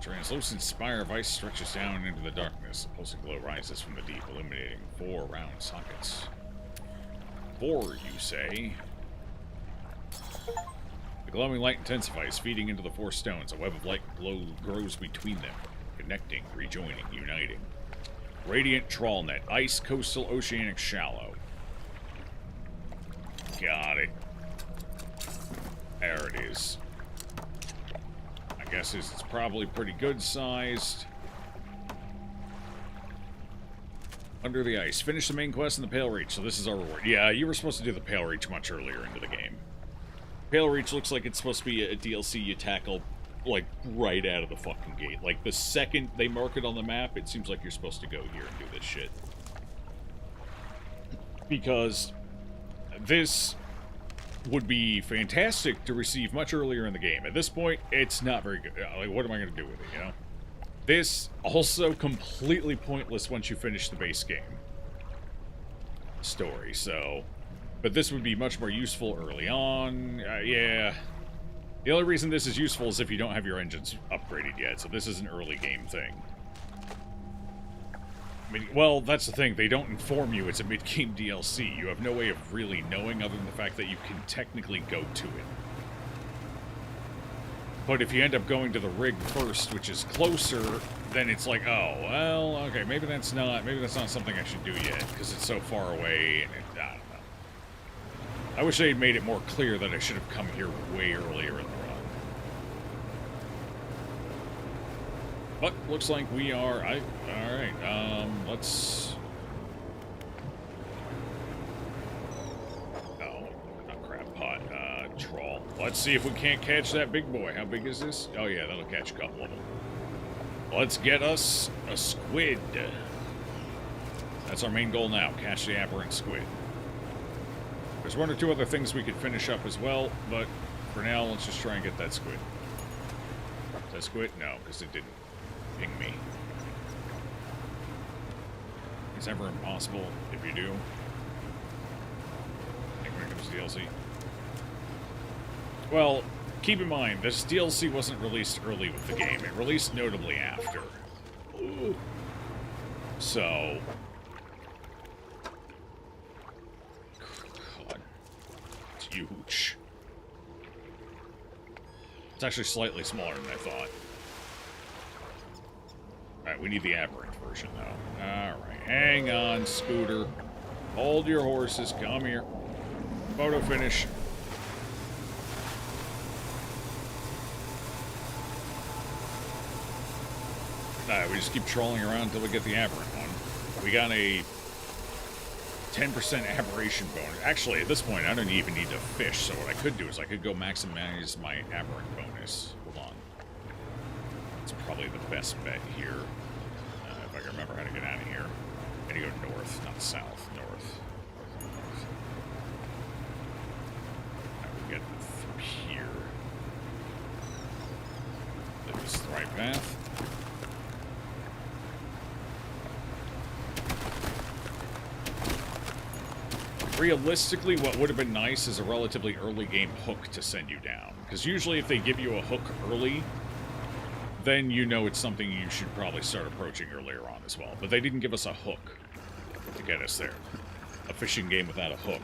Translucent spire of ice stretches down into the darkness. A pulsing glow rises from the deep, illuminating 4 round sockets. 4, you say? The glowing light intensifies, feeding into the 4 stones. A web of light glow grows between them, connecting, rejoining, uniting. Radiant Trawl Net. Ice, Coastal, Oceanic, Shallow. Got it. There it is. I guess it's probably pretty good sized. Under the Ice. Finish the main quest in the Pale Reach, so this is our reward. Yeah, you were supposed to do the Pale Reach much earlier into the game. Pale Reach looks like it's supposed to be a DLC you tackle, like, right out of the fucking gate. Like, the second they mark it on the map, it seems like you're supposed to go here and do this shit. Because this would be fantastic to receive much earlier in the game. At this point, it's not very good. Like, what am I going to do with it, you know? This, also completely pointless once you finish the base game story, so... But this would be much more useful early on. Yeah. The only reason this is useful is if you don't have your engines upgraded yet, so this is an early game thing. I mean, well, that's the thing. They don't inform you it's a mid-game DLC. You have no way of really knowing other than the fact that you can technically go to it. But if you end up going to the rig first, which is closer, then it's like, oh, well, okay, maybe that's not something I should do yet, because it's so far away, and I don't know. I wish they had made it more clear that I should have come here way earlier in the run. But, looks like we are, alright, let's... Oh, not crab pot, trawl. Let's see if we can't catch that big boy. How big is this? Oh yeah, that'll catch a couple of them. Let's get us a squid. That's our main goal now, catch the aberrant squid. There's one or two other things we could finish up as well, but for now, let's just try and get that squid. Is that squid? No, because it didn't ping me. It's never impossible if you do. I think when it comes to DLC. Well, keep in mind, this DLC wasn't released early with the game. It released notably after. Ooh. So... God. It's huge. It's actually slightly smaller than I thought. Alright, we need the aberrant version, though. Alright, hang on, Scooter. Hold your horses. Come here. Photo finish. We just keep trolling around until we get the aberrant one. We got a 10% aberration bonus. Actually, at this point, I don't even need to fish, so what I could do is I could go maximize my aberrant bonus. Hold on. It's probably the best bet here. If I can remember how to get out of here. I gotta go north, not south. North. North. Alright, we get through here. This is the right path. Realistically, what would have been nice is a relatively early game hook to send you down. Because usually if they give you a hook early, then you know it's something you should probably start approaching earlier on as well. But they didn't give us a hook to get us there. A fishing game without a hook.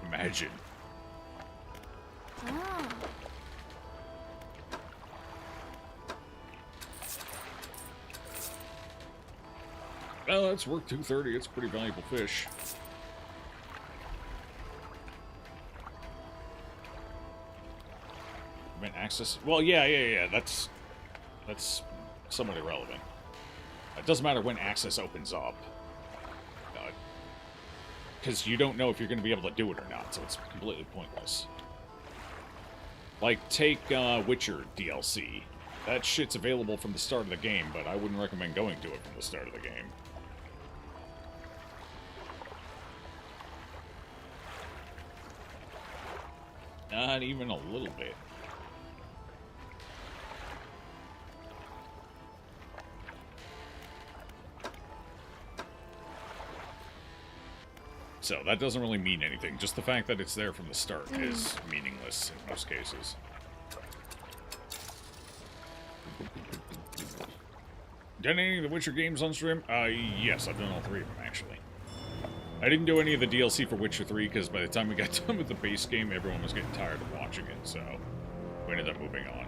Imagine. Ah. Well, that's worth 230. It's a pretty valuable fish. Access. Well, yeah. That's somewhat irrelevant. It doesn't matter when access opens up, because you don't know if you're going to be able to do it or not, so it's completely pointless. Like, take Witcher DLC. That shit's available from the start of the game, but I wouldn't recommend going to it from the start of the game. Not even a little bit. So, that doesn't really mean anything. Just the fact that it's there from the start is meaningless in most cases. Done any of the Witcher games on stream? Yes, I've done all 3 of them, actually. I didn't do any of the DLC for Witcher 3, because by the time we got done with the base game, everyone was getting tired of watching it, so we ended up moving on.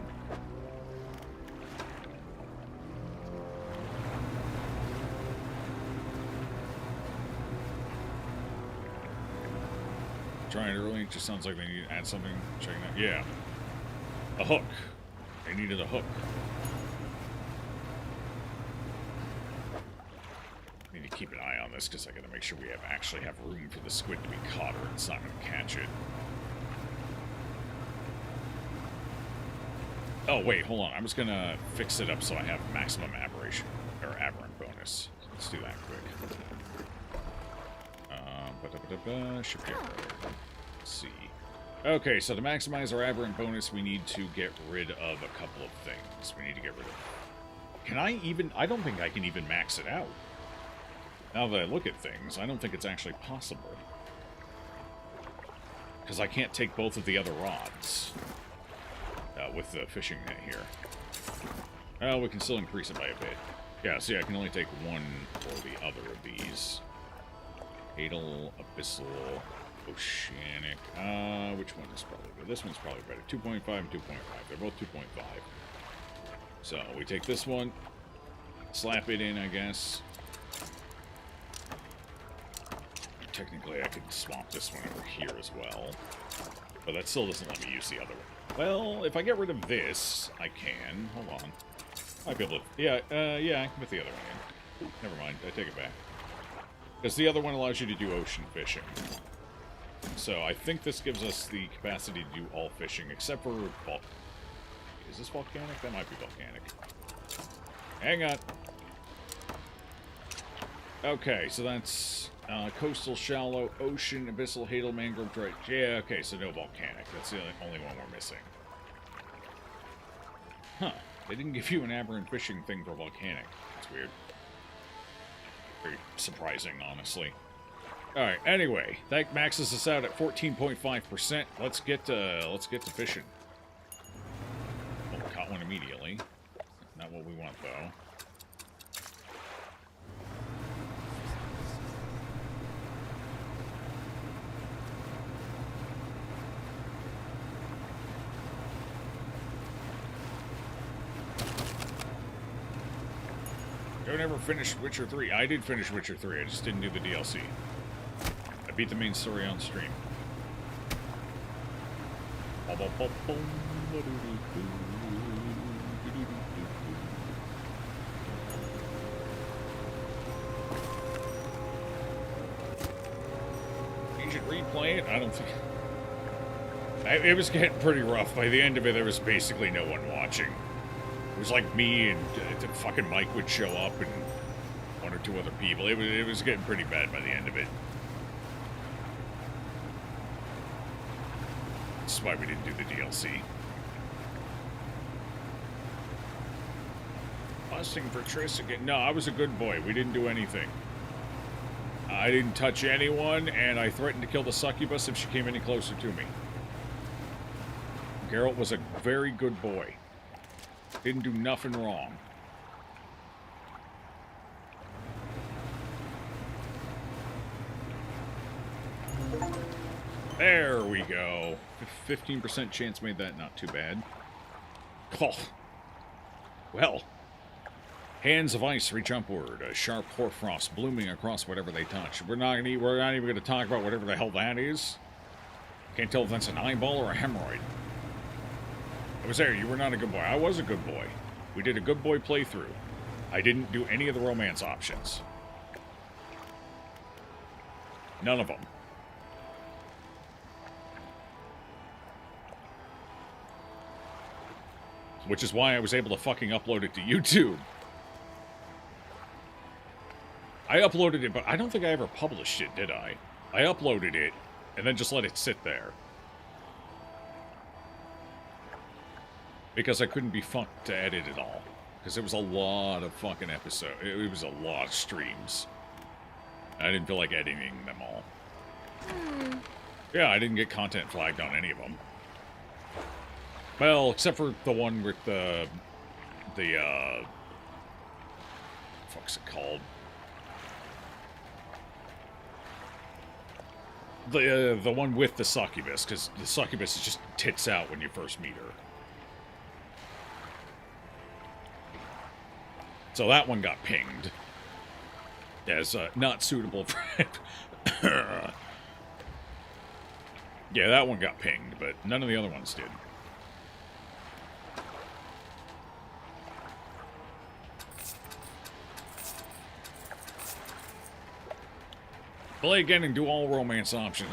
Trying it early, it just sounds like they need to add something. Checking out. Yeah. A hook. They needed a hook. I need to keep an eye on this because I gotta make sure we actually have room for the squid to be caught or it's not gonna catch it. Oh, wait, hold on. I was gonna fix it up so I have maximum aberration, or aberrant bonus. Let's do that quick. Ship here. Let's see. Okay, so to maximize our aberrant bonus, we need to get rid of a couple of things. We need to get rid of... Can I even... I don't think I can even max it out. Now that I look at things, I don't think it's actually possible. Because I can't take both of the other rods. With the fishing net here. Oh, we can still increase it by a bit. Yeah, see, I can only take one or the other of these. Hadal, Abyssal, Oceanic. Which one is probably better? This one's probably better. 2.5 and 2.5. They're both 2.5. So, we take this one, slap it in, I guess. Technically, I could swap this one over here as well. But that still doesn't let me use the other one. Well, if I get rid of this, I can. Hold on. Might be able to... Yeah, yeah, I can put the other one in. Never mind, I take it back. Because the other one allows you to do ocean fishing. So I think this gives us the capacity to do all fishing, except for... Is this volcanic? That might be volcanic. Hang on. Okay, so that's... coastal, shallow, ocean, abyssal, hadal, mangrove, dredge. Yeah, okay, so no volcanic. That's the only one we're missing. Huh. They didn't give you an aberrant fishing thing for volcanic. That's weird. Very surprising, honestly. Alright, anyway, that maxes us out at 14.5%. Let's get to fishing. Oh, we caught one immediately. Not what we want, though. Don't ever finish Witcher 3. I did finish Witcher 3, I just didn't do the DLC. I beat the main story on stream. You should replay it? I don't think... It was getting pretty rough. By the end of it, there was basically no one watching. It was like me and fucking Mike would show up and one or two other people. It was getting pretty bad by the end of it. That's why we didn't do the DLC. Busting for Triss again. No, I was a good boy. We didn't do anything. I didn't touch anyone, and I threatened to kill the succubus if she came any closer to me. Geralt was a very good boy. Didn't do nothing wrong. There we go. 15% chance made that not too bad. Oh. Well. Hands of ice reach upward. A sharp hoarfrost blooming across whatever they touch. We're not even going to talk about whatever the hell that is. Can't tell if that's an eyeball or a hemorrhoid. I was there. You were not a good boy. I was a good boy. We did a good boy playthrough. I didn't do any of the romance options. None of them. Which is why I was able to fucking upload it to YouTube. I uploaded it, but I don't think I ever published it, did I? I uploaded it, and then just let it sit there. Because I couldn't be fucked to edit it all. Because it was a lot of fucking episodes. It was a lot of streams. I didn't feel like editing them all. Yeah, I didn't get content flagged on any of them. Well, except for the one with the fuck's it called? The one with the succubus, because the succubus just tits out when you first meet her. So that one got pinged as not suitable for Yeah, that one got pinged, but none of the other ones did. Play again and do all romance options.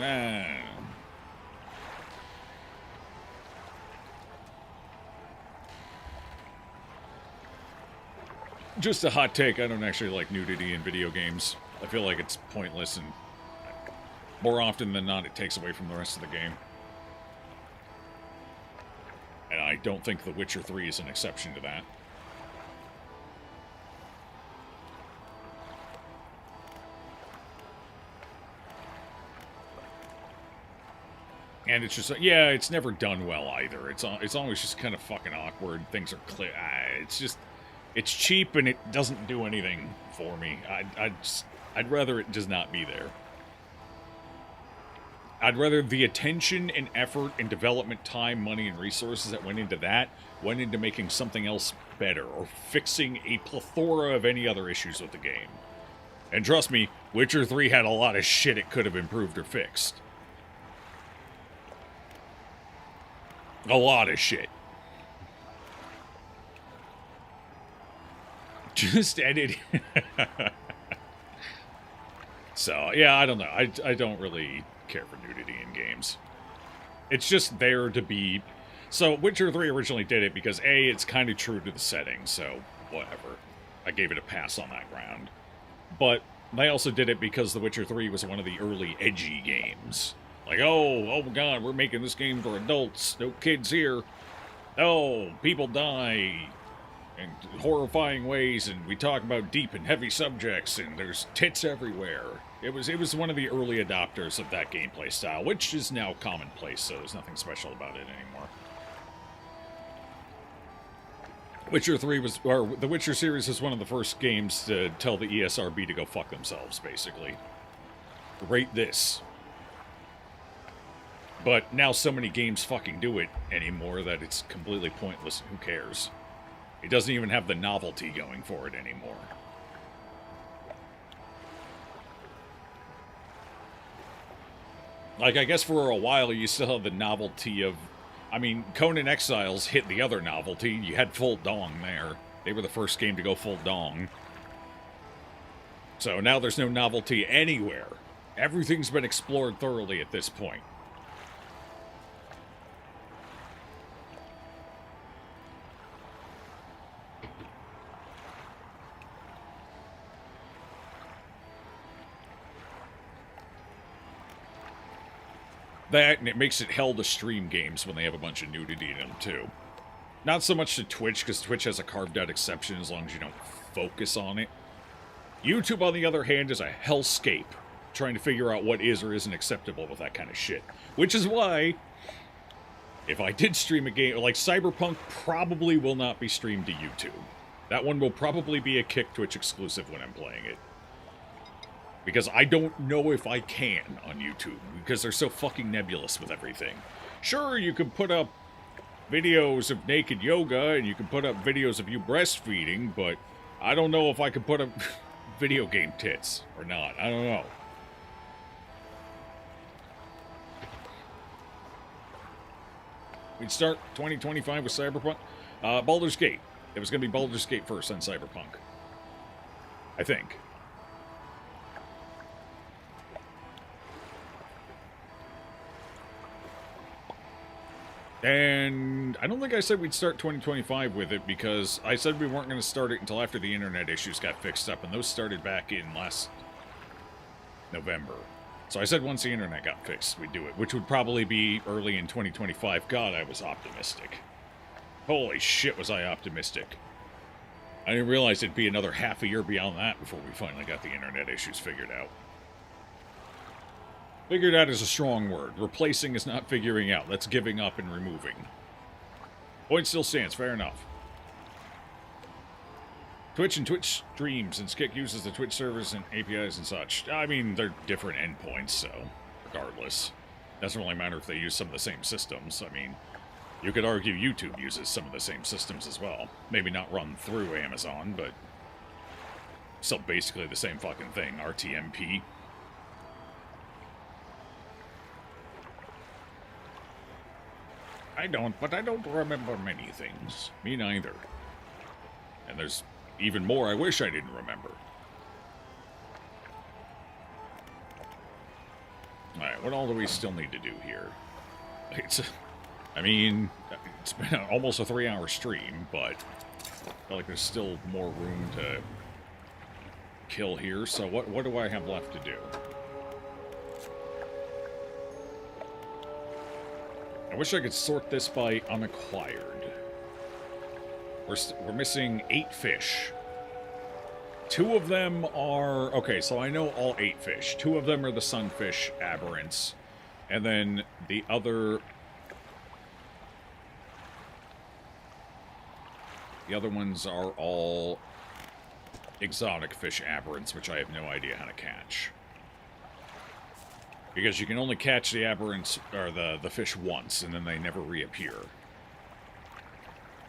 Just a hot take, I don't actually like nudity in video games. I feel like it's pointless, and more often than not, it takes away from the rest of the game. And I don't think The Witcher 3 is an exception to that. And it's just, yeah, it's never done well either. It's always just kind of fucking awkward. Things are clear. It's just, it's cheap and it doesn't do anything for me. I'd rather it just not be there. I'd rather the attention and effort and development time, money, and resources that went into that went into making something else better or fixing a plethora of any other issues with the game. And trust me, Witcher 3 had a lot of shit it could have improved or fixed. A lot of shit. Just edit. So, yeah, I don't know. I don't really care for nudity in games. It's just there to be... So, Witcher 3 originally did it because, A, it's kind of true to the setting, so whatever. I gave it a pass on that ground. But they also did it because The Witcher 3 was one of the early edgy games. Like, oh my god, we're making this game for adults. No kids here. Oh, people die in horrifying ways, and we talk about deep and heavy subjects, and there's tits everywhere. It was one of the early adopters of that gameplay style, which is now commonplace, so there's nothing special about it anymore. Witcher 3 was, or the Witcher series was one of the first games to tell the ESRB to go fuck themselves, basically. Rate this. But now so many games fucking do it anymore that it's completely pointless. Who cares? It doesn't even have the novelty going for it anymore. Like, I guess for a while you still have the novelty of... I mean, Conan Exiles hit the other novelty. You had full dong there. They were the first game to go full dong. So now there's no novelty anywhere. Everything's been explored thoroughly at this point. That, and it makes it hell to stream games when they have a bunch of nudity in them, too. Not so much to Twitch, because Twitch has a carved-out exception as long as you don't focus on it. YouTube, on the other hand, is a hellscape, trying to figure out what is or isn't acceptable with that kind of shit. Which is why, if I did stream a game, like Cyberpunk probably will not be streamed to YouTube. That one will probably be a Kick Twitch exclusive when I'm playing it. Because I don't know if I can on YouTube, because they're so fucking nebulous with everything. Sure, you can put up videos of naked yoga, and you can put up videos of you breastfeeding, but I don't know if I can put up video game tits or not. I don't know. We'd start 2025 with Cyberpunk. Baldur's Gate. It was going to be Baldur's Gate first, then Cyberpunk. I think. And I don't think I said we'd start 2025 with it, because I said we weren't going to start it until after the internet issues got fixed up, and those started back in last November. So I said once the internet got fixed, we'd do it, which would probably be early in 2025. God, I was optimistic. Holy shit, was I optimistic. I didn't realize it'd be another half a year beyond that before we finally got the internet issues figured out. Figured out is a strong word. Replacing is not figuring out. That's giving up and removing. Point still stands. Fair enough. Twitch and Twitch streams, and Skik uses the Twitch servers and APIs and such. I mean, they're different endpoints, so regardless. Doesn't really matter if they use some of the same systems. I mean, you could argue YouTube uses some of the same systems as well. Maybe not run through Amazon, but still basically the same fucking thing. RTMP. I don't, but I don't remember many things. Me neither. And there's even more I wish I didn't remember. Alright, what all do we still need to do here? I mean, it's been almost a 3-hour stream, but I feel like there's still more room to kill here, so what do I have left to do? I wish I could sort this by unacquired. We're missing 8 fish. 2 of them are... Okay, so I know all 8 fish. 2 of them are the sunfish aberrants. And then the other... The other ones are all exotic fish aberrants, which I have no idea how to catch. Because you can only catch the aberrants, or the fish once, and then they never reappear.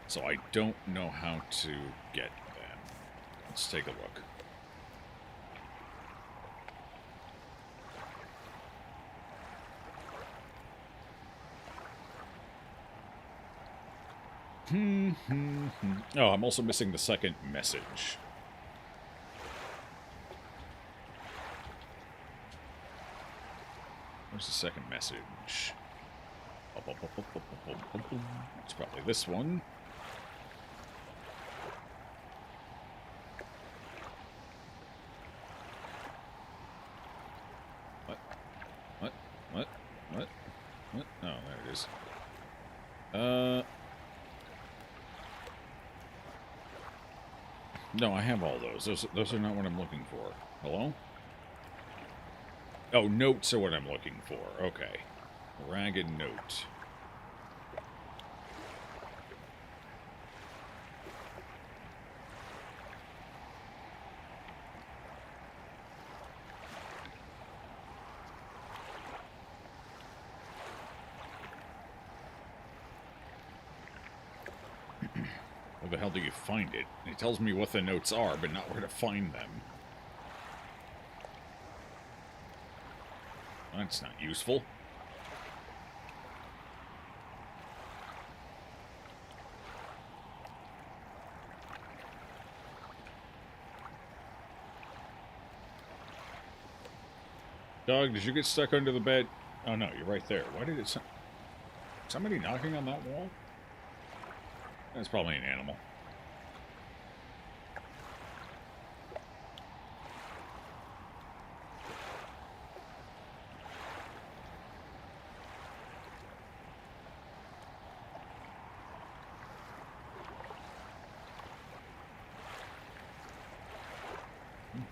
So I don't know how to get them. Let's take a look. Oh, I'm also missing the second message. Where's the second message? It's probably this one. What? What? What? What? What? Oh, there it is. No, I have all those. Those are not what I'm looking for. Hello? Oh, notes are what I'm looking for. Okay. Ragged note. Where the hell do you find it? It tells me what the notes are, but not where to find them. That's not useful. Dog, did you get stuck under the bed? Oh no, you're right there. Why did it... Somebody knocking on that wall? That's probably an animal.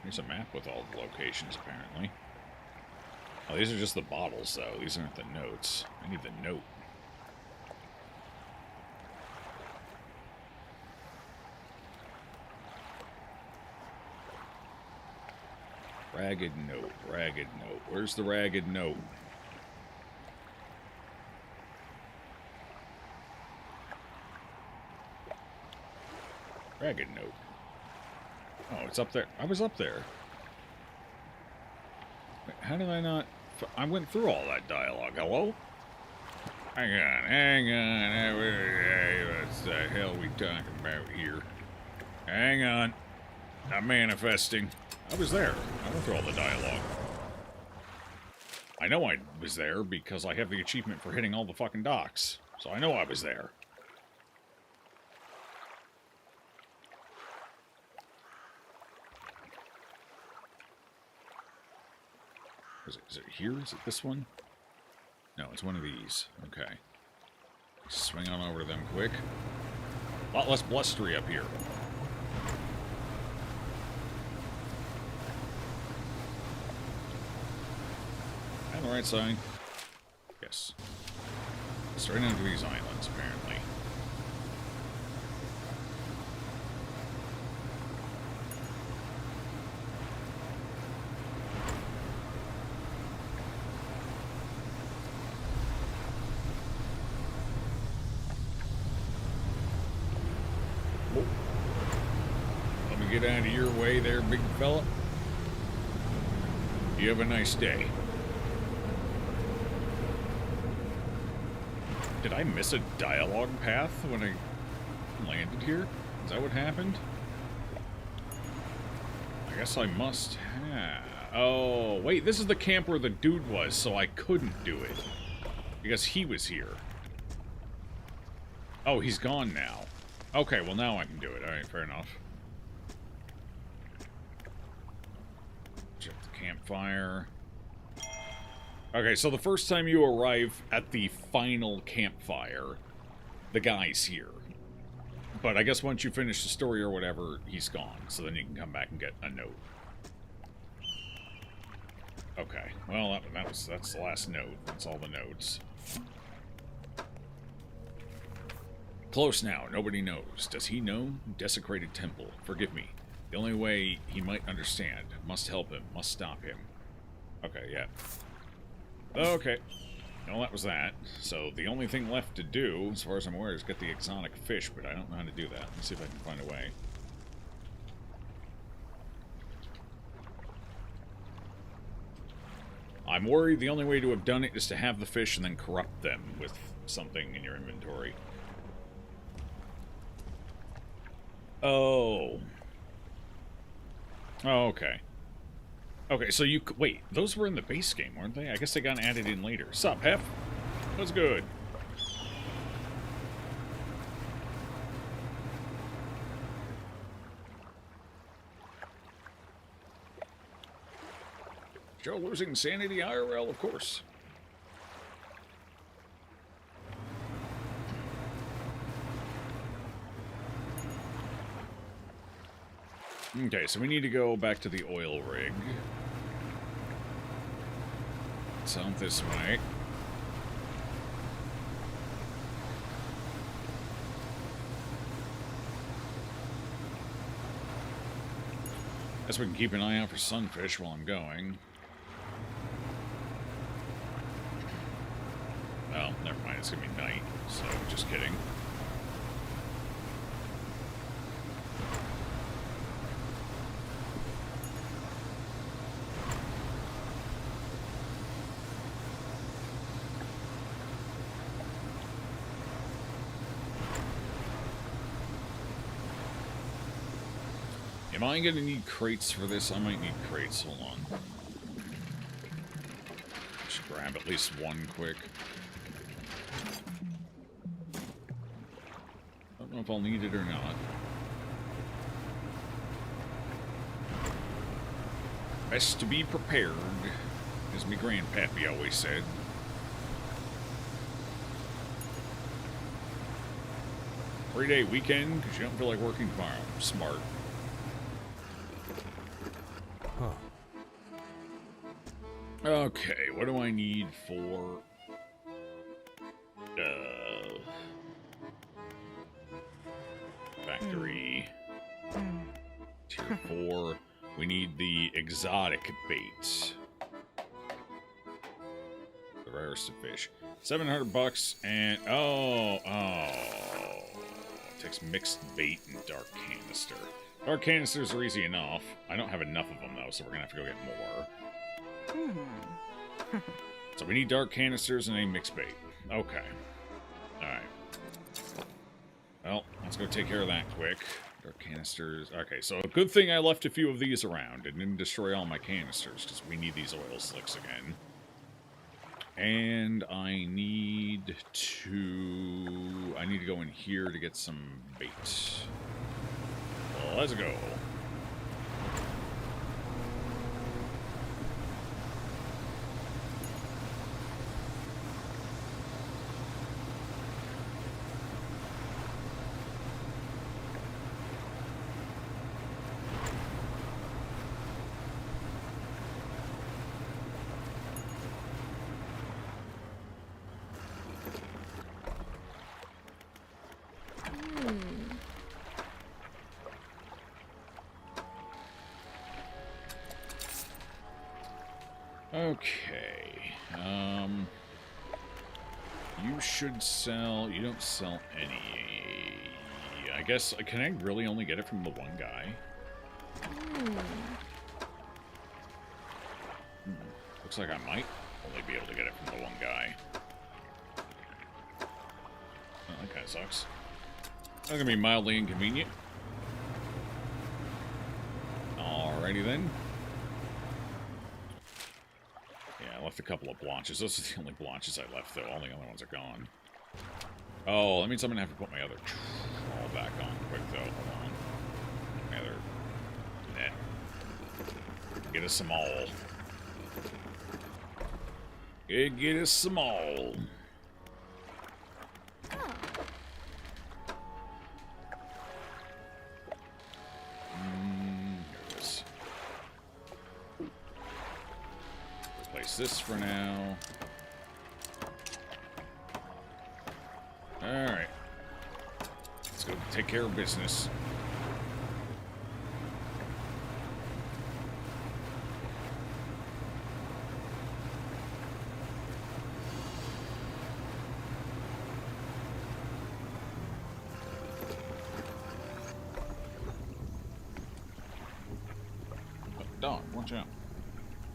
Here's a map with all the locations, apparently. Oh, these are just the bottles, though. These aren't the notes. I need the note. Ragged note, ragged note. Where's the ragged note? Ragged note. Oh, it's up there. I was up there. Wait, how did I not... I went through all that dialogue. Hello? Hang on, hang on. What the hell we talking about here? Hang on. I'm manifesting. I was there. I went through all the dialogue. I know I was there because I have the achievement for hitting all the fucking docks. So I know I was there. Is it here? Is it this one? No, it's one of these. Okay. Swing on over to them quick. A lot less blustery up here. And the right side. Yes. Straight into these islands, apparently. Get out of your way there, big fella. You have a nice day. Did I miss a dialogue path when I landed here? Is that what happened? I guess I must have. Oh, wait, this is the camp where the dude was, so I couldn't do it. Because he was here. Oh, he's gone now. Okay, well now I can do it. Alright, fair enough. Check the campfire. Okay, so the first time you arrive at the final campfire, the guy's here. But I guess once you finish the story or whatever, he's gone. So then you can come back and get a note. Okay, well, that's the last note. That's all the notes. Close now. Nobody knows. Does he know? Desecrated temple. Forgive me. The only way he might understand. Must help him. Must stop him. Okay, yeah. Okay. Well, that was that. So the only thing left to do, as far as I'm aware, is get the exotic fish, but I don't know how to do that. Let's see if I can find a way. I'm worried the only way to have done it is to have the fish and then corrupt them with something in your inventory. Oh. Oh, okay. Okay, so you... Wait, those were in the base game, weren't they? I guess they got added in later. Sup, Hef? What's good? Joe losing sanity IRL, of course. Okay, so we need to go back to the oil rig. It's out this way. Guess we can keep an eye out for sunfish while I'm going. Well, never mind, it's gonna be night, so just kidding. Am I gonna need crates for this? I might need crates, hold on. Just grab at least one quick. Don't know if I'll need it or not. Best to be prepared, as me grandpappy always said. Three-day weekend, because you don't feel like working tomorrow. Smart. Okay, what do I need for... factory. Tier 4. We need the exotic bait. The rarest of fish. $700 and... Oh. It takes mixed bait and dark canister. Dark canisters are easy enough. I don't have enough of them, though, so we're gonna have to go get more. So we need dark canisters and a mixed bait. Okay. Alright. Well, let's go take care of that quick. Dark canisters. Okay, so a good thing I left a few of these around and didn't destroy all my canisters, because we need these oil slicks again. And I need to go in here to get some bait. Well, let's go. Okay, you should sell, you don't sell any, I guess, can I really only get it from the one guy? Looks like I might only be able to get it from the one guy. That kind of sucks. That's gonna be mildly inconvenient. Alrighty then. Yeah, I left a couple of blotches. Those are the only blotches I left, though. All the other ones are gone. Oh, that means I'm gonna have to put my other trawl back on quick, though. Hold on. My other net. Get us some all. Get us some all. Here it is. Replace this for now. Alright. Let's go take care of business. Oh, dog, watch out.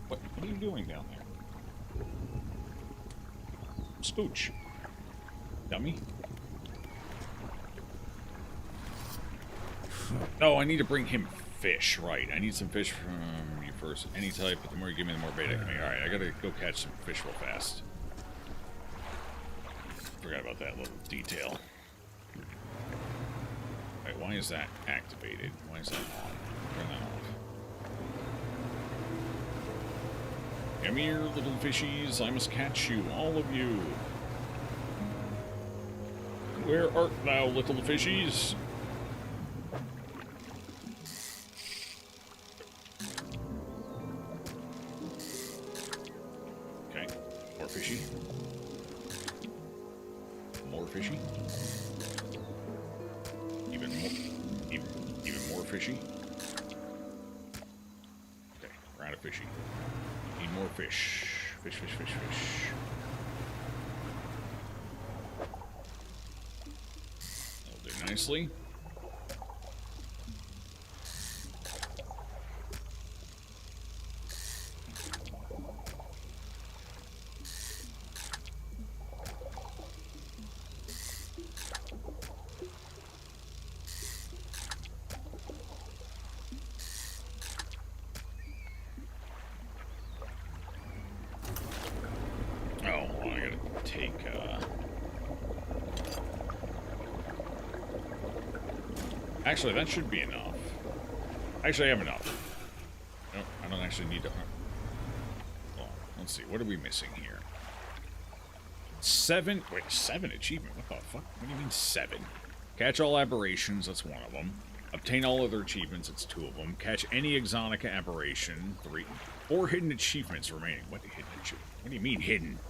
What are you doing down there? Scooch. Dummy. Oh, I need to bring him fish, right. I need some fish from you first. Any type, but the more you give me, the more bait I can make. Alright, I gotta go catch some fish real fast. Forgot about that little detail. Alright, why is that activated? Why is that on? Turn that off. Come here, little fishies. I must catch you, all of you. Where art thou, little fishies? Okay, more fishy. More fishy. Even more fishy. Okay, we're out of fishy. Need more fish. Fish, fish, fish, fish. That'll do nicely. Actually, that should be enough. Actually, I have enough. Nope, I don't actually need to... Well, let's see. What are we missing here? 7... Wait, 7 achievement? What the fuck? What do you mean 7? Catch all aberrations, that's one of them. Obtain all other achievements, it's 2 of them. Catch any exotic aberration, 3. 4 hidden achievements remaining. What do you mean hidden?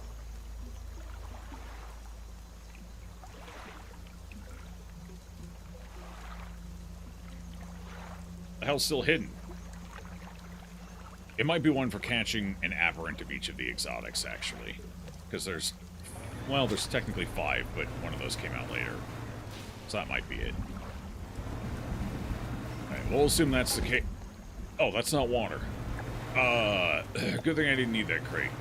The hell's still hidden? It might be one for catching an aberrant of each of the exotics, actually. Because there's... Well, there's technically 5, but one of those came out later. So that might be it. Alright, we'll assume that's the case. Oh, that's not water. Good thing I didn't need that crate.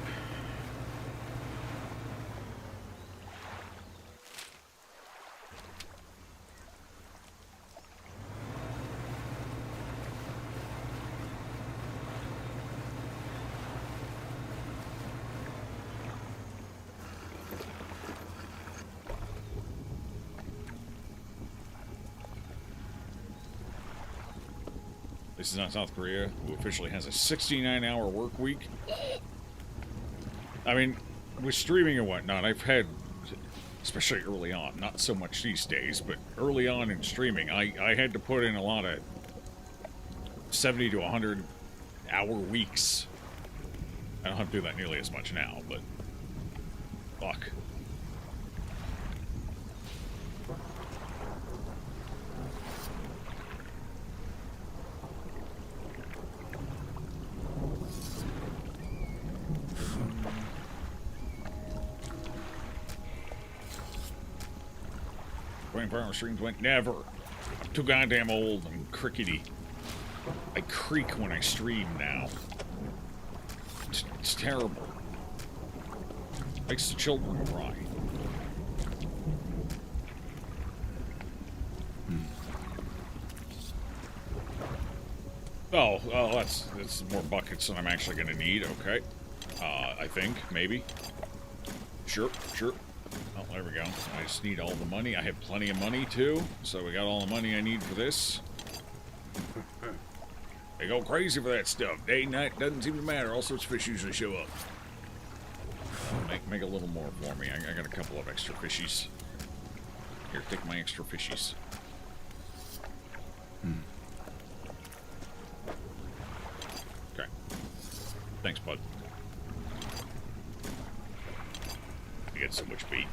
This is not South Korea, who officially has a 69-hour work week. I mean, with streaming and whatnot, I've had, especially early on, not so much these days, but early on in streaming, I had to put in a lot of 70 to 100-hour weeks. I don't have to do that nearly as much now, but fuck. Farmer streams went never. I'm too goddamn old and crickety. I creak when I stream now. It's terrible. Makes the children cry. Oh, that's more buckets than I'm actually going to need. Okay. I think, maybe. Sure. Oh, there we go. I just need all the money. I have plenty of money, too. So we got all the money I need for this. They go crazy for that stuff. Day, night, doesn't seem to matter. All sorts of fish usually show up. Make a little more for me. I got a couple of extra fishies. Here, take my extra fishies. Okay. Thanks, bud. You get so much bait.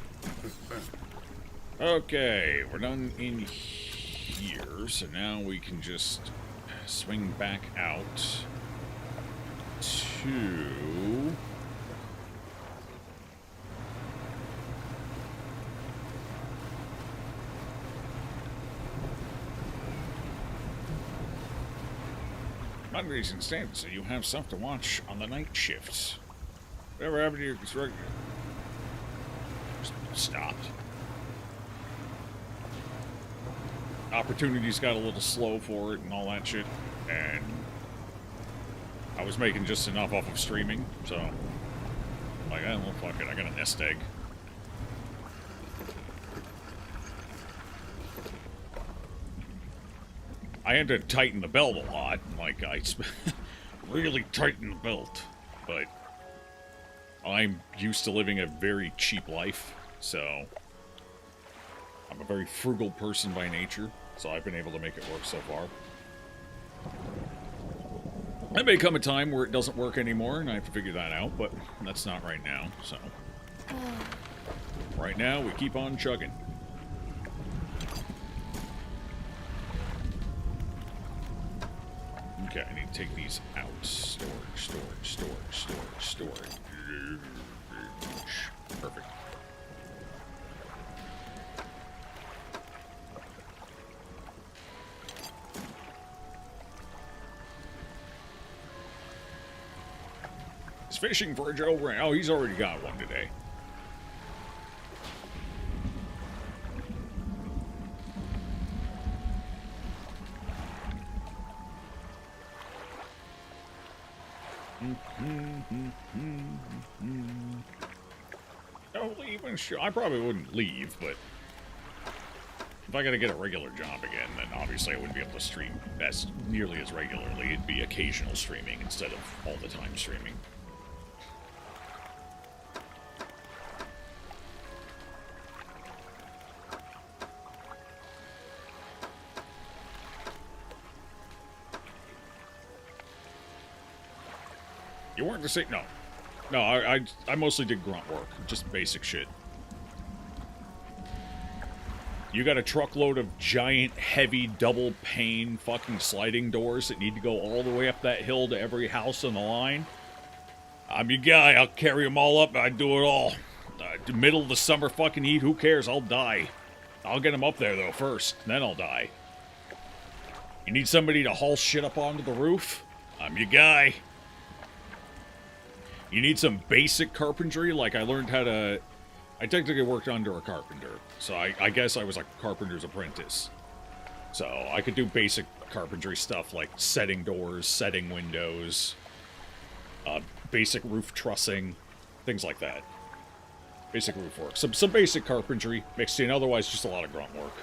Okay, we're done in here, so now we can just swing back out to... Mondays and Saturdays, so you have stuff to watch on the night shifts. Whatever happened to your... Stopped. Opportunities got a little slow for it and all that shit, and I was making just enough off of streaming, so I'm like, well, fuck it, I got a nest egg. I had to tighten the belt a lot, like I really tightened the belt, but I'm used to living a very cheap life, so I'm a very frugal person by nature, so I've been able to make it work so far. There may come a time where it doesn't work anymore, and I have to figure that out, but that's not right now, so. Right now, we keep on chugging. Okay, I need to take these out. Storage. Perfect. He's fishing for a Joe Ring. Oh, he's already got one today. Don't leave and show. I probably wouldn't leave, but if I gotta get a regular job again, then obviously I wouldn't be able to stream as nearly as regularly. It'd be occasional streaming instead of all the time streaming. You weren't to say no. No, I mostly did grunt work, just basic shit. You got a truckload of giant, heavy, double pane fucking sliding doors that need to go all the way up that hill to every house on the line. I'm your guy. I'll carry them all up. I do it all. The middle of the summer fucking heat. Who cares? I'll die. I'll get them up there though first, then I'll die. You need somebody to haul shit up onto the roof? I'm your guy. You need some basic carpentry, like I learned how to... I technically worked under a carpenter, so I guess I was a carpenter's apprentice. So I could do basic carpentry stuff like setting doors, setting windows, basic roof trussing, things like that. Basic roof work. Some basic carpentry mixed in, otherwise just a lot of grunt work.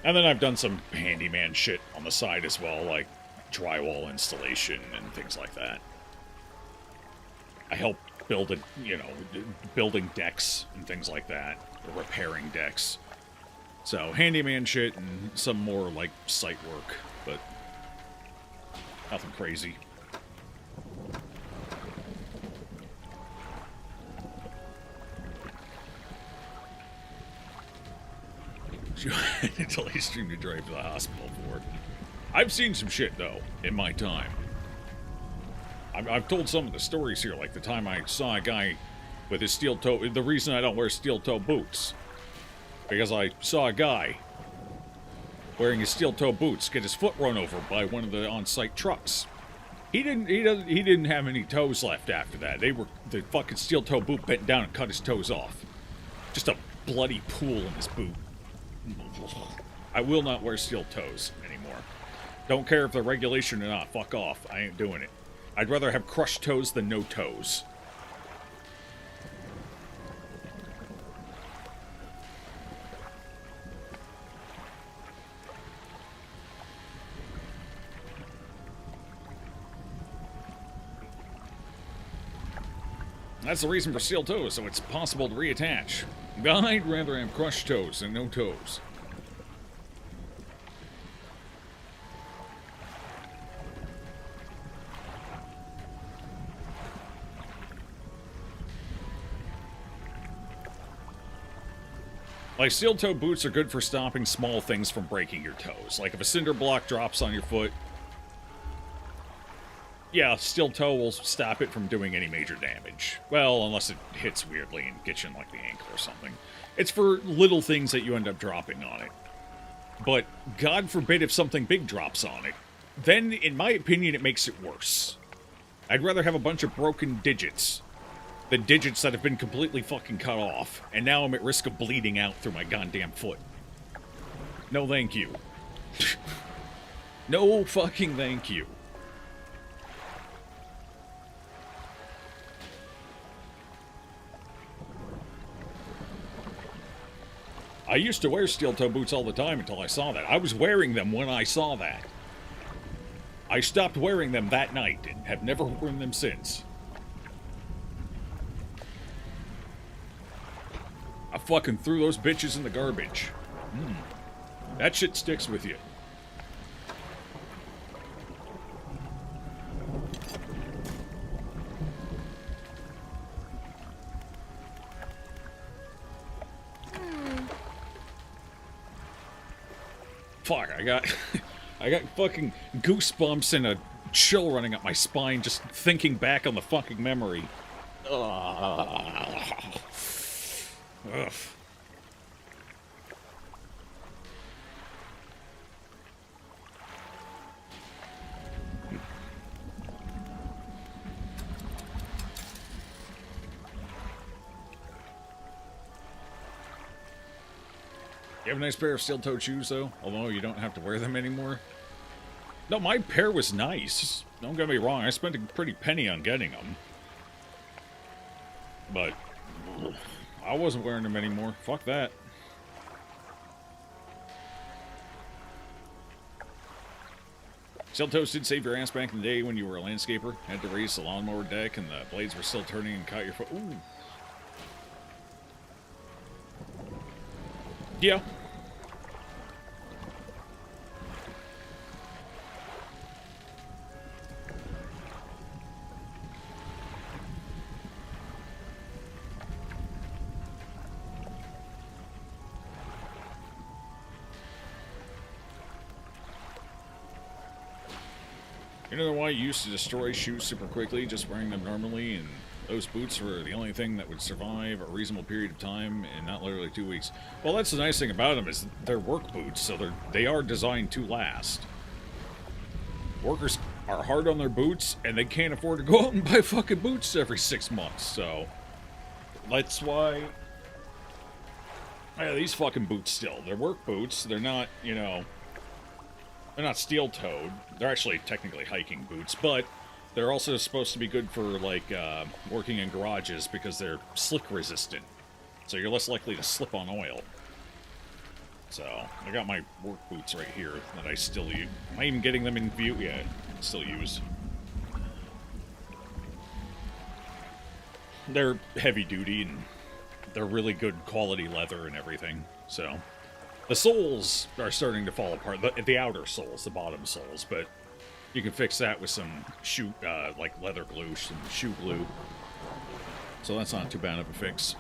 And then I've done some handyman shit on the side as well, like drywall installation and things like that. I help build building decks and things like that, or repairing decks. So handyman shit and some more like site work, but nothing crazy. Until he streamed to drive to the hospital for. I've seen some shit, though, in my time. I've told some of the stories here, like the time I saw a guy with his steel toe... The reason I don't wear steel toe boots, because I saw a guy wearing his steel toe boots get his foot run over by one of the on-site trucks. He didn't have any toes left after that. The fucking steel toe boot bent down and cut his toes off. Just a bloody pool in his boot. I will not wear steel toes anymore. Don't care if they're regulation or not. Fuck off. I ain't doing it. I'd rather have crushed toes than no toes. That's the reason for steel toes, so it's possible to reattach. I'd rather have crushed toes than no toes. Like, steel-toe boots are good for stopping small things from breaking your toes. Like, if a cinder block drops on your foot, yeah, steel toe will stop it from doing any major damage. Well, unless it hits weirdly and gets you in, like, the ankle or something. It's for little things that you end up dropping on it. But, God forbid if something big drops on it. Then, in my opinion, it makes it worse. I'd rather have a bunch of broken digits than digits that have been completely fucking cut off, and now I'm at risk of bleeding out through my goddamn foot. No thank you. No fucking thank you. I used to wear steel-toe boots all the time until I saw that. I was wearing them when I saw that. I stopped wearing them that night and have never worn them since. I fucking threw those bitches in the garbage. That shit sticks with you. Fuck, I got fucking goosebumps and a chill running up my spine just thinking back on the fucking memory. Ugh. You have a nice pair of steel-toed shoes, though? Although you don't have to wear them anymore. No, my pair was nice. Don't get me wrong, I spent a pretty penny on getting them. But I wasn't wearing them anymore. Fuck that. Steel-toes did save your ass back in the day when you were a landscaper. Had to raise the lawnmower deck and the blades were still turning and caught your foot. Ooh. Yeah. You know why you used to destroy shoes super quickly just wearing them normally, and those boots were the only thing that would survive a reasonable period of time and not literally 2 weeks? Well, that's the nice thing about them is they're work boots, so they are designed to last. Workers are hard on their boots, and they can't afford to go out and buy fucking boots every 6 months, so that's why. Yeah, these fucking boots still. They're work boots. They're not, you know, they're not steel-toed. They're actually technically hiking boots, but they're also supposed to be good for, like, working in garages because they're slick-resistant. So you're less likely to slip on oil. So, I got my work boots right here that I still use. Am I even getting them in view? Yeah, still use. They're heavy-duty, and they're really good quality leather and everything, so. The soles are starting to fall apart. The outer soles, the bottom soles, but you can fix that with some shoe, like leather glue, some shoe glue. So that's not too bad of a fix.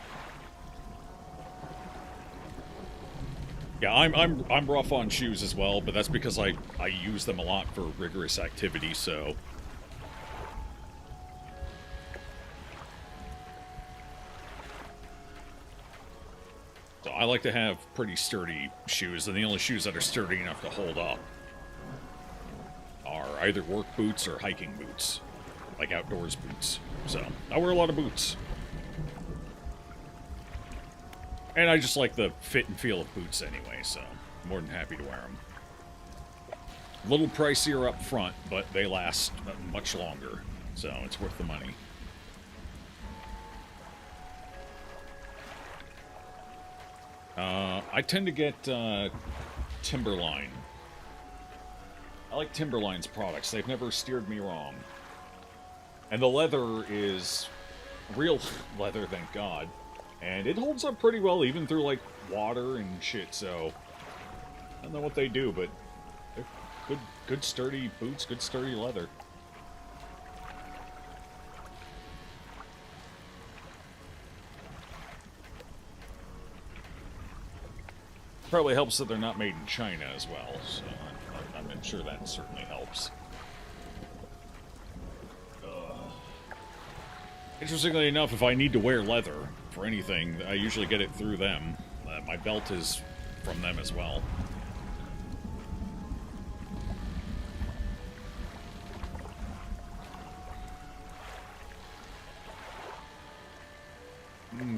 Yeah, I'm rough on shoes as well, but that's because I use them a lot for rigorous activity, so. So I like to have pretty sturdy shoes, and the only shoes that are sturdy enough to hold up are either work boots or hiking boots, like outdoors boots. So I wear a lot of boots. And I just like the fit and feel of boots anyway, so more than happy to wear them. A little pricier up front, but they last much longer, so it's worth the money. I tend to get Timberline. I like Timberline's products. They've never steered me wrong. And the leather is real leather, thank God. And it holds up pretty well, even through, like, water and shit, so... I don't know what they do, but... they're good sturdy boots, good sturdy leather. Probably helps that they're not made in China as well, so I'm sure that certainly helps. Interestingly enough, if I need to wear leather for anything, I usually get it through them. My belt is from them as well.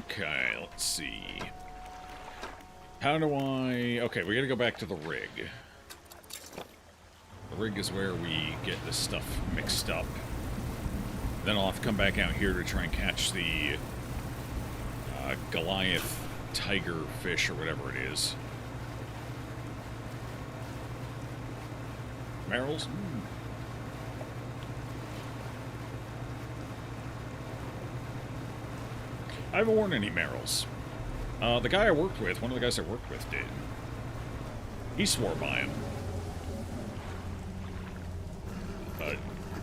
Okay, let's see. How do I... Okay, we gotta go back to the rig. The rig is where we get this stuff mixed up. Then I'll have to come back out here to try and catch the Goliath tiger fish or whatever it is. Merrills? I haven't worn any Merrills. The guy I worked with, one of the guys I worked with did. He swore by him. But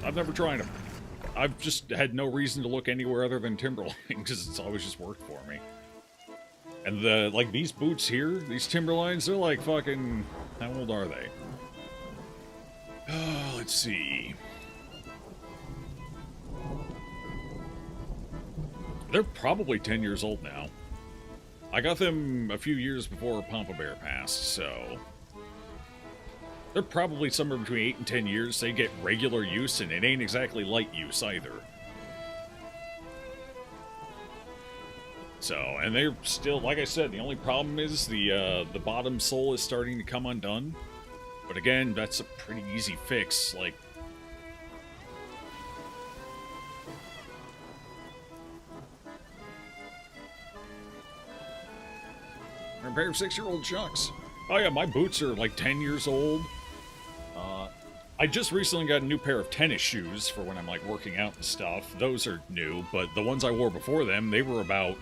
I've never tried them. I've just had no reason to look anywhere other than Timberline, because it's always just worked for me. And like, these boots here, these Timberlines, they're like fucking... How old are they? Let's see. They're probably 10 years old now. I got them a few years before Pampa Bear passed, so... They're probably somewhere between 8 and 10 years. They get regular use, and it ain't exactly light use either. So, and they're still, like I said, the only problem is the bottom sole is starting to come undone. But again, that's a pretty easy fix, like... A pair of 6-year-old Chucks. Oh yeah, my boots are like 10 years old. I just recently got a new pair of tennis shoes for when I'm like working out and stuff. Those are new, but the ones I wore before them, they were about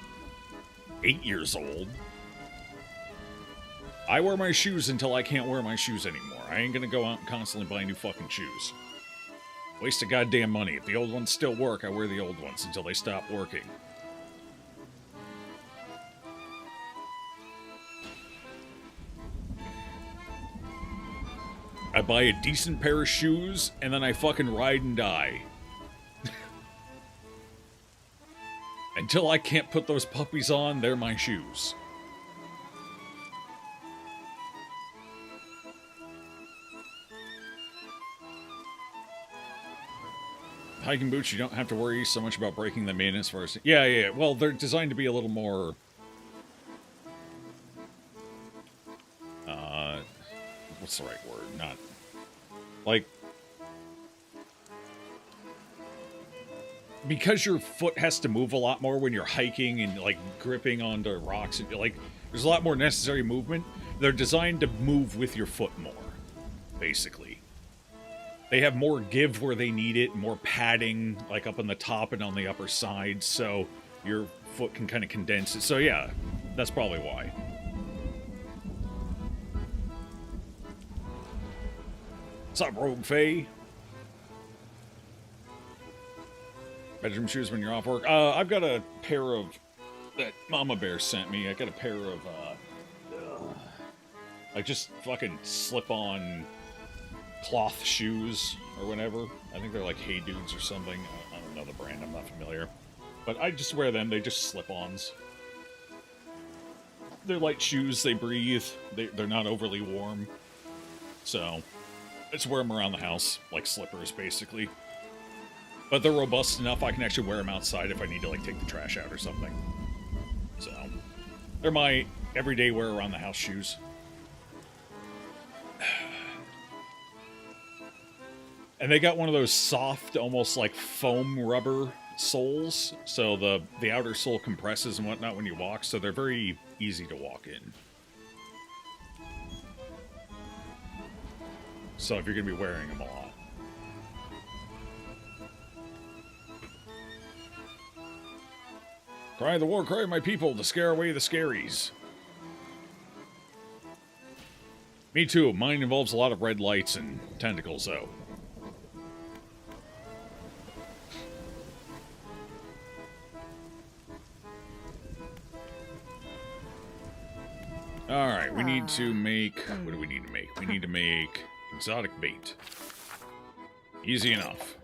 8 years old. I wear my shoes until I can't wear my shoes anymore. I ain't gonna go out and constantly buy new fucking shoes. Waste of goddamn money. If the old ones still work, I wear the old ones until they stop working. I buy a decent pair of shoes, and then I fucking ride and die. Until I can't put those puppies on, they're my shoes. Hiking boots, you don't have to worry so much about breaking them in as far as... Yeah. Well, they're designed to be a little more... what's the right word? Not... Like... Because your foot has to move a lot more when you're hiking and, like, gripping onto rocks, and, like, there's a lot more necessary movement. They're designed to move with your foot more, basically. They have more give where they need it, more padding, like, up on the top and on the upper side, so your foot can kind of condense it. So, yeah, that's probably why. What's up, Rogue Faye? Bedroom shoes when you're off work. I've got a pair of... that Mama Bear sent me. I got a pair of, like, just fucking slip-on cloth shoes or whatever. I think they're like Hey Dudes or something. I don't know the brand. I'm not familiar. But I just wear them. They just slip-ons. They're light shoes. They breathe. They're not overly warm. So... I just wear them around the house, like slippers, basically. But they're robust enough, I can actually wear them outside if I need to, like, take the trash out or something. So, they're my everyday wear around the house shoes. And they got one of those soft, almost like foam rubber soles, so the outer sole compresses and whatnot when you walk, so they're very easy to walk in. So if you're going to be wearing them a lot. Cry the war cry of my people to scare away the scaries. Me too. Mine involves a lot of red lights and tentacles, though. Alright, we need to make... What do we need to make? We need to make exotic bait. Easy enough.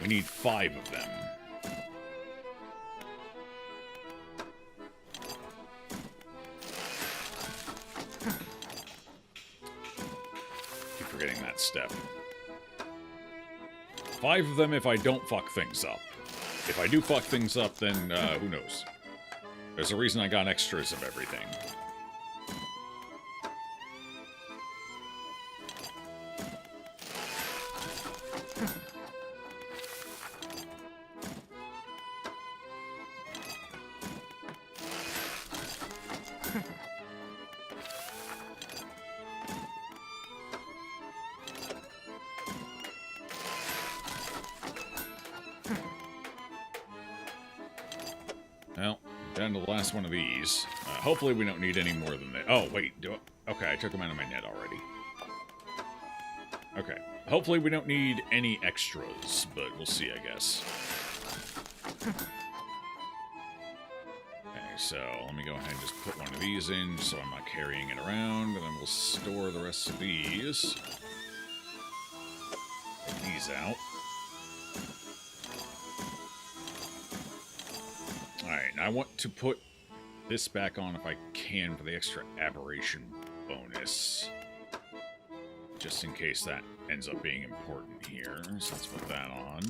We need 5 of them. Keep forgetting that step. 5 of them if I don't fuck things up. If I do fuck things up, then who knows? There's a reason I got extras of everything. Well, down to the last one of these. Hopefully we don't need any more than that. Oh, wait. Okay, I took them out of my net already. Okay. Hopefully we don't need any extras, but we'll see, I guess. Okay, so let me go ahead and just put one of these in so I'm not carrying it around, and then we'll store the rest of these. Take these out. Alright, and I want to put this back on if I can for the extra aberration bonus. Just in case that ends up being important here. So let's put that on.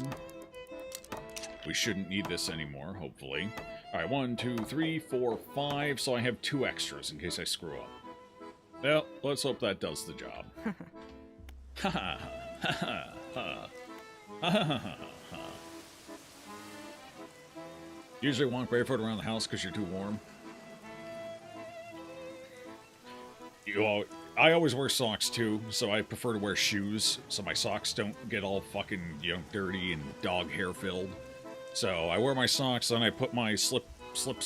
We shouldn't need this anymore, hopefully. Alright, 1, 2, 3, 4, 5. So I have 2 extras in case I screw up. Well, let's hope that does the job. Ha ha ha ha ha ha ha ha ha. Usually walk barefoot around the house because you're too warm. I always wear socks too, so I prefer to wear shoes so my socks don't get all fucking, dirty and dog hair filled. So I wear my socks, then I put my slip-ons.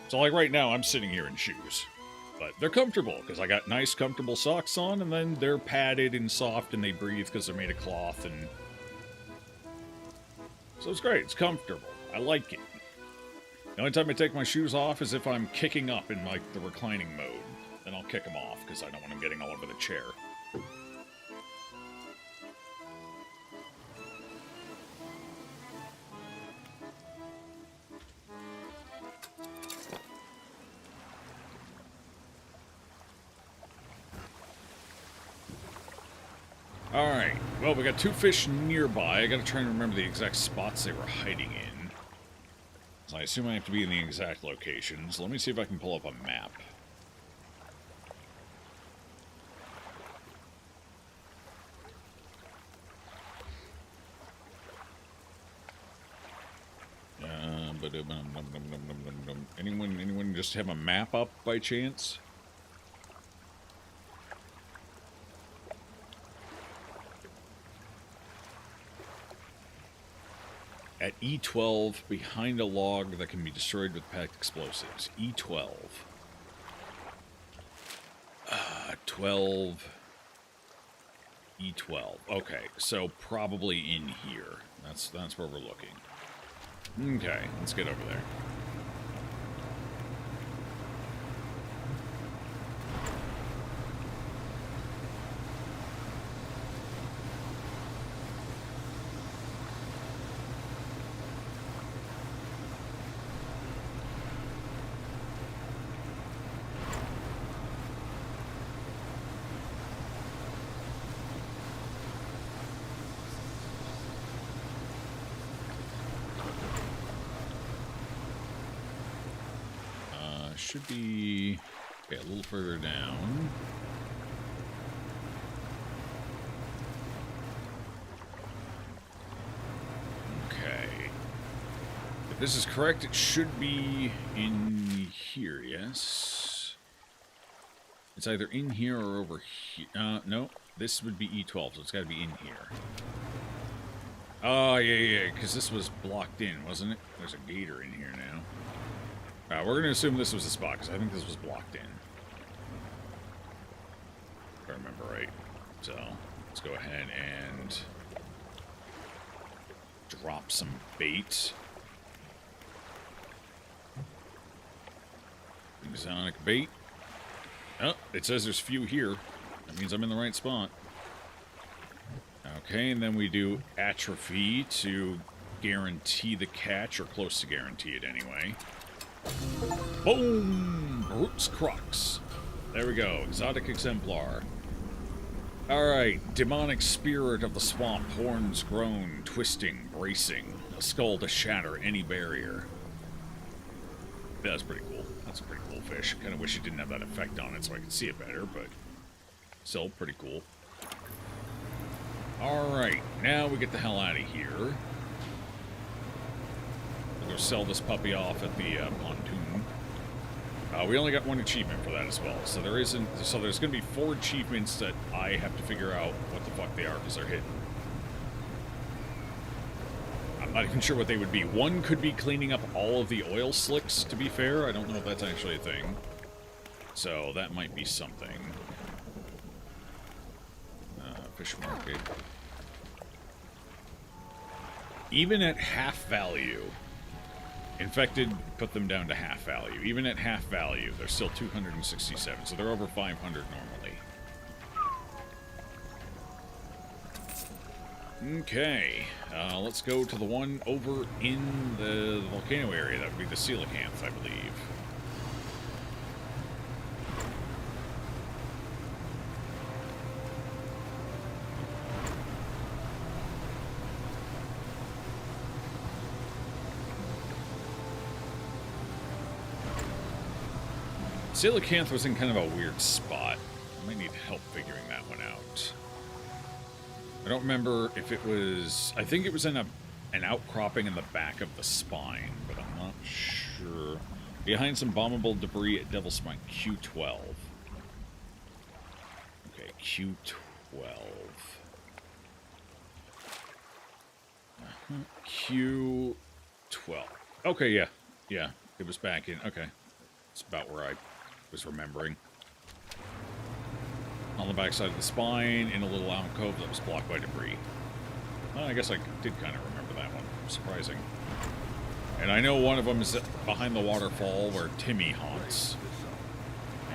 So like right now, I'm sitting here in shoes. But they're comfortable, because I got nice, comfortable socks on, and then they're padded and soft, and they breathe because they're made of cloth, and... So it's great. It's comfortable. I like it. The only time I take my shoes off is if I'm kicking up in, like, the reclining mode. Then I'll kick them off, because I don't want them getting all over the chair. Alright, well, we got 2 fish nearby. I gotta try and remember the exact spots they were hiding in. So I assume I have to be in the exact locations. Let me see if I can pull up a map. Anyone just have a map up by chance? At E12, behind a log that can be destroyed with packed explosives. E12. 12. E12. Okay, so probably in here. That's where we're looking. Okay, let's get over there. should be okay, a little further down. Okay. If this is correct, it should be in here, yes? It's either in here or over here. No, this would be E12, so it's got to be in here. Oh, yeah, because this was blocked in, wasn't it? There's a gator in here now. We're going to assume this was the spot, because I think this was blocked in. If I remember right. So, let's go ahead and drop some bait. Exotic bait. Oh, it says there's few here. That means I'm in the right spot. Okay, and then we do atrophy to guarantee the catch, or close to guarantee it anyway. Boom! Roots Crux. There we go. Exotic exemplar. Alright. Demonic spirit of the swamp. Horns grown, twisting, bracing. A skull to shatter any barrier. That's pretty cool. That's a pretty cool fish. Kind of wish it didn't have that effect on it so I could see it better, but still pretty cool. Alright, now we get the hell out of here. We'll go sell this puppy off at the pontoon. We only got one achievement for that as well, so there's going to be 4 achievements that I have to figure out what the fuck they are because they're hidden. I'm not even sure what they would be. One could be cleaning up all of the oil slicks, to be fair. I don't know if that's actually a thing. So that might be something. Fish market. Even at half value, infected put them down to half value. Even at half value, they're still 267, so they're over 500 normally. Okay, let's go to the one over in the volcano area. That would be the coelacanth, I believe. Coelacanth was in kind of a weird spot. I might need help figuring that one out. I don't remember if it was... I think it was in an outcropping in the back of the spine, but I'm not sure. Behind some bombable debris at Devil's Spine, Q12. Okay, Q12. Q12. Okay, yeah. Yeah, it was back in... Okay. It's about where I was remembering. On the backside of the spine, in a little alcove that was blocked by debris. Well, I guess I did kind of remember that one. Surprising. And I know one of them is behind the waterfall where Timmy haunts.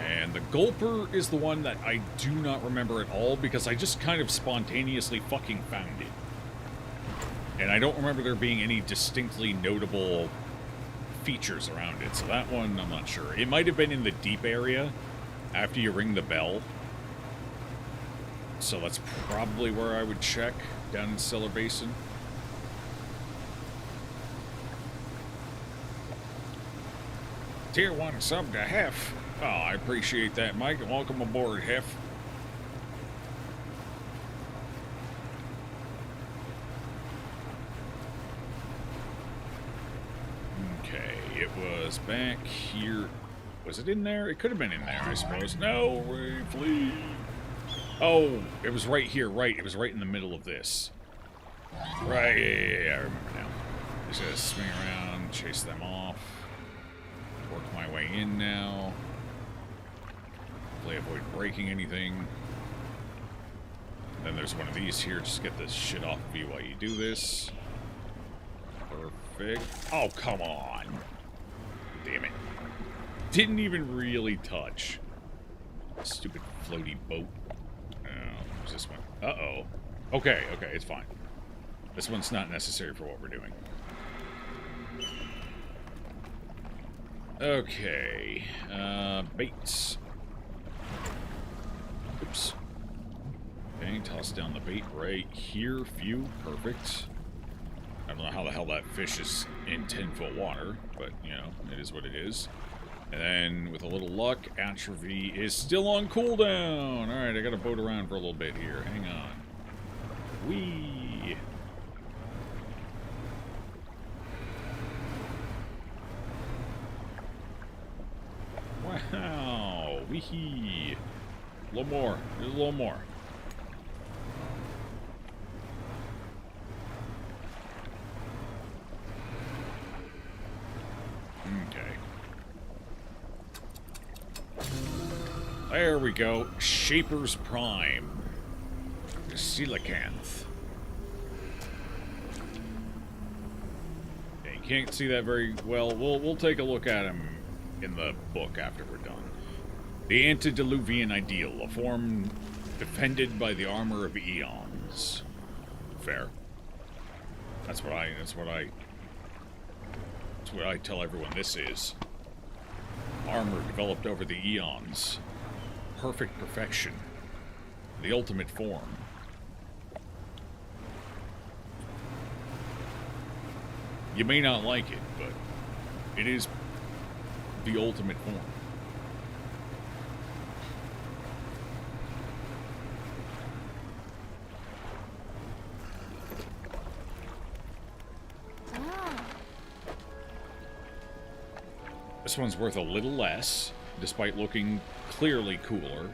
And the Gulper is the one that I do not remember at all because I just kind of spontaneously fucking found it. And I don't remember there being any distinctly notable features around it, so that one I'm not sure. It might have been in the deep area after you ring the bell, so that's probably where I would check, down in Cellar Basin. Tier 1 sub to Hef. Oh, I appreciate that, Mike. Welcome aboard, Hef. It was back here. Was it in there? It could have been in there, I suppose. No, Ray, flee. Oh, it was right here, right. It was right in the middle of this. Right, yeah, I remember now. Just gotta swing around, chase them off. Work my way in now. Hopefully avoid breaking anything. Then there's one of these here. Just get this shit off of you while you do this. Perfect. Oh, come on. Damn it. Didn't even really touch. Stupid floaty boat. Oh, where's this one? Uh-oh. Okay, okay, it's fine. This one's not necessary for what we're doing. Okay. Baits. Oops. Okay, toss down the bait right here. Few. Perfect. I don't know how the hell that fish is in 10-foot water, but, you know, it is what it is. And then, with a little luck, atrophy is still on cooldown. Alright, I gotta boat around for a little bit here. Hang on. Whee! Wow! Wee-hee! A little more. There's a little more. Okay. There we go. Shaper's Prime. Coelacanth. Yeah, you can't see that very well. We'll take a look at him in the book after we're done. The Antediluvian Ideal, a form defended by the armor of eons. Fair. That's what I tell everyone this is. Armor developed over the eons. Perfect perfection. The ultimate form. You may not like it, but it is the ultimate form. This one's worth a little less, despite looking clearly cooler.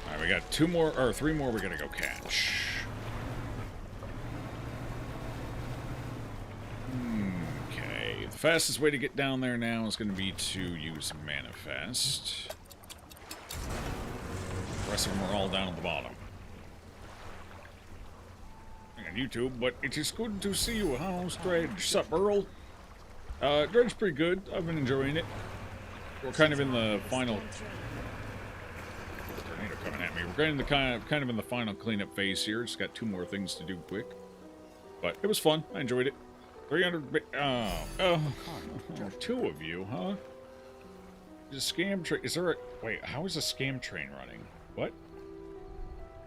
Alright, we got three more we gotta go catch. Okay, the fastest way to get down there now is gonna be to use Manifest. The rest of them are all down at the bottom. On YouTube, but it is good to see you. How's Dredge? Sup, Earl? Dredge's pretty good. I've been enjoying it. We're kind of in the final... Tornado coming at me. We're kind of in the final cleanup phase here. Just got 2 more things to do quick. But it was fun. I enjoyed it. 300... Oh, 2 of you, huh? Is a scam train... Is there a... Wait, how is a scam train running? What?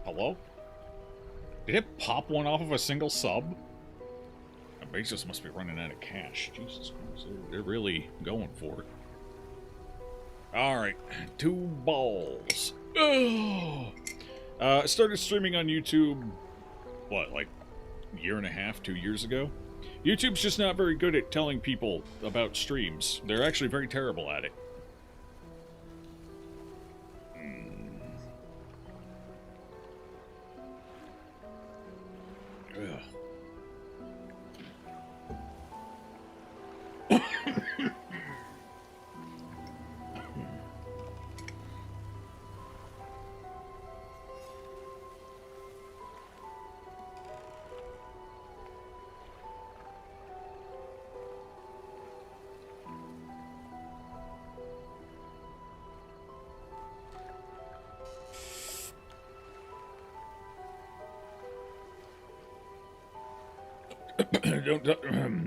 Hello? Did it pop one off of a single sub? Bezos must be running out of cash. Jesus Christ, they're really going for it. Alright, 2 balls. Oh! I started streaming on YouTube, what, like a year and a half, 2 years ago? YouTube's just not very good at telling people about streams. They're actually very terrible at it. Ugh.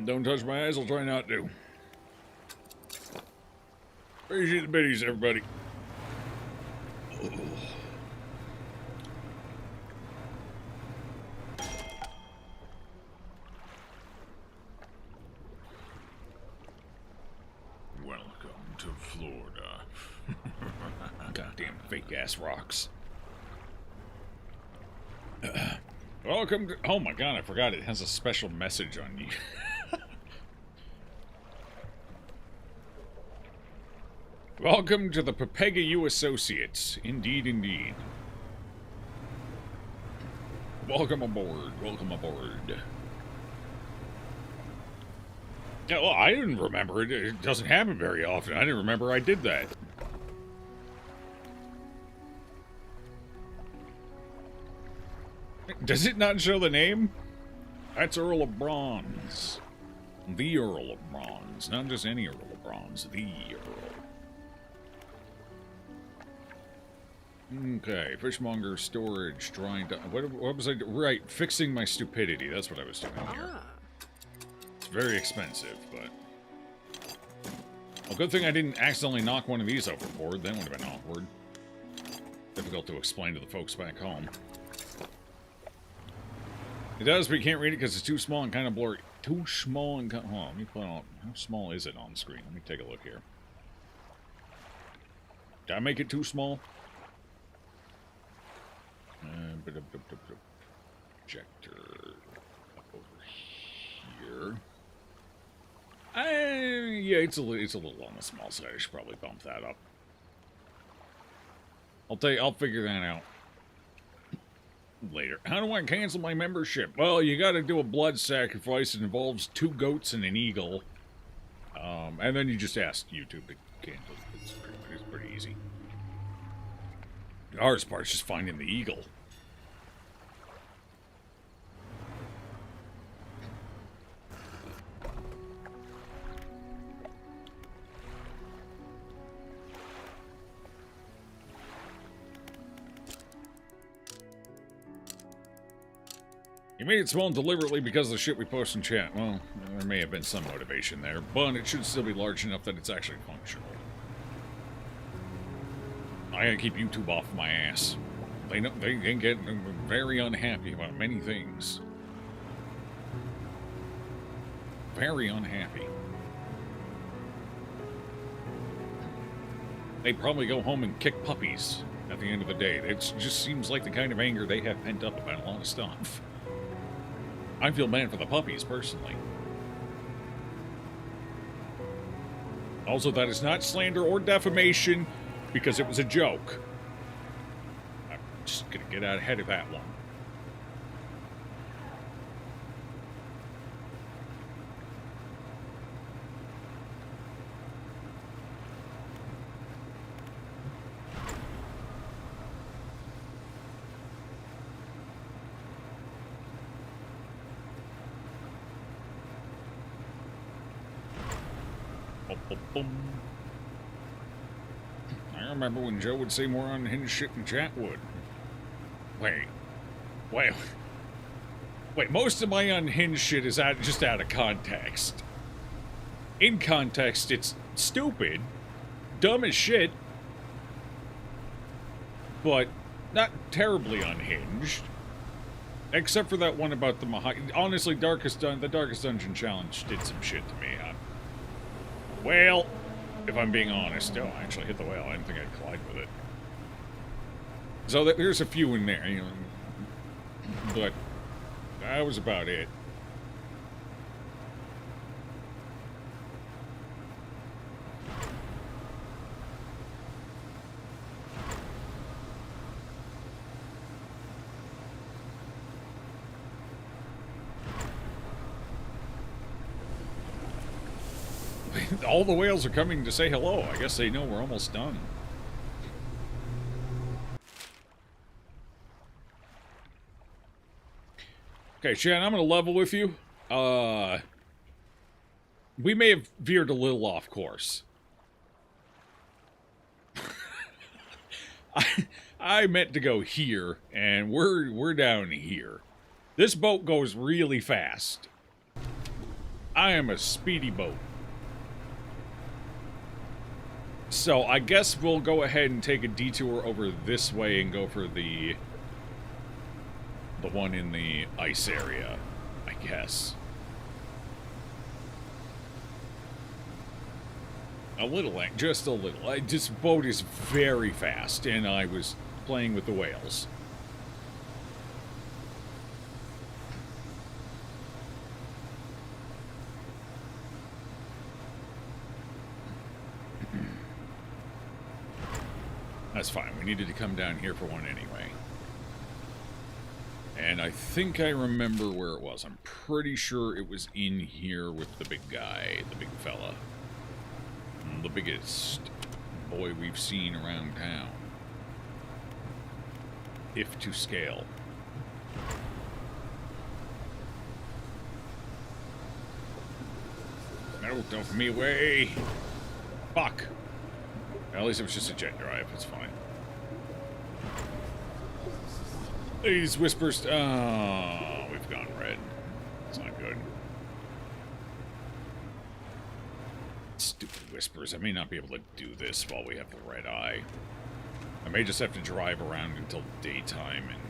Don't touch my eyes, I'll try not to. Appreciate the biddies, everybody. Welcome to Florida. Goddamn fake-ass rocks. Welcome to... Oh my god, I forgot it has a special message on you. Welcome to the Pepega U Associates. Indeed, indeed. Welcome aboard. Welcome aboard. Yeah, well, I didn't remember it. It doesn't happen very often. I didn't remember I did that. Does it not show the name? That's Earl of Bronze. The Earl of Bronze. Not just any Earl of Bronze. The Earl. Okay, fishmonger, storage, drying down. What was I doing? Right, fixing my stupidity. That's what I was doing here. It's very expensive, but... Well, good thing I didn't accidentally knock one of these overboard. That would have been awkward. Difficult to explain to the folks back home. It does, but you can't read it because it's too small and kind of blurry. too small and... Hold on, let me put on... How small is it on screen? Let me take a look here. Did I make it too small? Projector up over here. Yeah, it's a little on the small side. I should probably bump that up. I'll figure that out later. How do I cancel my membership? Well, you got to do a blood sacrifice. It involves 2 goats and an eagle. And then you just ask YouTube to cancel. It's pretty easy. The hardest part is just finding the eagle. You made it small deliberately because of the shit we post in chat. Well, there may have been some motivation there, but it should still be large enough that it's actually functional. I gotta keep YouTube off my ass. They get very unhappy about many things. Very unhappy. They probably go home and kick puppies at the end of the day. It just seems like the kind of anger they have pent up about a lot of stuff. I feel bad for the puppies, personally. Also, that is not slander or defamation, because it was a joke. I'm just gonna get out ahead of that one. I remember when Joe would say more unhinged shit than chat would. Wait, most of my unhinged shit is just out of context. In context, it's stupid, dumb as shit, but not terribly unhinged. Except for that one about the honestly, the Darkest Dungeon Challenge did some shit to me. Well, if I'm being honest, I actually hit the whale. I didn't think I'd collide with it. So there's a few in there, you know, but that was about it. All the whales are coming to say hello. I guess they know we're almost done. Okay, Shan, I'm going to level with you. We may have veered a little off course. I meant to go here, and we're down here. This boat goes really fast. I am a speedy boat. So, I guess we'll go ahead and take a detour over this way and go for the one in the ice area, I guess. A little, just a little. This boat is very fast, and I was playing with the whales. That's fine. We needed to come down here for one anyway. And I think I remember where it was. I'm pretty sure it was in here with the big guy, the big fella. The biggest boy we've seen around town. If to scale. No, don't put me away. Fuck. At least it was just a jet drive. It's fine. These whispers... Oh, we've gone red. It's not good. Stupid whispers. I may not be able to do this while we have the red eye. I may just have to drive around until daytime and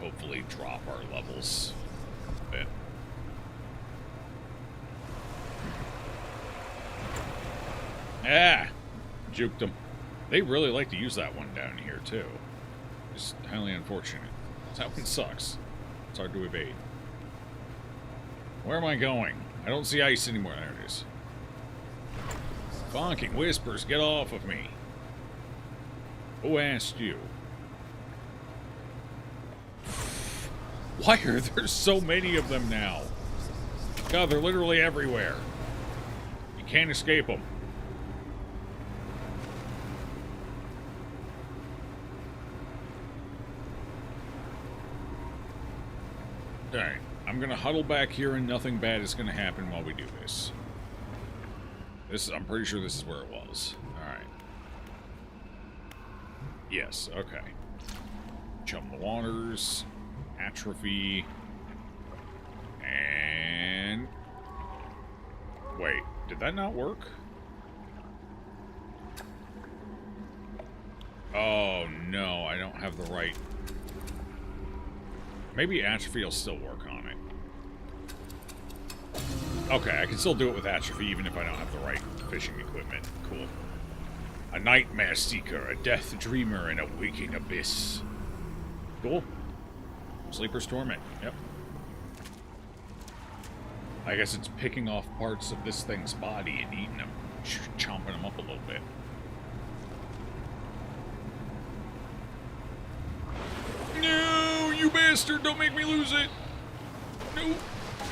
hopefully drop our levels a bit. Ah! Juked them. They really like to use that one down here, too. It's highly unfortunate. That one sucks. It's hard to evade. Where am I going? I don't see ice anymore. There it is. Bonking whispers, get off of me. Who asked you? Why are there so many of them now? God, they're literally everywhere. You can't escape them. Alright, I'm gonna huddle back here and nothing bad is gonna happen while we do this. I'm pretty sure this is where it was. Alright. Yes, okay. Chum the waters. Atrophy. And... Wait, did that not work? Oh, no, I don't have the right... Maybe atrophy will still work on it. Okay, I can still do it with atrophy even if I don't have the right fishing equipment. Cool. A nightmare seeker, a death dreamer, and a waking abyss. Cool. Sleeper's torment. Yep. I guess it's picking off parts of this thing's body and eating them, chomping them up a little bit. No, you bastard! Don't make me lose it. No.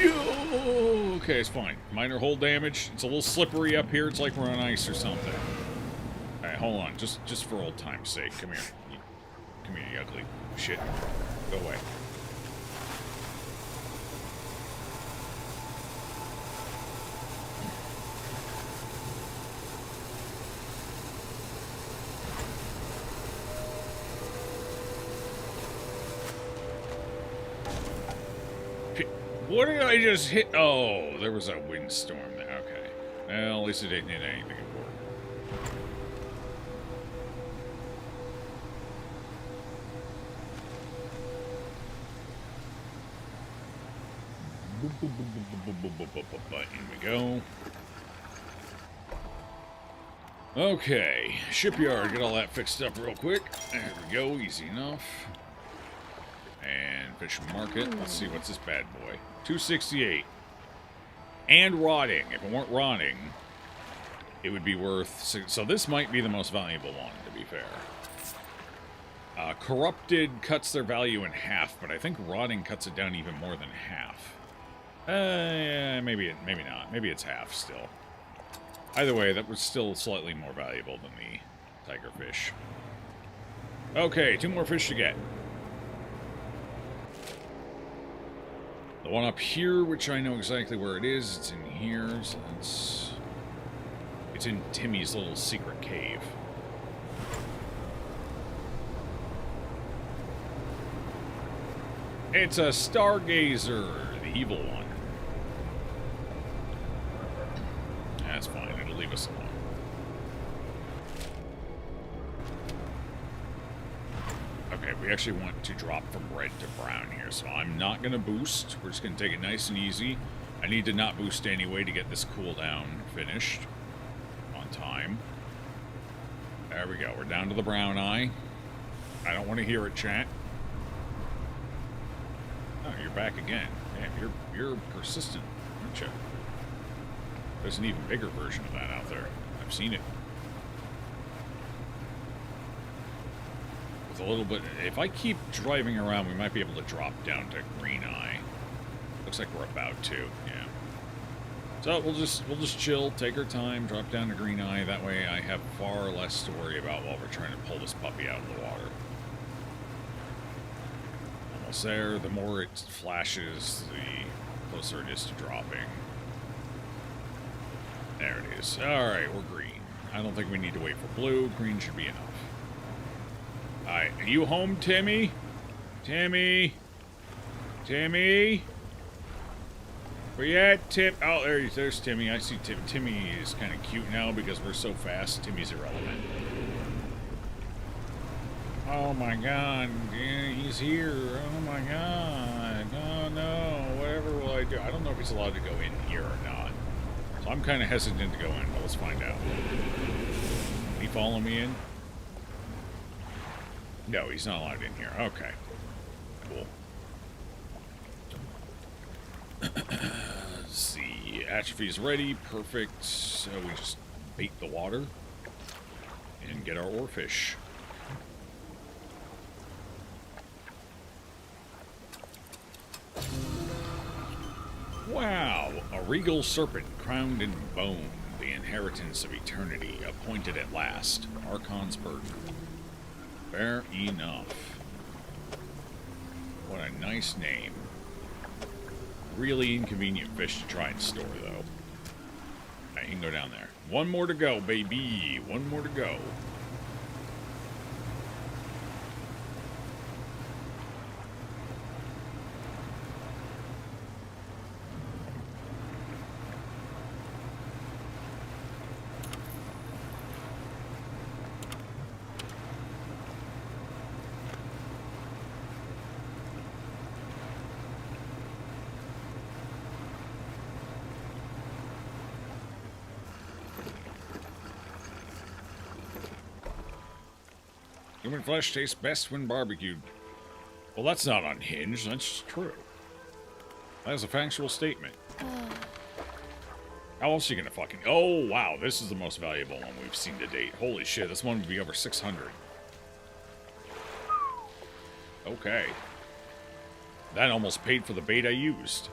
Oh, okay, it's fine. Minor hull damage. It's a little slippery up here. It's like we're on ice or something. All right, hold on. Just for old time's sake. Come here. Come here, you ugly shit. Go away. What did I just hit? Oh, there was a windstorm there. Okay. Well, at least it didn't hit anything important. In we go. Okay. Shipyard. Get all that fixed up real quick. There we go. Easy enough. And fish market. Let's see, what's this bad boy? 268. And rotting. If it weren't rotting, it would be worth... So this might be the most valuable one, to be fair. Corrupted cuts their value in half, but I think rotting cuts it down even more than half. Yeah, maybe not. Maybe it's half still. Either way, that was still slightly more valuable than the tigerfish. Okay, 2 more fish to get. The one up here, which I know exactly where it is, it's in here, so it's in Timmy's little secret cave. It's a stargazer, the evil one. That's fine, it'll leave us alone. Okay, we actually want to drop from red to brown here, so I'm not going to boost. We're just going to take it nice and easy. I need to not boost anyway to get this cooldown finished on time. There we go. We're down to the brown eye. I don't want to hear it, chat. Oh, you're back again. Damn, you're persistent, aren't you? There's an even bigger version of that out there. I've seen it. With a little bit... If I keep driving around, we might be able to drop down to green eye. Looks like we're about to, yeah. So we'll just chill, take our time, drop down to green eye. That way I have far less to worry about while we're trying to pull this puppy out of the water. Almost there. The more it flashes, the closer it is to dropping. There it is. Alright, we're green. I don't think we need to wait for blue. Green should be enough. Alright, are you home, Timmy? Timmy? Timmy? Where you at, Tim? Oh, there's Timmy. I see Tim. Timmy is kind of cute now because we're so fast. Timmy's irrelevant. Oh my god. Yeah, he's here. Oh my god. Oh no. Whatever will I do? I don't know if he's allowed to go in here or not. So I'm kind of hesitant to go in, but let's find out. He follow me in? No, he's not allowed in here. Okay. Cool. Let's see. Atrophy's ready. Perfect. So we just bait the water and get our oarfish. Wow. A regal serpent crowned in bone. The inheritance of eternity. Appointed at last. Archon's burden. Fair enough. What a nice name. Really inconvenient fish to try and store, though. I can go down there. One more to go, baby. One more to go. Human flesh tastes best when barbecued. Well, that's not unhinged. That's true. That is a factual statement. How else are you gonna fucking... Oh, wow. This is the most valuable one we've seen to date. Holy shit. This one would be over 600. Okay. That almost paid for the bait I used.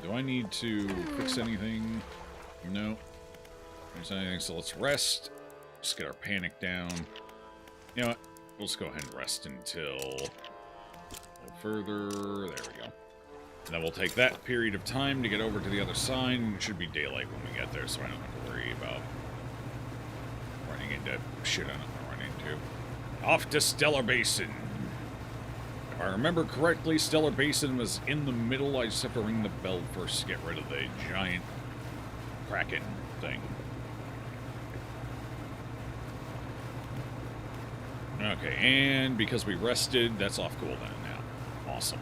Do I need to fix anything? No. There's anything, so let's rest. Just get our panic down. You know what? Let's go ahead and rest until a little further. There we go. And then we'll take that period of time to get over to the other side. It should be daylight when we get there, so I don't have to worry about running into shit I don't want to run into. Off to Stellar Basin. If I remember correctly, Stellar Basin was in the middle. I just have to ring the bell first to get rid of the giant kraken thing. Okay, and because we rested, that's off cooldown now. Awesome.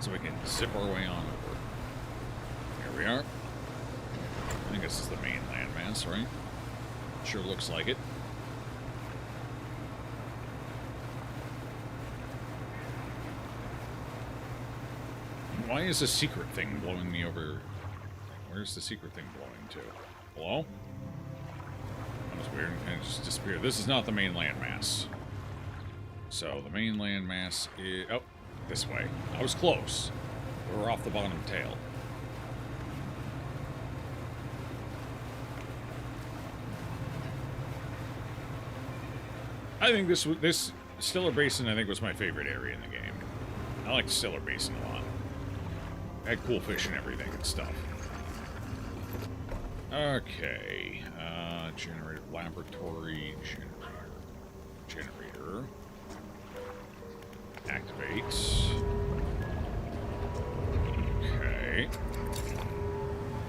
So we can zip our way on over. Here we are. I think this is the main landmass, right? Sure looks like it. Why is the secret thing blowing me over? Where's the secret thing blowing to? Hello? That was weird. And it just disappeared. This is not the main landmass. So the main landmass is... Oh, this way. I was close. We were off the bottom tail. I think this Stellar Basin, I think, was my favorite area in the game. I like Stellar Basin a lot. I had cool fish and everything and stuff. Okay. Generator, laboratory, generator. Activates. Okay.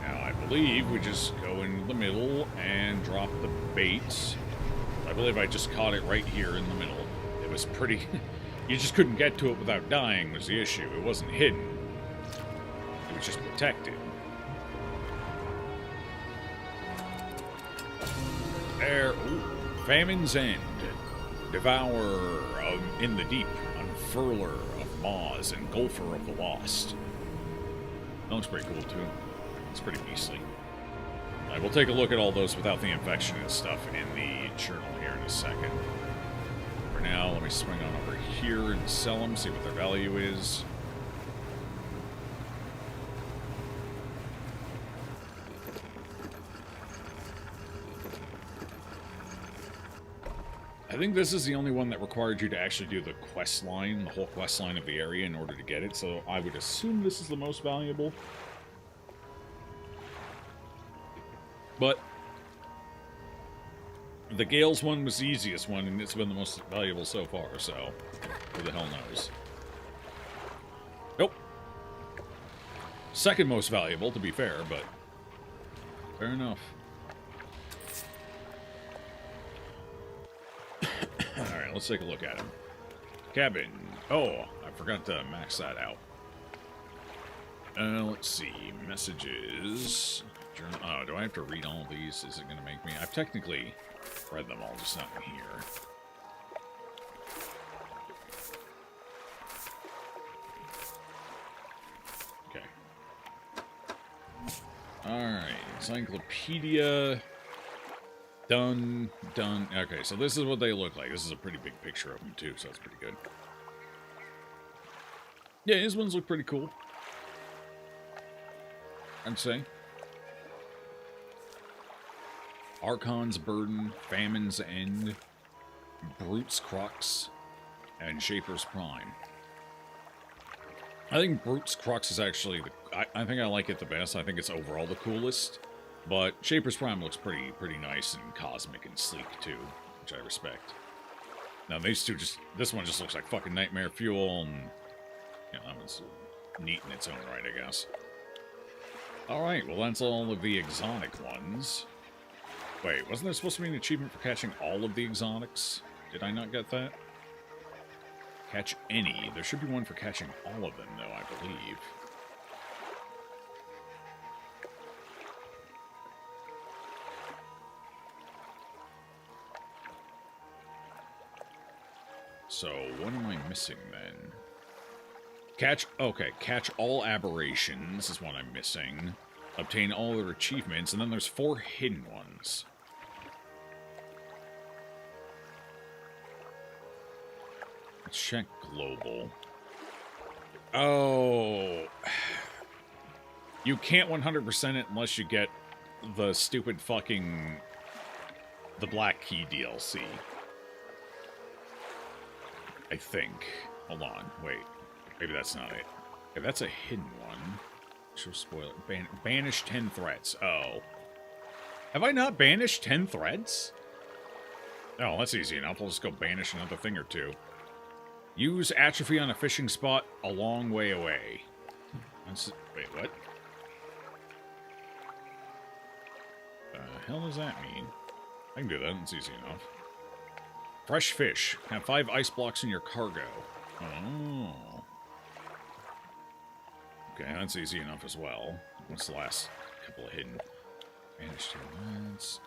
Now I believe we just go in the middle and drop the bait. I believe I just caught it right here in the middle. It was pretty... You just couldn't get to it without dying was the issue. It wasn't hidden. It was just protected. There. Ooh. Famine's End. Devourer in the deep. Unfurler of maws. Engulfer of the lost. That looks pretty cool, too. It's pretty beastly. Alright, we'll take a look at all those without the infection and stuff in the journal here in a second. For now, let me swing on over here and sell them, see what their value is. I think this is the only one that required you to actually do the quest line, the whole quest line of the area in order to get it, so I would assume this is the most valuable. But the Gales one was the easiest one, and it's been the most valuable so far, so who the hell knows. Nope. Second most valuable, to be fair, but fair enough. let's take a look at him. Cabin. Oh, I forgot to max that out. Let's see. Messages. Journal. Oh, do I have to read all of these? Is it going to make me? I've technically read them all, just not in here. Okay. Alright. Encyclopedia. Done. Okay, so this is what they look like. This is a pretty big picture of them, too, so that's pretty good. Yeah, his ones look pretty cool, I'd say. Archon's Burden, Famine's End, Brute's Crux, and Shaper's Prime. I think Brute's Crux is actually I think I like it the best. I think it's overall the coolest. But Shaper's Prime looks pretty nice and cosmic and sleek too, which I respect. Now these two this one just looks like fucking nightmare fuel, and you know, that one's neat in its own right, I guess. Alright, well that's all of the exotic ones. Wait, wasn't there supposed to be an achievement for catching all of the exotics? Did I not get that? Catch any. There should be one for catching all of them, though, I believe. So, what am I missing, then? Catch all aberrations is what I'm missing. Obtain all their achievements, and then there's 4 hidden ones. Let's check global. Oh. You can't 100% it unless you get the stupid fucking... the Black Key DLC. I think. Hold on, wait. Maybe that's not it. Okay, that's a hidden one. Show spoiler. Banish 10 threats. Oh. Have I not banished 10 threats? Oh, that's easy enough. I'll just go banish another thing or two. Use atrophy on a fishing spot a long way away. Wait, what? The hell does that mean? I can do that. It's easy enough. Fresh fish. Have 5 ice blocks in your cargo. Oh. Okay, that's easy enough as well. What's the last couple of hidden? Banished lands.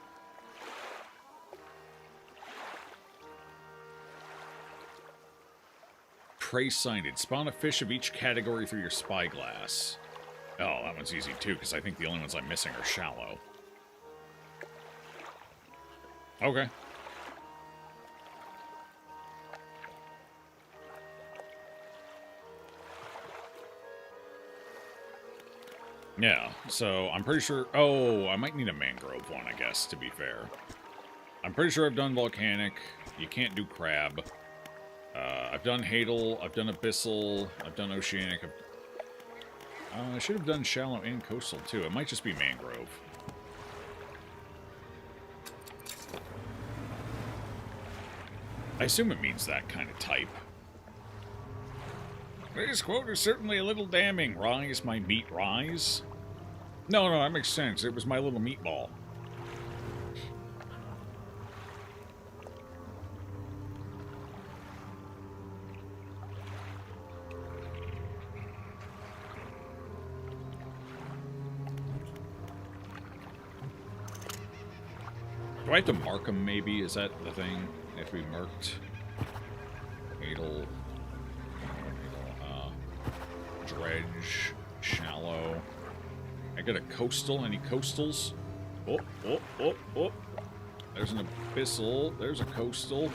Prey sighted. Spawn a fish of each category through your spyglass. Oh, that one's easy too, because I think the only ones I'm missing are shallow. Okay. Yeah, so I'm pretty sure... Oh, I might need a mangrove one, I guess, to be fair. I'm pretty sure I've done volcanic. You can't do crab. I've done hadal, I've done abyssal, I've done oceanic. I should have done shallow and coastal, too. It might just be mangrove. I assume it means that kind of type. This quote is certainly a little damning. Rise, my meat, rise. No, that makes sense. It was my little meatball. Do I have to mark them, maybe? Is that the thing? They have to be marked. Hadal. Dredge. Shallow. I got a coastal. Any coastals? Oh. There's an abyssal. There's a coastal.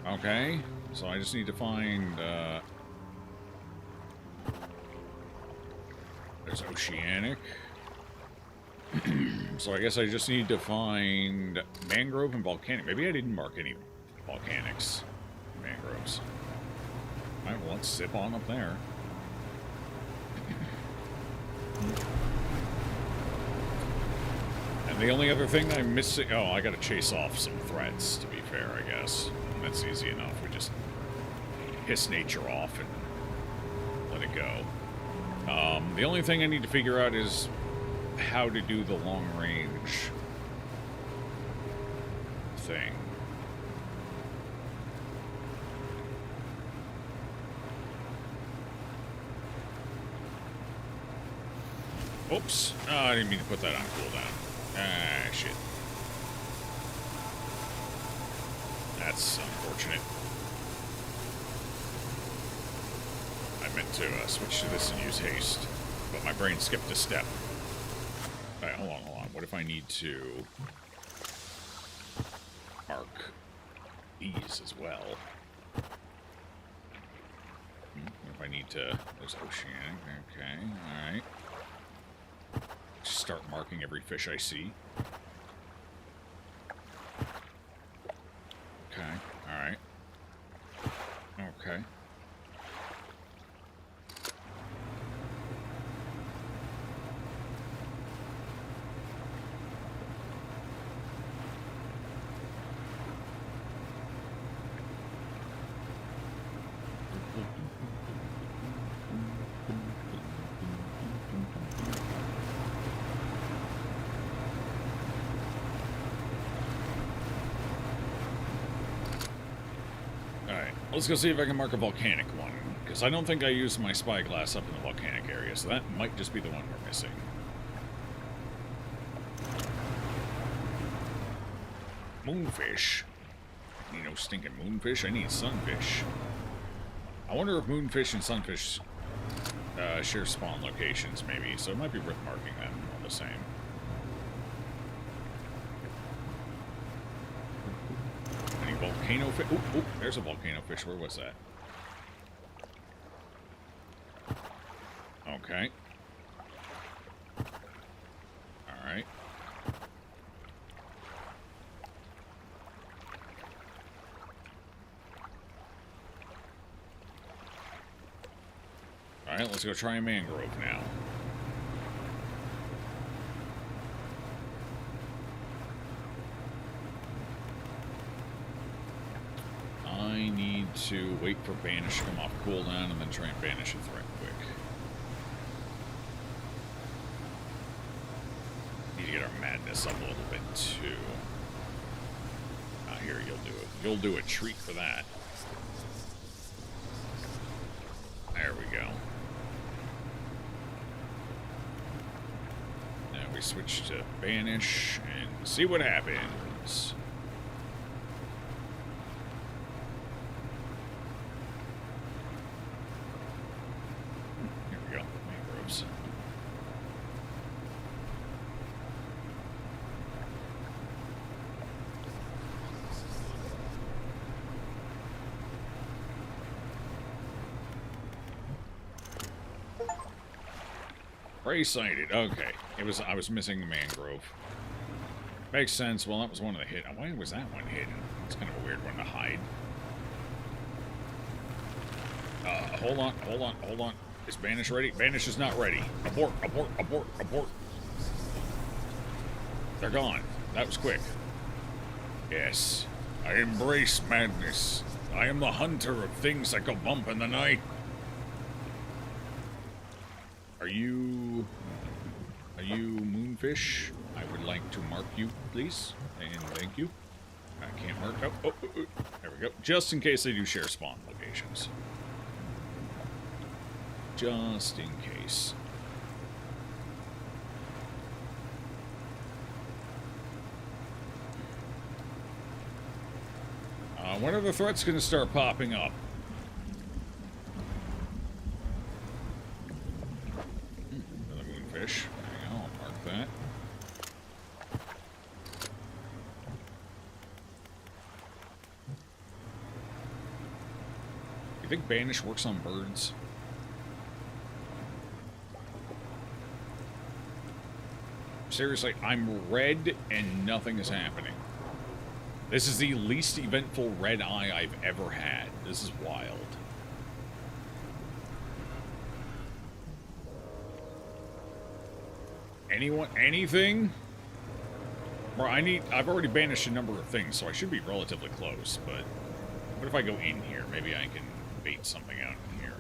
Okay. So I just need to find... there's oceanic. So I guess I just need to find mangrove and volcanic. Maybe I didn't mark any volcanics. Mangroves. Alright, well, let's sip on up there. And the only other thing I'm missing... Oh, I gotta chase off some threats, to be fair, I guess. That's easy enough. We just piss nature off and let it go. The only thing I need to figure out is how to do the long-range thing. Oops. Oh, I didn't mean to put that on cooldown. Ah, shit. That's unfortunate. I meant to switch to this and use haste, but my brain skipped a step. Alright, hold on. What if I need to mark these as well? What if I need to... There's oceanic. Okay, alright. Just start marking every fish I see. Okay, alright. Okay. Let's go see if I can mark a volcanic one, because I don't think I used my spyglass up in the volcanic area, so that might just be the one we're missing. Moonfish? I need no stinking moonfish, I need sunfish. I wonder if moonfish and sunfish share spawn locations, maybe, so it might be worth marking them all the same. Volcano fish. Ooh, there's a volcano fish. Where was that? Okay. Alright. Alright, let's go try a mangrove now. I need to wait for Banish to come off cooldown and then try and banish a threat quick. Need to get our madness up a little bit too. Here, you'll do it. You'll do a treat for that. There we go. Now we switch to Banish and see what happens. Prey sighted. Okay. I was missing the mangrove. Makes sense. Well, that was one of the hit. Why was that one hidden? It's kind of a weird one to hide. Hold on. Is Banish ready? Banish is not ready. Abort. They're gone. That was quick. Yes. I embrace madness. I am the hunter of things that go bump in the night. Are you moonfish? I would like to mark you, please. And thank you. I can't mark. Oh. There we go. Just in case they do share spawn locations. Just in case. When are the threats going to start popping up? Another moonfish. Hang on, I'll mark that. You think Banish works on birds? Seriously, I'm red and nothing is happening. This is the least eventful red eye I've ever had. This is wild. Anyone? Anything? Bro, I've already banished a number of things, so I should be relatively close, but what if I go in here? Maybe I can bait something out in here.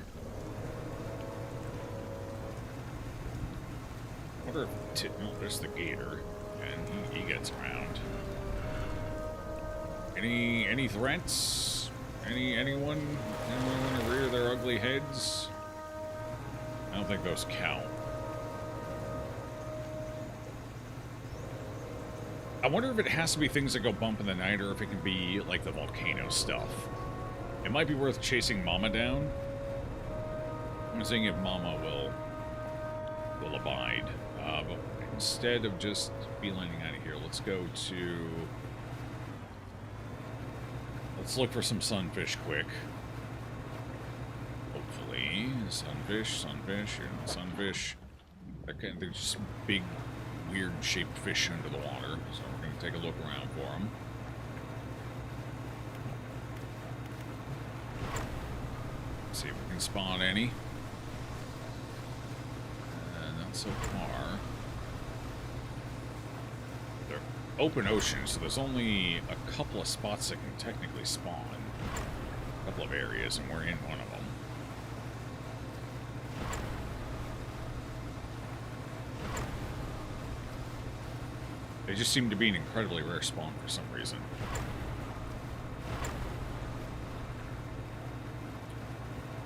I wonder if... oh, there's the gator, and he gets around. Any threats? Anyone want to rear their ugly heads? I don't think those count. I wonder if it has to be things that go bump in the night, or if it can be, like, the volcano stuff. It might be worth chasing Mama down. I'm seeing if Mama will abide. But instead of just beelining out of here, let's go to... Let's look for some sunfish quick. Hopefully. Sunfish, sunfish. They're just big, weird-shaped fish under the water. So we're going to take a look around for them. See if we can spawn any. Not so far. They're open ocean, so there's only a couple of spots that can technically spawn. A couple of areas, and we're in one of them. They just seem to be an incredibly rare spawn for some reason.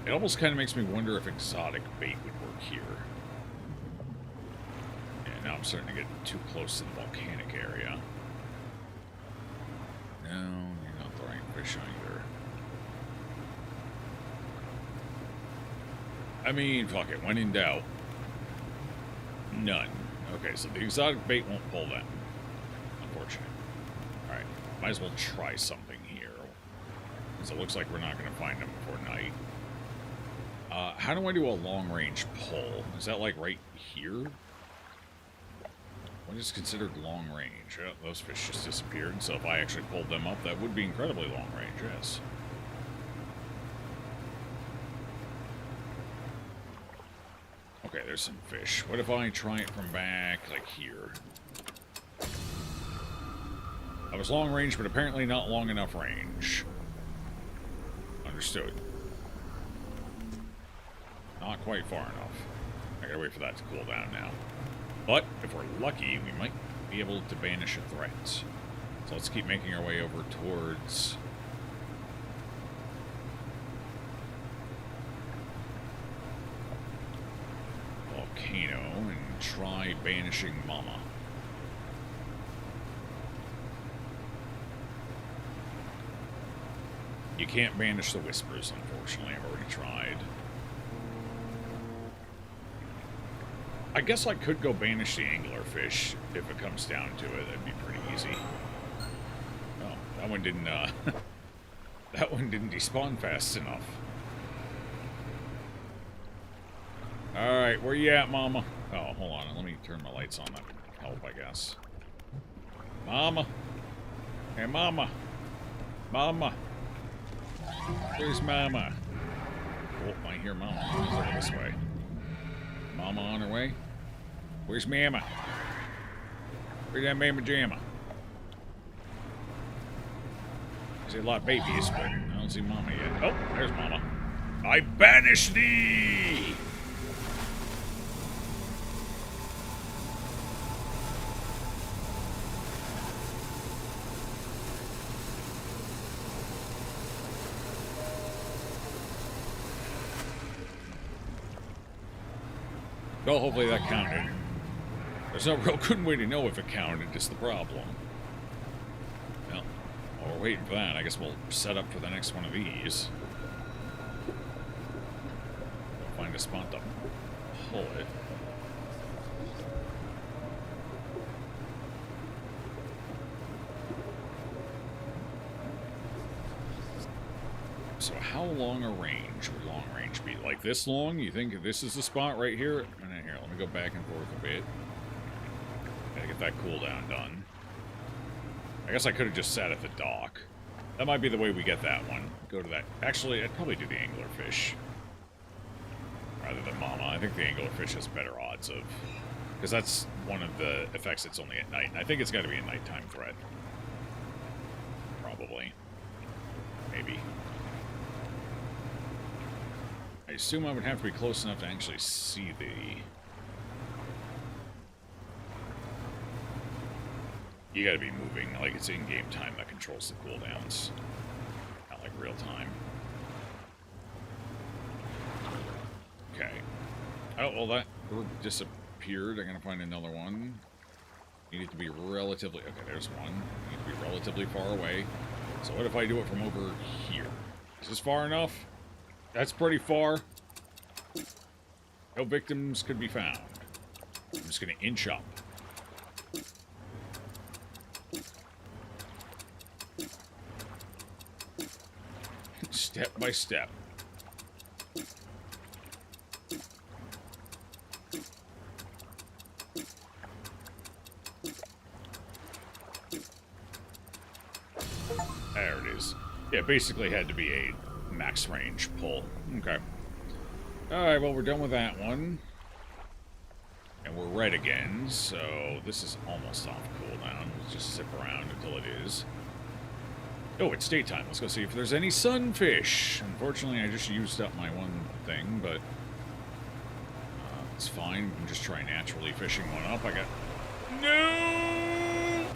It almost kind of makes me wonder if exotic bait would work here. Yeah, now I'm starting to get too close to the volcanic area. No, you're not the right fish either. I mean, fuck it. When in doubt, none. Okay, so the exotic bait won't pull that. Unfortunate. Alright, might as well try something here. Because it looks like we're not going to find them before night. How do I do a long-range pull? Is that, like, right here? What is considered long range? Oh, those fish just disappeared, so if I actually pulled them up, that would be incredibly long range, yes. Okay, there's some fish. What if I try it from back, like, here? I was long range, but apparently not long enough range. Understood. Not quite far enough. I gotta wait for that to cool down now. But, if we're lucky, we might be able to banish a threat. So let's keep making our way over towards... volcano and try banishing Mama. You can't banish the whispers, unfortunately. I've already tried. I guess I could go banish the anglerfish if it comes down to it. That'd be pretty easy. Oh, that one didn't, that one didn't despawn fast enough. Alright, where you at, Mama? Oh, hold on. Let me turn my lights on. That would help, I guess. Mama. Hey, Mama. Mama. Where's Mama? Oh, I hear Mama. She's over this way. Mama on her way? Where's Mama? Where's that Mama Jamma? I see a lot of babies, but I don't see Mama yet. Oh, there's Mama. I banish thee! Well, hopefully that counted. There's no real good way to know if it counted, is the problem. Well, while we're waiting for that, I guess we'll set up for the next one of these. We'll find a spot to pull it. So how long a range would long range be? Like this long? You think this is the spot right here? Here, let me go back and forth a bit. Gotta get that cooldown done. I guess I could have just sat at the dock. That might be the way we get that one. Go to that. Actually, I'd probably do the anglerfish rather than Mama. I think the anglerfish has better odds of... because that's one of the effects that's only at night. And I think it's got to be a nighttime threat. Probably. Maybe. I assume I would have to be close enough to actually see the... You gotta be moving, like it's in-game time that controls the cooldowns. Not like real time. Okay. Oh, well that bird disappeared. I'm gonna find another one. You need to be relatively... Okay, there's one. You need to be relatively far away. So what if I do it from over here? Is this far enough? That's pretty far. No victims could be found. I'm just going to inch up. Step by step. There it is. Yeah, basically had to be a max range pull. Okay. Alright, well, we're done with that one. And we're red again, so this is almost off cooldown. Let's just zip around until it is. Oh, it's daytime. Let's go see if there's any sunfish. Unfortunately, I just used up my one thing, but it's fine. We can just try naturally fishing one up. I got... No!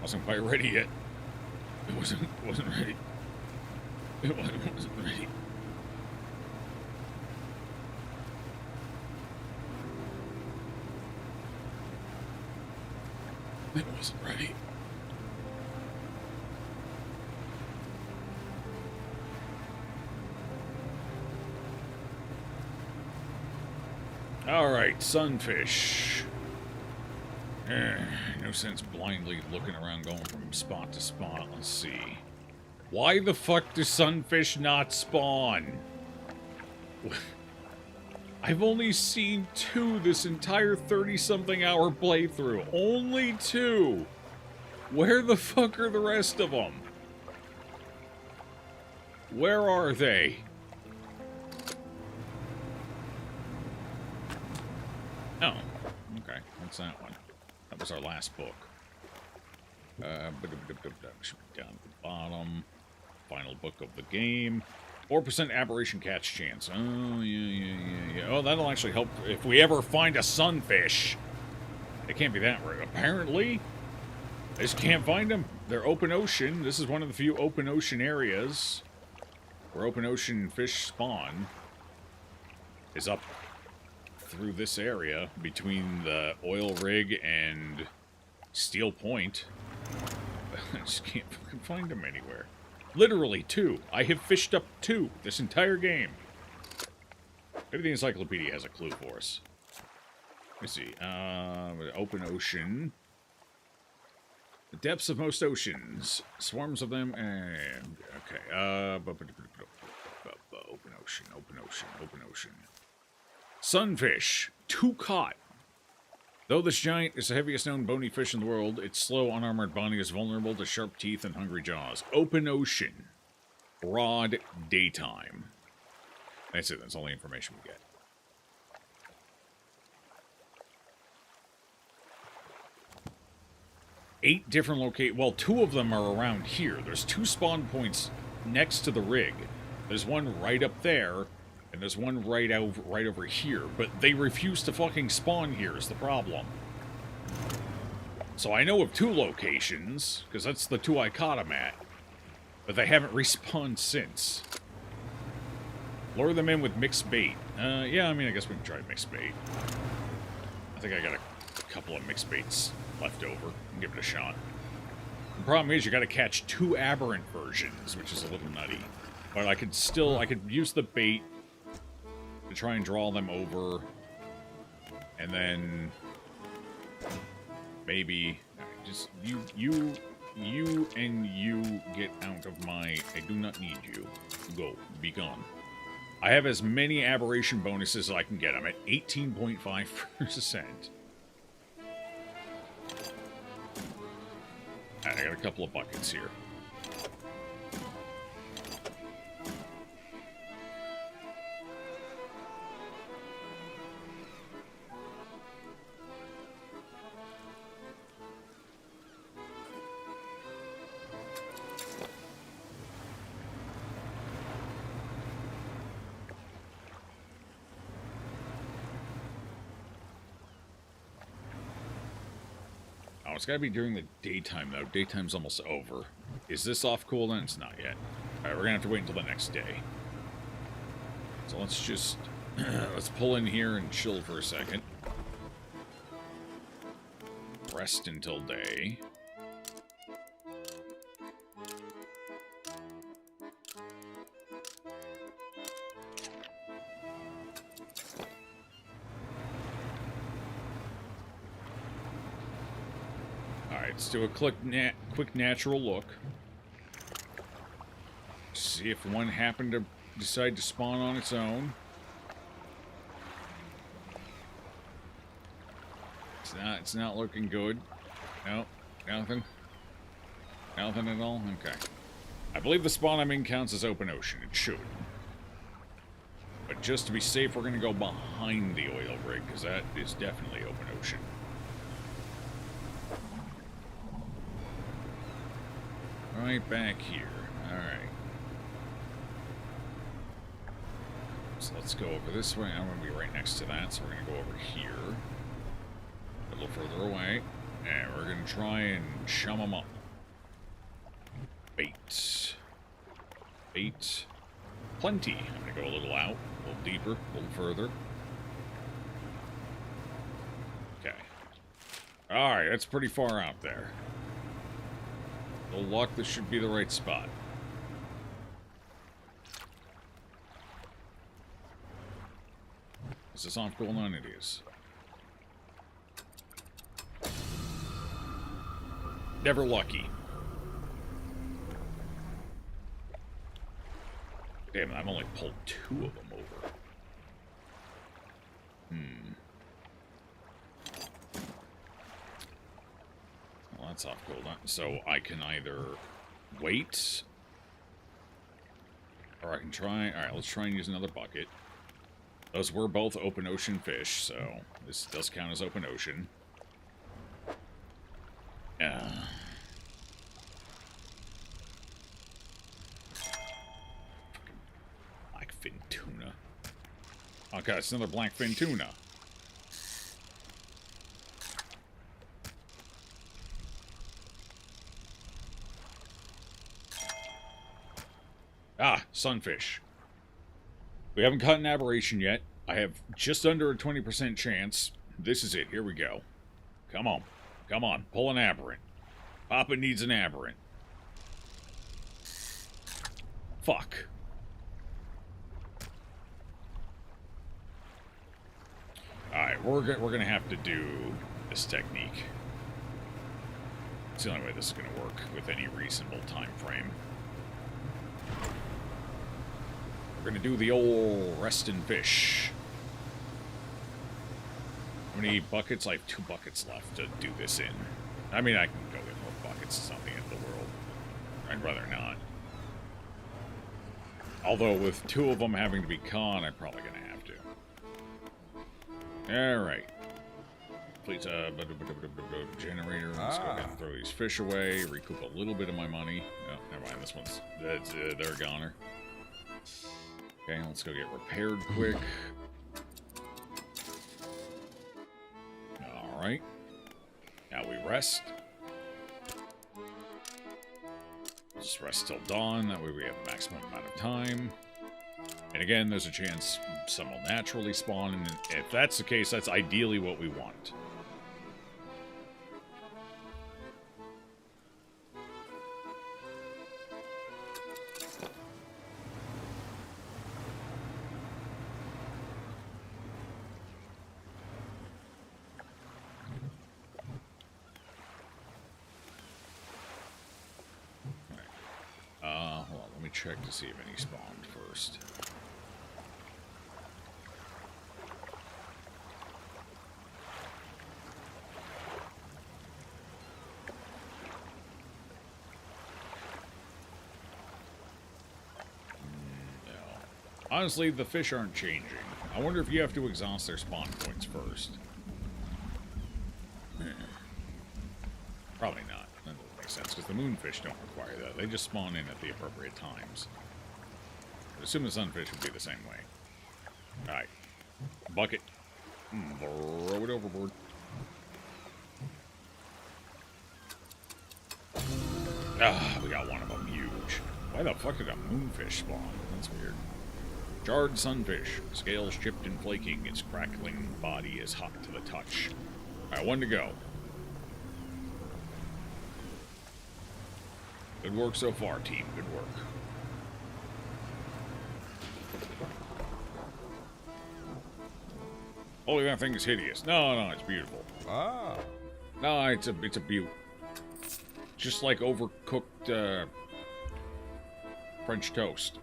Wasn't quite ready yet. It wasn't ready. It wasn't ready. It wasn't ready. Alright, sunfish. No sense blindly looking around going from spot to spot. Let's see. Why the fuck do sunfish not spawn? I've only seen 2 this entire 30-something hour playthrough. Only 2. Where the fuck are the rest of them? Where are they? Oh, okay. What's that one? That was our last book. Down at the bottom. Final book of the game. 4% aberration catch chance. Oh, yeah. Oh, that'll actually help if we ever find a sunfish. It can't be that rare. Apparently, I just can't find them. They're open ocean. This is one of the few open ocean areas where open ocean fish spawn. Is up through this area between the oil rig and Steel Point. I just can't fucking find them anywhere. Literally 2. I have fished up 2 this entire game. Maybe the encyclopedia has a clue for us. Let me see. Open ocean. The depths of most oceans. Swarms of them. And okay. Open ocean. Sunfish. 2 caught. Though this giant is the heaviest known bony fish in the world, its slow, unarmored body is vulnerable to sharp teeth and hungry jaws. Open ocean. Broad daytime. That's it. That's all the information we get. Eight different locations. Well, 2 of them are around here. There's 2 spawn points next to the rig. There's one right up there. And there's one right over here, but they refuse to fucking spawn here is the problem. So I know of 2 locations, because that's the 2 I caught them at. But they haven't respawned since. Lure them in with mixed bait. Yeah, I mean, I guess we can try mixed bait. I think I got a couple of mixed baits left over. Give it a shot. The problem is you gotta catch 2 aberrant versions, which is a little nutty. But I could use the bait to try and draw them over, and then maybe just you and you get out of my... I do not need you. Go. Be gone. I have as many aberration bonuses as I can get. I'm at 18.5%. I got a couple of buckets here. It's gotta be during the daytime, though. Daytime's almost over. Is this off cooldown? It's not yet. Alright, we're gonna have to wait until the next day. So let's just Let's pull in here and chill for a second. Rest until day. Alright, let's do a quick natural look. See if one happened to decide to spawn on its own. It's not looking good. No, nothing. Nothing at all? Okay. I believe the spawn I'm in counts as open ocean. It should. But just to be safe, we're going to go behind the oil rig, because that is definitely open ocean. Right back here. Alright. So let's go over this way. I'm going to be right next to that, so we're going to go over here. A little further away. And we're going to try and chum them up. Bait. Bait. Plenty. I'm going to go a little out, a little deeper, a little further. Okay. Alright, that's pretty far out there. A little luck, this should be the right spot. Is this off going on? It is. Never lucky. Damn, I've only pulled 2 of them over. Well, that's off gold. So I can either wait, or I can try... Alright, let's try and use another bucket. Those were both open ocean fish, so this does count as open ocean. Blackfin tuna. Okay, it's another blackfin tuna. Ah, sunfish. We haven't caught an aberration yet. I have just under a 20% chance. This is it. Here we go. Come on. Come on. Pull an aberrant. Papa needs an aberrant. Fuck. Alright, we're gonna have to do this technique. It's the only way this is gonna work with any reasonable time frame. We're gonna do the old rest and fish. How many buckets? I have 2 buckets left to do this in. I mean, I can go get more buckets. It's not the end of the world. I'd rather not. Although, with 2 of them having to be caught, I'm probably gonna have to. Alright. Please, generator. Let's go ahead and throw these fish away. Recoup a little bit of my money. Oh, never mind. This one's... they're a goner. Okay, let's go get repaired quick. Alright. Now we rest. Just rest till dawn. That way we have a maximum amount of time. And again, there's a chance some will naturally spawn. And if that's the case, that's ideally what we want. Hold on, let me check to see if any spawned first. No. Honestly, the fish aren't changing. I wonder if you have to exhaust their spawn points first. Probably not. That doesn't make sense, because the moonfish don't require that. They just spawn in at the appropriate times. I assume the sunfish would be the same way. Alright. Bucket. Throw it overboard. Ah, we got one of them huge. Why the fuck did a moonfish spawn? That's weird. Charred sunfish. Scales chipped and flaking. Its crackling body is hot to the touch. Alright, one to go. Good work so far, team. Good work. Holy, that thing is hideous. No, it's beautiful. Ah. No, it's a beaut. Just like overcooked French toast.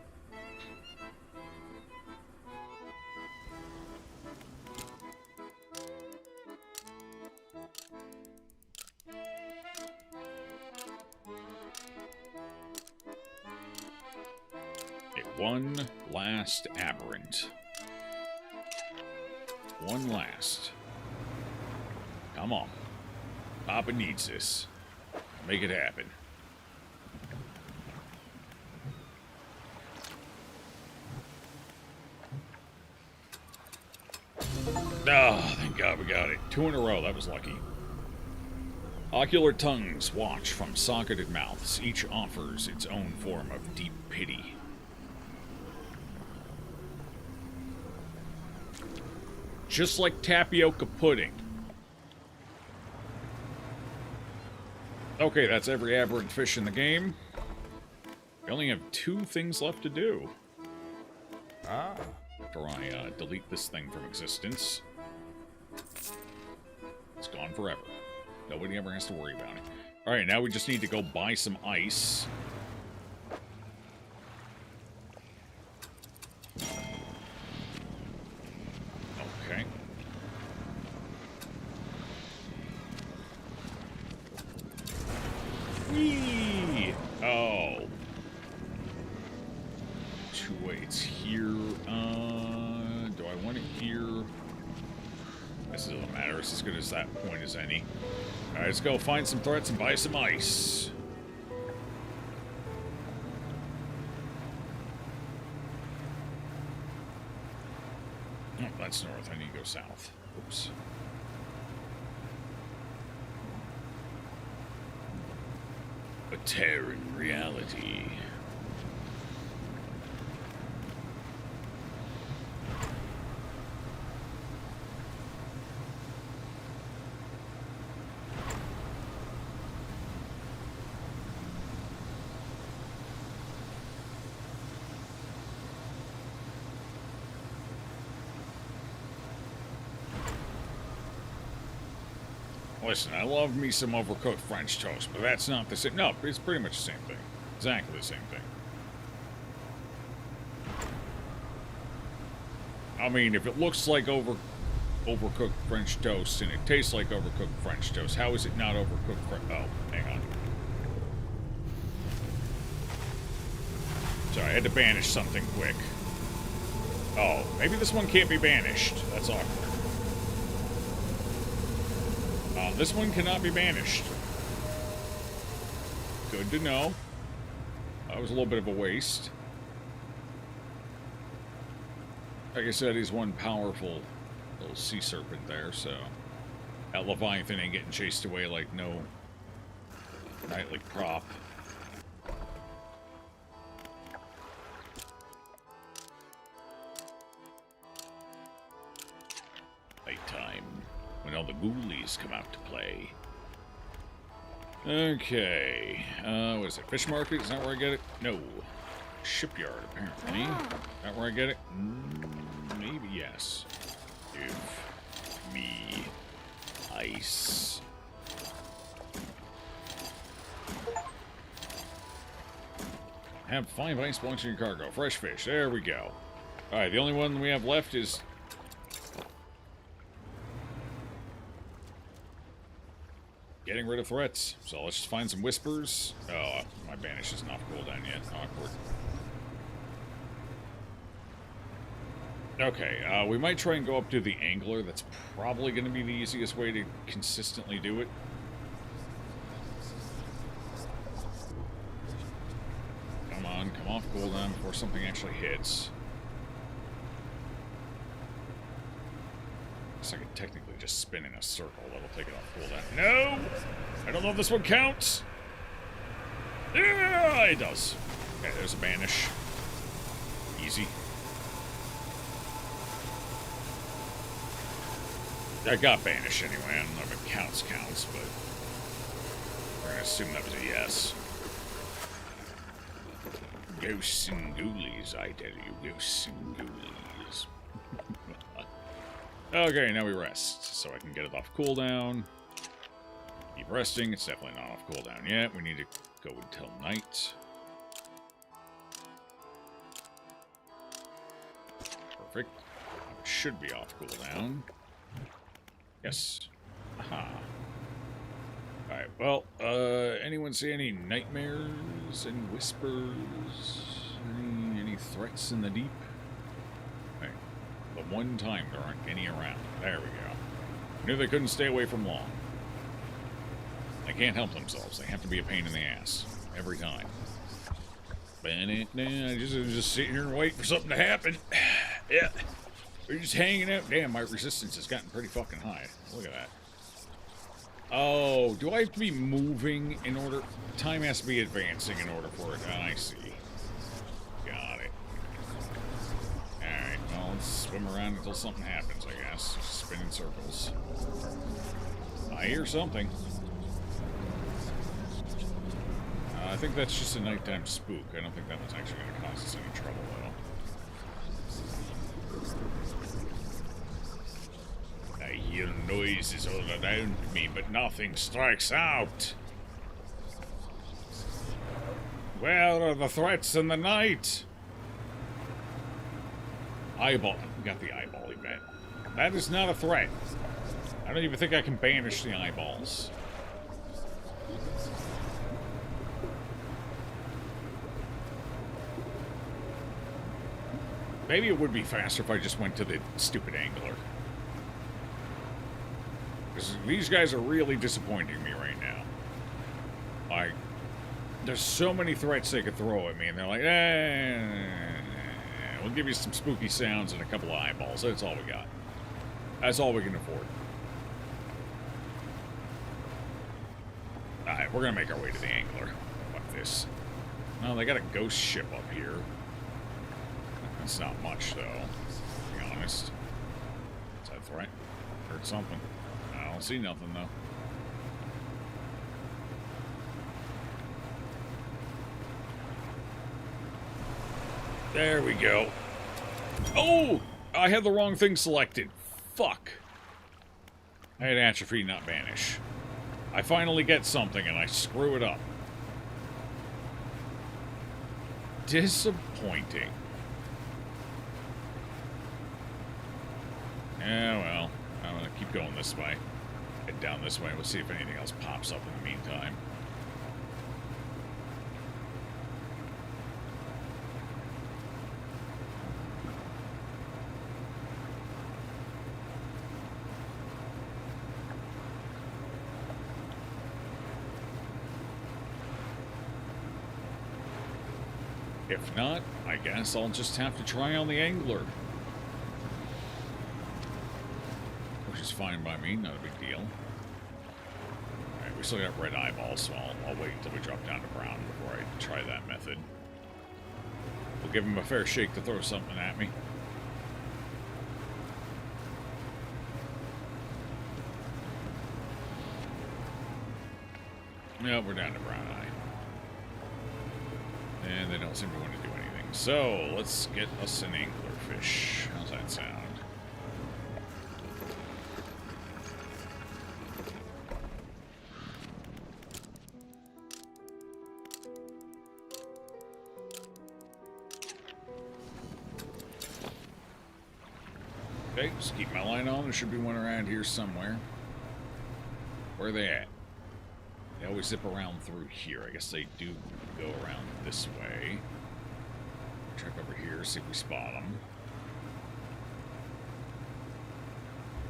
One last aberrant. One last. Come on. Papa needs this. Make it happen. Oh, thank God we got it. 2 in a row. That was lucky. Ocular tongues watch from socketed mouths. Each offers its own form of deep pity. Just like tapioca pudding. Okay, that's every aberrant fish in the game. We only have 2 things left to do. Ah. After I delete this thing from existence. It's gone forever. Nobody ever has to worry about it. Alright, now we just need to go buy some ice. Okay. Whee! Oh. 2 waits here. Do I want it here? This doesn't matter. It's as good as that point as any. Alright, let's go find some threats and buy some ice. Oh, that's north. I need to go south. Oops. A tearing reality. Listen, I love me some overcooked French toast, but that's not the same. No, it's pretty much the same thing. Exactly the same thing. I mean, if it looks like overcooked French toast and it tastes like overcooked French toast, how is it not overcooked French? Oh, hang on. Sorry, I had to banish something quick. Oh, maybe this one can't be banished. That's awkward. This one cannot be banished. Good to know. That was a little bit of a waste. Like I said, he's one powerful little sea serpent there, so that Leviathan ain't getting chased away like no nightly prop. Nighttime. When all the ghoulies come out to play. Okay. What is it? Fish market? Is that where I get it? No. Shipyard, apparently. Is that where I get it? Maybe yes. Give me ice. Have 5 ice blocks in your cargo. Fresh fish. There we go. Alright, the only one we have left is getting rid of threats. So let's just find some whispers. Oh, my banish isn't off cooldown yet. Awkward. Okay, we might try and go up to the angler. That's probably going to be the easiest way to consistently do it. Come on, come off cooldown before something actually hits. I could technically just spin in a circle. That'll take it off cooldown. No! I don't know if this one counts. Yeah, it does. Okay, there's a banish. Easy. I got banished anyway. I don't know if it counts, but we're gonna assume that was a yes. Ghosts and ghoulies, I tell you, ghosts and ghoulies. Okay, now we rest, so I can get it off cooldown. Keep resting. It's definitely not off cooldown yet. We need to go until night. Perfect. It should be off cooldown. Yes. Aha. Alright, well, anyone see any nightmares and whispers? Any threats in the deep? Hey, the one time there aren't any around. There we go. I knew they couldn't stay away from long. They can't help themselves. They have to be a pain in the ass. Every time. Just sitting here and waiting for something to happen. Yeah. We're just hanging out. Damn, my resistance has gotten pretty fucking high. Look at that. Oh, do I have to be moving in order... Time has to be advancing in order for it. Oh, I see. Got it. Alright, well, let's swim around until something happens, I guess. Spin in circles. I hear something. I think that's just a nighttime spook. I don't think that one's actually going to cause us any trouble, though. I hear noises all around me, but nothing strikes out. Where are the threats in the night? Eyeball. We got the eyeball event. That is not a threat. I don't even think I can banish the eyeballs. Maybe it would be faster if I just went to the stupid angler. Because these guys are really disappointing me right now. Like, there's so many threats they could throw at me, and they're like, we'll give you some spooky sounds and a couple of eyeballs. That's all we got. That's all we can afford. Alright, we're gonna make our way to the angler. Fuck this. No, they got a ghost ship up here. That's not much, though, to be honest. Is that a threat? Heard something. I don't see nothing, though. There we go. Oh! I had the wrong thing selected. Fuck. I had atrophy, not banish. I finally get something, and I screw it up. Disappointing. Yeah, well, I'm gonna keep going this way. Head down this way, we'll see if anything else pops up in the meantime. If not, I guess I'll just have to try on the angler. Which is fine by me, not a big deal. Alright, we still got red eyeballs, so I'll wait until we drop down to brown before I try that method. We'll give him a fair shake to throw something at me. No, we're down to brown eye. And they don't seem to want to do anything. So, let's get us an anglerfish. How's that sound? Okay, just keep my line on. There should be one around here somewhere. Where are they at? They always zip around through here. I guess they do go around this way. Check over here, see if we spot them.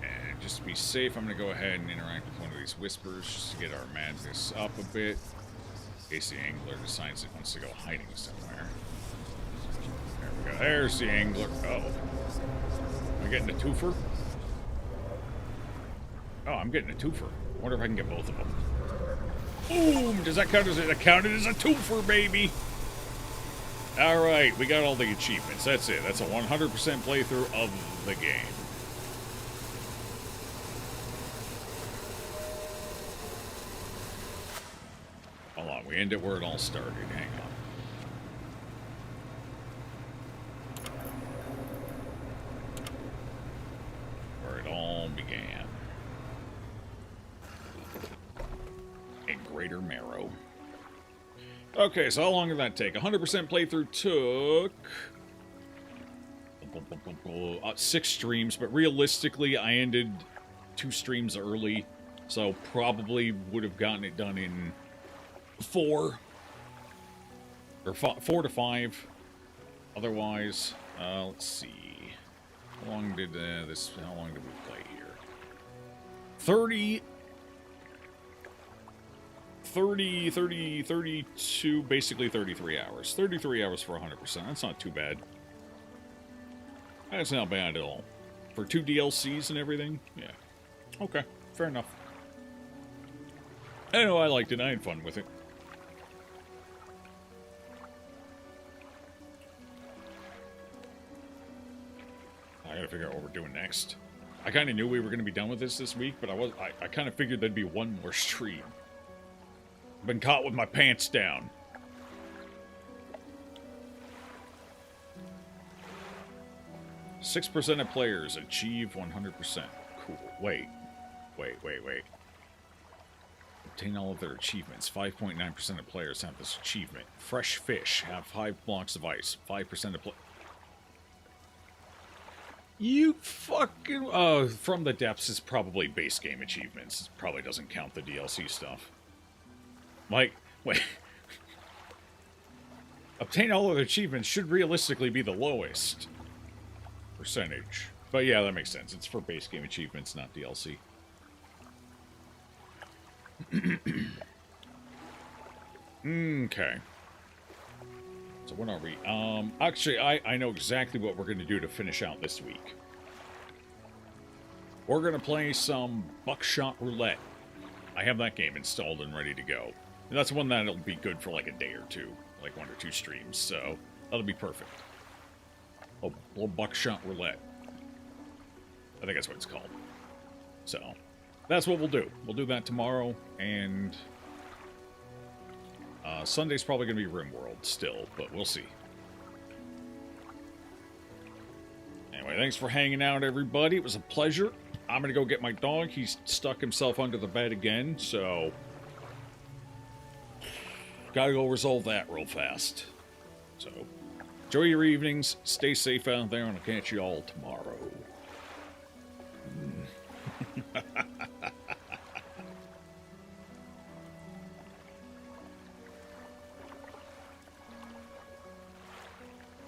And just to be safe, I'm going to go ahead and interact with one of these whispers just to get our madness up a bit. In case the angler decides it wants to go hiding somewhere. There we go. There's the angler. Oh. Am I getting a twofer? Oh, I'm getting a twofer. I wonder if I can get both of them. Boom! Does that count as it counted as a twofer, baby? Alright, we got all the achievements. That's it. That's a 100% playthrough of the game. We end it where it all started. Hang on. Where it all began. In Greater Marrow. Okay, so how long did that take? 100% playthrough took... 6 streams, but realistically, I ended 2 streams early, so probably would have gotten it done in 4 or 4 to 5. Otherwise, let's see. How long did How long did we play here? 32, basically 33 hours. 33 hours for 100%. That's not too bad. That's not bad at all. For 2 DLCs and everything? Yeah. Okay, fair enough. I know I liked it. I had fun with it. I gotta figure out what we're doing next. I kind of knew we were going to be done with this week, but I kind of figured there'd be one more stream. Been caught with my pants down. – 6% of players achieve 100%. Cool. Wait. Obtain all of their achievements. 5.9% of players have this achievement. Fresh fish have 5 blocks of ice. 5% of You fucking... From the Depths is probably base game achievements. It probably doesn't count the DLC stuff. Like, wait. Obtain all of the achievements should realistically be the lowest percentage. But yeah, that makes sense. It's for base game achievements, not DLC. Okay. So what are we? Actually, I know exactly what we're going to do to finish out this week. We're going to play some Buckshot Roulette. I have that game installed and ready to go. And that's one that'll be good for like a day or two. Like 1 or 2 streams. So, that'll be perfect. Oh, little Buckshot Roulette. I think that's what it's called. So, that's what we'll do. We'll do that tomorrow, and... Sunday's probably going to be RimWorld still, but we'll see. Anyway, thanks for hanging out, everybody. It was a pleasure. I'm going to go get my dog. He's stuck himself under the bed again, so... Gotta go resolve that real fast. So, enjoy your evenings. Stay safe out there, and I'll catch you all tomorrow.